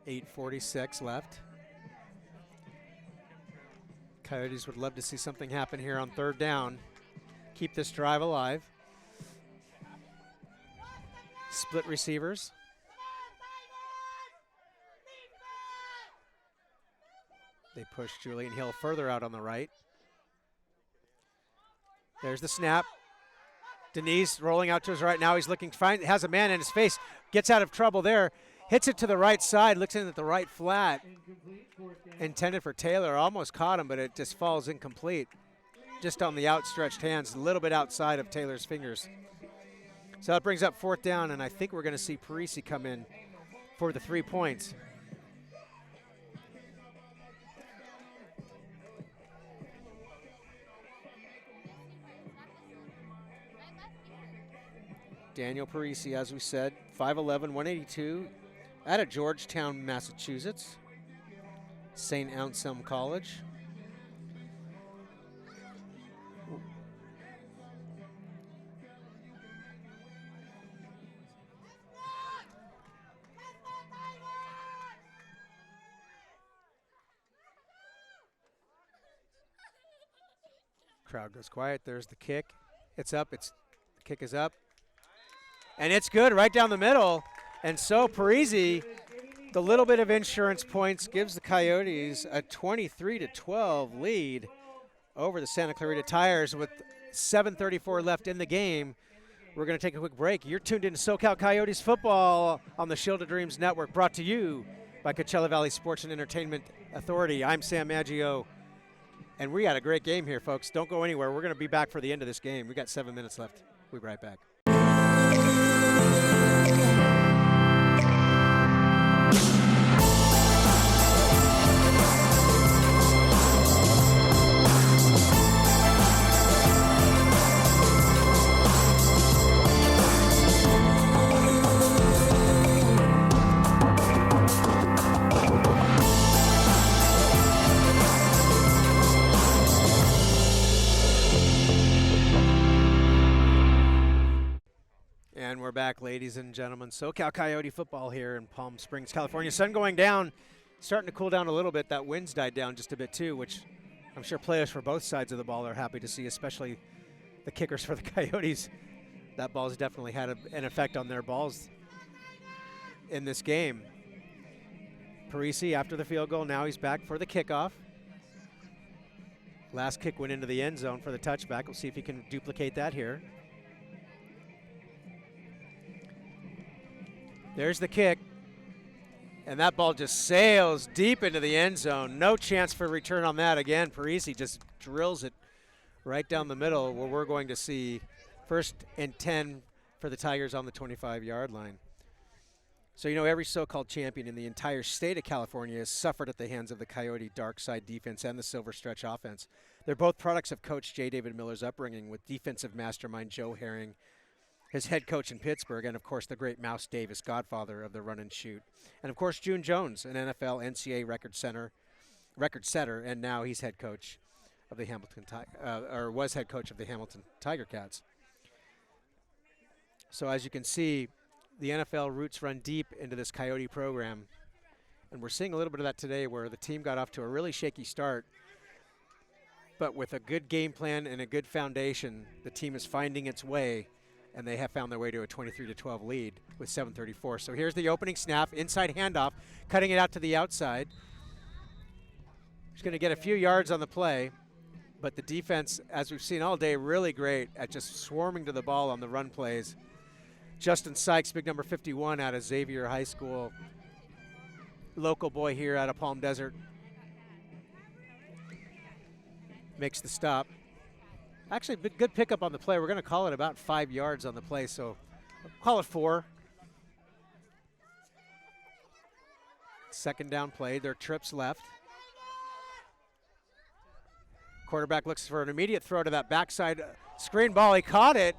8:46 left. Coyotes would love to see something happen here on third down. Keep this drive alive. Split receivers. They push Julian Hill further out on the right. There's the snap. Deniz rolling out to his right now. He's looking, has a man in his face, gets out of trouble there, hits it to the right side, looks in at the right flat. Intended for Taylor, almost caught him, but it just falls incomplete. Just on the outstretched hands, a little bit outside of Taylor's fingers. So that brings up fourth down, and I think we're going to see Parisi come in for the 3 points. Daniel Parisi, as we said, 5'11", 182, out of Georgetown, Massachusetts, St. Anselm College. Crowd goes quiet. There's the kick. It's up. The kick is up. And it's good right down the middle. And so Parisi, the little bit of insurance points, gives the Coyotes a 23-12 lead over the Santa Clarita Tigers with 7:34 left in the game. We're going to take a quick break. You're tuned into SoCal Coyotes football on the Shield of Dreams Network, brought to you by Coachella Valley Sports and Entertainment Authority. I'm Sam Maggio, and we got a great game here, folks. Don't go anywhere. We're going to be back for the end of this game. We got 7 minutes left. We'll be right back. And we're back, ladies and gentlemen. SoCal Coyote football here in Palm Springs, California. Sun going down, starting to cool down a little bit. That wind's died down just a bit too, which I'm sure players for both sides of the ball are happy to see, especially the kickers for the Coyotes. That ball's definitely had an effect on their balls in this game. Parisi after the field goal, now he's back for the kickoff. Last kick went into the end zone for the touchback. We'll see if he can duplicate that here. There's the kick, and that ball just sails deep into the end zone. No chance for return on that. Again, Parisi just drills it right down the middle, where we're going to see 1st and 10 for the Tigers on the 25-yard line. So, you know, every so-called champion in the entire state of California has suffered at the hands of the Coyote dark side defense and the Silver Stretch offense. They're both products of Coach J. David Miller's upbringing with defensive mastermind Joe Herring, his head coach in Pittsburgh, and of course the great Mouse Davis, godfather of the run and shoot. And of course June Jones, an NFL NCAA record setter, and now he's head coach of the was head coach of the Hamilton Tiger Cats. So as you can see, the NFL roots run deep into this Coyote program, and we're seeing a little bit of that today, where the team got off to a really shaky start, but with a good game plan and a good foundation, the team is finding its way, and they have found their way to a 23-12 lead with 7:34. So here's the opening snap, inside handoff, cutting it out to the outside. He's going to get a few yards on the play, but the defense, as we've seen all day, really great at just swarming to the ball on the run plays. Justin Sykes, big number 51 out of Xavier High School, local boy here out of Palm Desert, makes the stop. Actually, good pickup on the play. We're going to call it about 5 yards on the play, so call it 4. Second down play. There are trips left. Quarterback looks for an immediate throw to that backside screen ball. He caught it,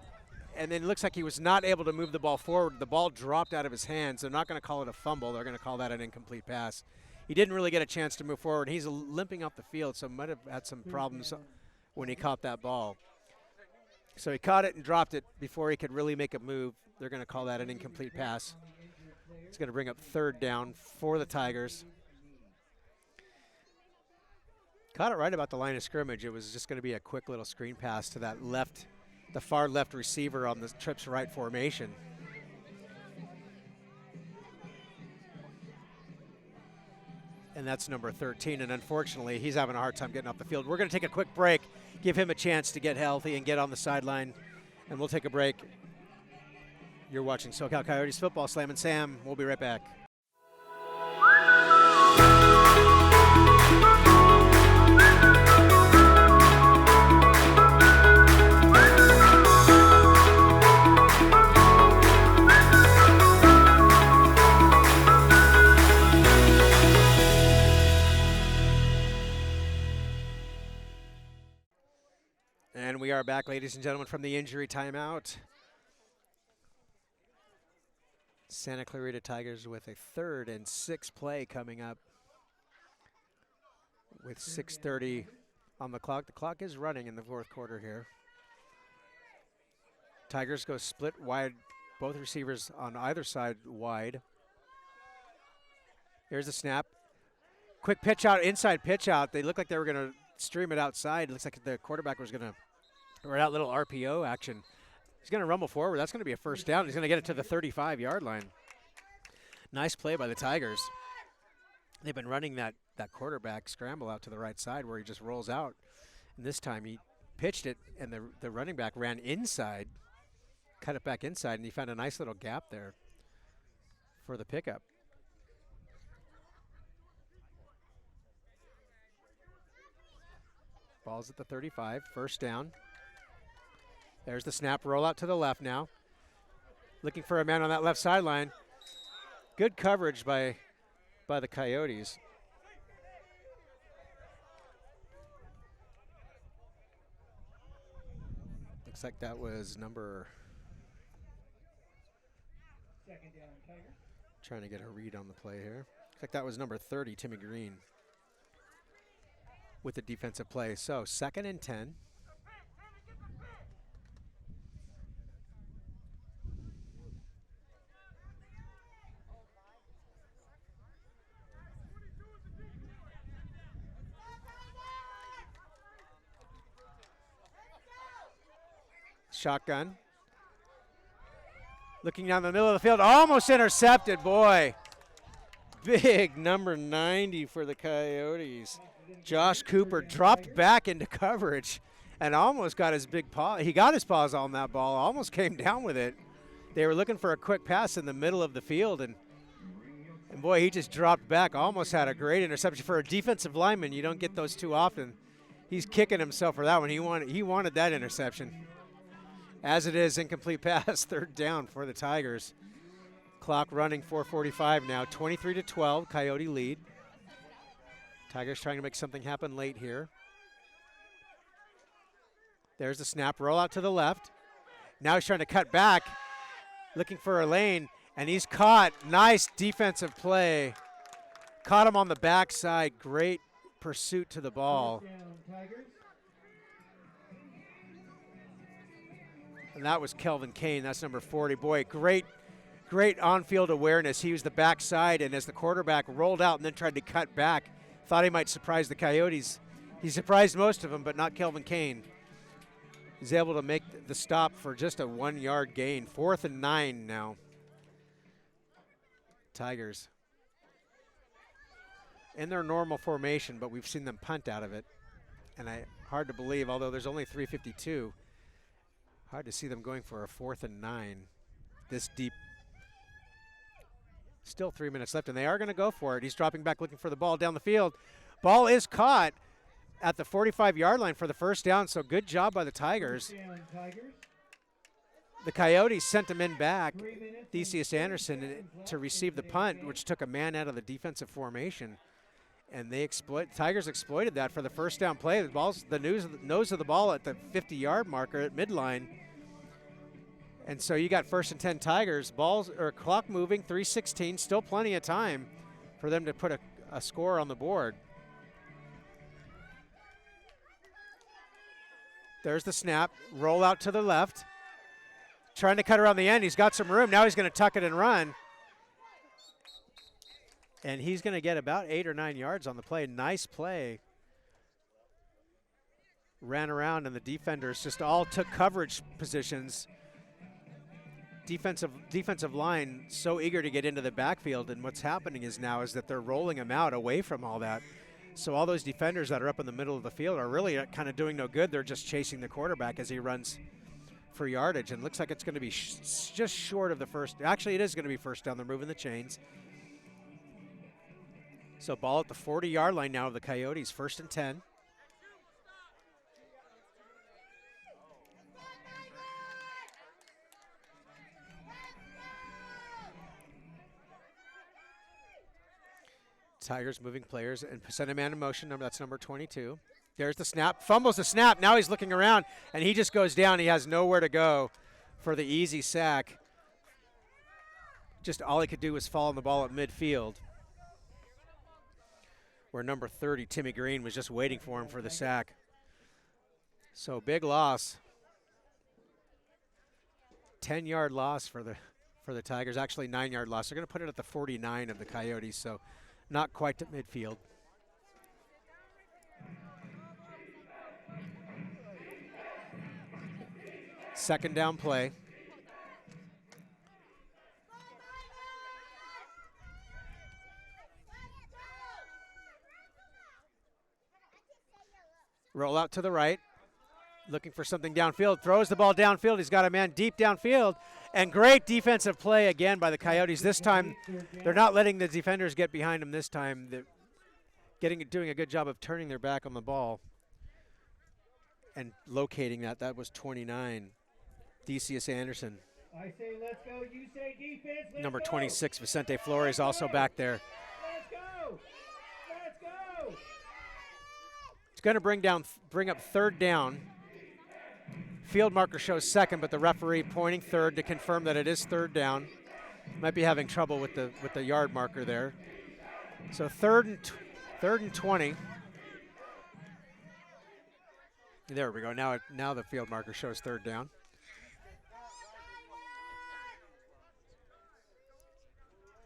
and then it looks like he was not able to move the ball forward. The ball dropped out of his hands. They're not going to call it a fumble. They're going to call that an incomplete pass. He didn't really get a chance to move forward. He's limping off the field, so might have had some problems when he caught that ball. So he caught it and dropped it before he could really make a move. They're going to call that an incomplete pass. It's going to bring up 3rd down for the Tigers. Caught it right about the line of scrimmage. It was just going to be a quick little screen pass to that left, the far left receiver on the trips right formation. And that's number 13, and unfortunately, he's having a hard time getting off the field. We're going to take a quick break, give him a chance to get healthy and get on the sideline, and we'll take a break. You're watching SoCal Coyotes football. Slammin Sam. We'll be right back. And we are back, ladies and gentlemen, from the injury timeout. Santa Clarita Tigers with a 3rd and 6 play coming up with 6:30 on the clock. The clock is running in the 4th quarter here. Tigers go split wide, both receivers on either side wide. Here's the snap. Quick pitch out, inside pitch out. They look like they were going to stream it outside. It looks like the quarterback was going to run out little RPO action. He's going to rumble forward. That's going to be a 1st down. He's going to get it to the 35-yard line. Nice play by the Tigers. They've been running that quarterback scramble out to the right side where he just rolls out. And this time he pitched it, and the running back ran inside, cut it back inside, and he found a nice little gap there for the pickup. Ball's at the 35, 1st down. There's the snap, roll out to the left now. Looking for a man on that left sideline. Good coverage by the Coyotes. Looks like that was number... 2nd down, Tigers. Trying to get a read on the play here. Looks like that was number 30, Timmy Green, with the defensive play. So 2nd and 10. Shotgun. Looking down the middle of the field, almost intercepted, boy. Big number 90 for the Coyotes. Josh Cooper dropped back into coverage and almost got his big paw. He got his paws on that ball, almost came down with it. They were looking for a quick pass in the middle of the field, and boy, he just dropped back, almost had a great interception. For a defensive lineman, you don't get those too often. He's kicking himself for that one. He wanted that interception. As it is, incomplete pass, 3rd down for the Tigers. Clock running, 4:45 now, 23-12, Coyote lead. Tigers trying to make something happen late here. There's the snap, roll out to the left. Now he's trying to cut back, looking for a lane, and he's caught. Nice defensive play. Caught him on the backside, great pursuit to the ball. And that was Kelvin Kane, that's number 40. Boy, great on-field awareness. He was the backside, and as the quarterback rolled out and then tried to cut back, thought he might surprise the Coyotes. He surprised most of them, but not Kelvin Kane. He's able to make the stop for just a 1-yard gain. 4th and 9 now. Tigers in their normal formation, but we've seen them punt out of it. And hard to believe, although there's only 3:52, hard to see them going for a 4th and 9 this deep. Still 3 minutes left, and they are going to go for it. He's dropping back looking for the ball down the field. Ball is caught at the 45-yard line for the 1st down, so good job by the Tigers. The Coyotes sent him in back, Theseus Anderson, to receive the punt, which took a man out of the defensive formation. And Tigers exploited that for the 1st down play. The ball's the nose of the ball at the 50-yard marker at midline. And so you got 1st and 10 Tigers. Clock moving, 3:16, still plenty of time for them to put a score on the board. There's the snap. Roll out to the left. Trying to cut around the end. He's got some room. Now he's going to tuck it and run. And he's going to get about 8 or 9 yards on the play. Nice play. Ran around, and the defenders just all took coverage positions. Defensive line so eager to get into the backfield, and what's happening is that they're rolling him out away from all that. So all those defenders that are up in the middle of the field are really kind of doing no good. They're just chasing the quarterback as he runs for yardage, and looks like it's going to be just short of the first. Actually, it is going to be first down. They're moving the chains. So ball at the 40-yard line now of the Coyotes, 1st and 10. Tigers moving players and send a man in motion. That's number 22. There's the snap. Fumbles the snap. Now he's looking around, and he just goes down. He has nowhere to go for the easy sack. Just all he could do was fall on the ball at midfield, where number 30, Timmy Green, was just waiting for him for the sack. So big loss. 10-yard loss for the Tigers. Actually, 9-yard loss. They're going to put it at the 49 of the Coyotes, so not quite at midfield. Second down play. Roll out to the right. Looking for something downfield. Throws the ball downfield. He's got a man deep downfield. And great defensive play again by the Coyotes. This time, they're not letting the defenders get behind them this time. They're doing a good job of turning their back on the ball and locating that. That was 29. Theseus Anderson. I say let's go. You say defense. Let's Number go. 26, Vincente Flores, also back there. Let's go. Let's go. It's going to bring up third down. Field marker shows second, but the referee pointing third to confirm that it is third down. Might be having trouble with the yard marker there. So third and 20. There we go. Now the field marker shows third down.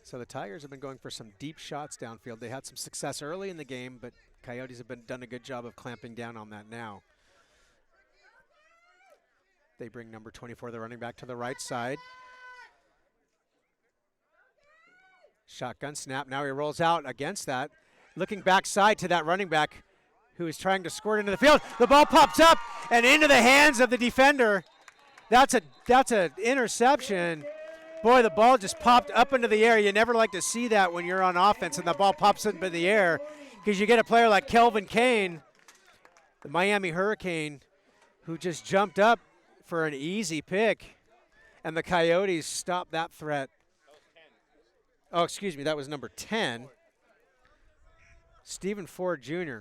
So the Tigers have been going for some deep shots downfield. They had some success early in the game, but Coyotes have done a good job of clamping down on that now. They bring number 24, the running back, to the right side. Shotgun snap. Now he rolls out against that. Looking backside to that running back who is trying to squirt into the field. The ball pops up and into the hands of the defender. That's an interception. Boy, the ball just popped up into the air. You never like to see that when you're on offense and the ball pops up in the air, because you get a player like Kelvin Kane, the Miami Hurricane, who just jumped up for an easy pick, and the Coyotes stopped that threat. Oh, excuse me, that was number 10, Stephen Ford Jr.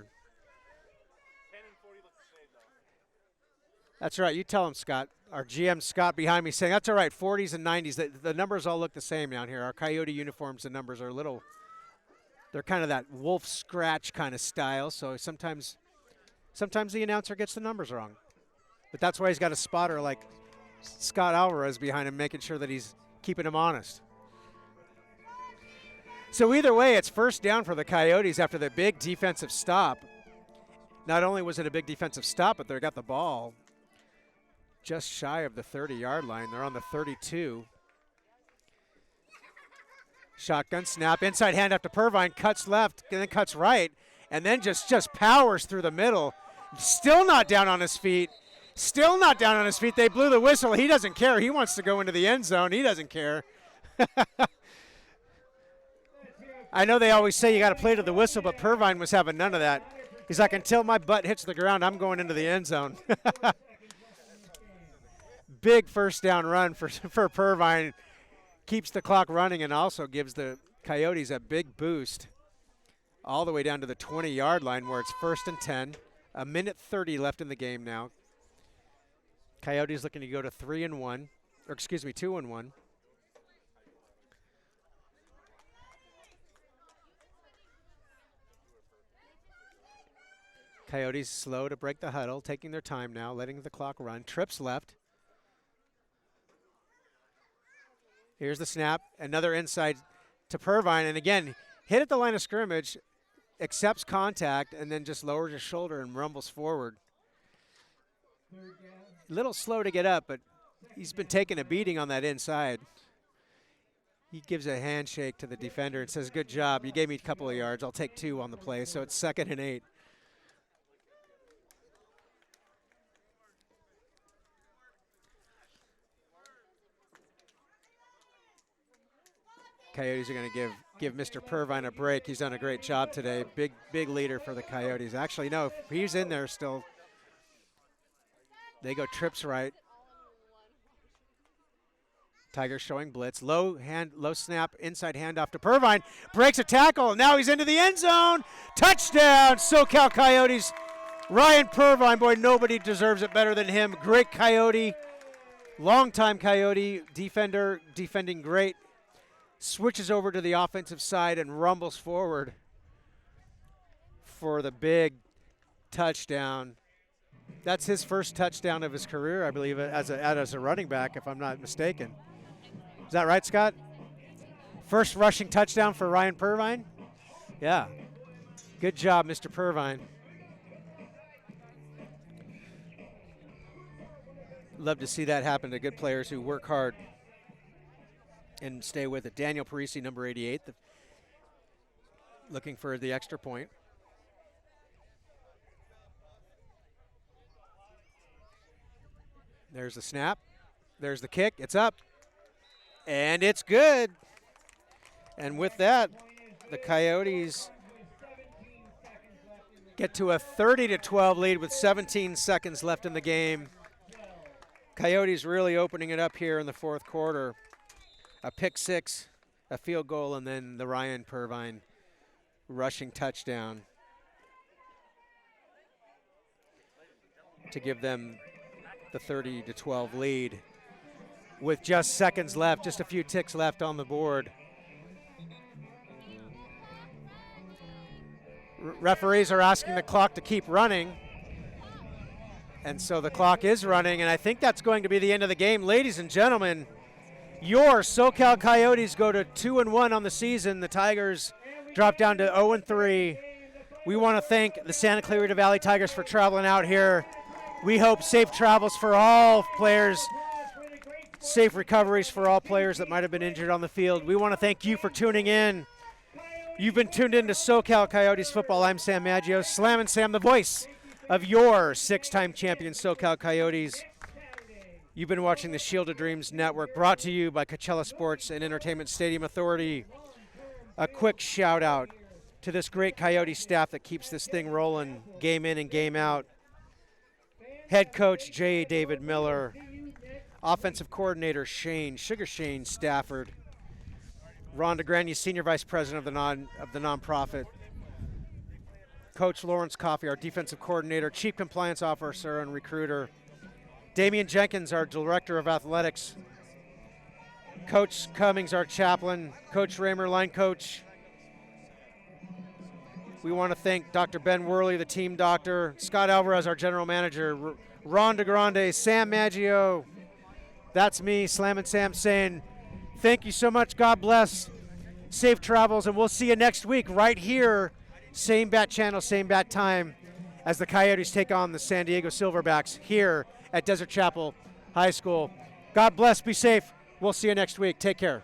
That's right. You tell him, Scott. Our GM, Scott, behind me saying, that's all right, 40s and 90s. The numbers all look the same down here. Our Coyote uniforms, the numbers are they're kind of that wolf scratch kind of style, so sometimes the announcer gets the numbers wrong. But that's why he's got a spotter like Scott Alvarez behind him, making sure that he's keeping him honest. So either way, it's first down for the Coyotes after the big defensive stop. Not only was it a big defensive stop, but they got the ball just shy of the 30-yard line. They're on the 32. Shotgun snap, inside handoff to Pervine, cuts left and then cuts right, and then just powers through the middle. Still not down on his feet. Still not down on his feet. They blew the whistle. He doesn't care. He wants to go into the end zone. He doesn't care. I know they always say you got to play to the whistle, but Pervine was having none of that. He's like, until my butt hits the ground, I'm going into the end zone. Big first down run for Pervine. Keeps the clock running and also gives the Coyotes a big boost all the way down to the 20-yard line where it's 1st and 10. A minute 30 left in the game now. Coyotes looking to go to 2-1. Coyotes slow to break the huddle, taking their time now, letting the clock run. Trips left. Here's the snap. Another inside to Pervine. And again, hit at the line of scrimmage, accepts contact, and then just lowers his shoulder and rumbles forward. A little slow to get up, but he's been taking a beating on that inside. He gives a handshake to the defender and says, good job. You gave me a couple of yards. I'll take 2 on the play. So it's 2nd and 8. Coyotes are going to give Mr. Pervine a break. He's done a great job today. Big leader for the Coyotes. Actually, no, he's in there still. They go trips right. Tigers showing blitz. Low snap, inside handoff to Pervine. Breaks a tackle. Now he's into the end zone. Touchdown, SoCal Coyotes. Ryan Pervine, boy, nobody deserves it better than him. Great Coyote. Longtime Coyote defender, defending great. Switches over to the offensive side and rumbles forward for the big touchdown. That's his first touchdown of his career, I believe, as a running back, if I'm not mistaken. Is that right, Scott? First rushing touchdown for Ryan Pervine? Yeah. Good job, Mr. Pervine. Love to see that happen to good players who work hard and stay with it. Daniel Parisi, number 88, looking for the extra point. There's the snap. There's the kick. It's up. And it's good. And with that, the Coyotes get to a 30-12 lead with 17 seconds left in the game. Coyotes really opening it up here in the 4th quarter. A pick 6, a field goal, and then the Ryan Pervine rushing touchdown to give them the 30-12 lead with just seconds left, just a few ticks left on the board. Referees are asking the clock to keep running, and so the clock is running, and I think that's going to be the end of the game. Ladies and gentlemen, your SoCal Coyotes go to 2-1 on the season. The Tigers drop down to 0-3. We want to thank the Santa Clarita Valley Tigers for traveling out here. We hope safe travels for all players, safe recoveries for all players that might have been injured on the field. We want to thank you for tuning in. You've been tuned in to SoCal Coyotes football. I'm Sam Maggio, Slammin Sam, the voice of your 6-time champion SoCal Coyotes. You've been watching the Shield of Dreams Network, brought to you by Coachella Sports and Entertainment Stadium Authority. A quick shout out to this great Coyote staff that keeps this thing rolling game in and game out. Head coach J. David Miller, offensive coordinator Sugar Shane Stafford, Rhonda Granier, senior vice president of the nonprofit, Coach Lawrence Coffey, our defensive coordinator, chief compliance officer and recruiter, Damian Jenkins, our director of athletics, Coach Cummings, our chaplain, Coach Raymer, line coach. We want to thank Dr. Ben Worley, the team doctor, Scott Alvarez, our general manager, Ron DeGrande, Sam Maggio. That's me, Slammin Sam, saying thank you so much. God bless. Safe travels, and we'll see you next week right here. Same bat channel, same bat time, as the Coyotes take on the San Diego Silverbacks here at Desert Chapel High School. God bless. Be safe. We'll see you next week. Take care.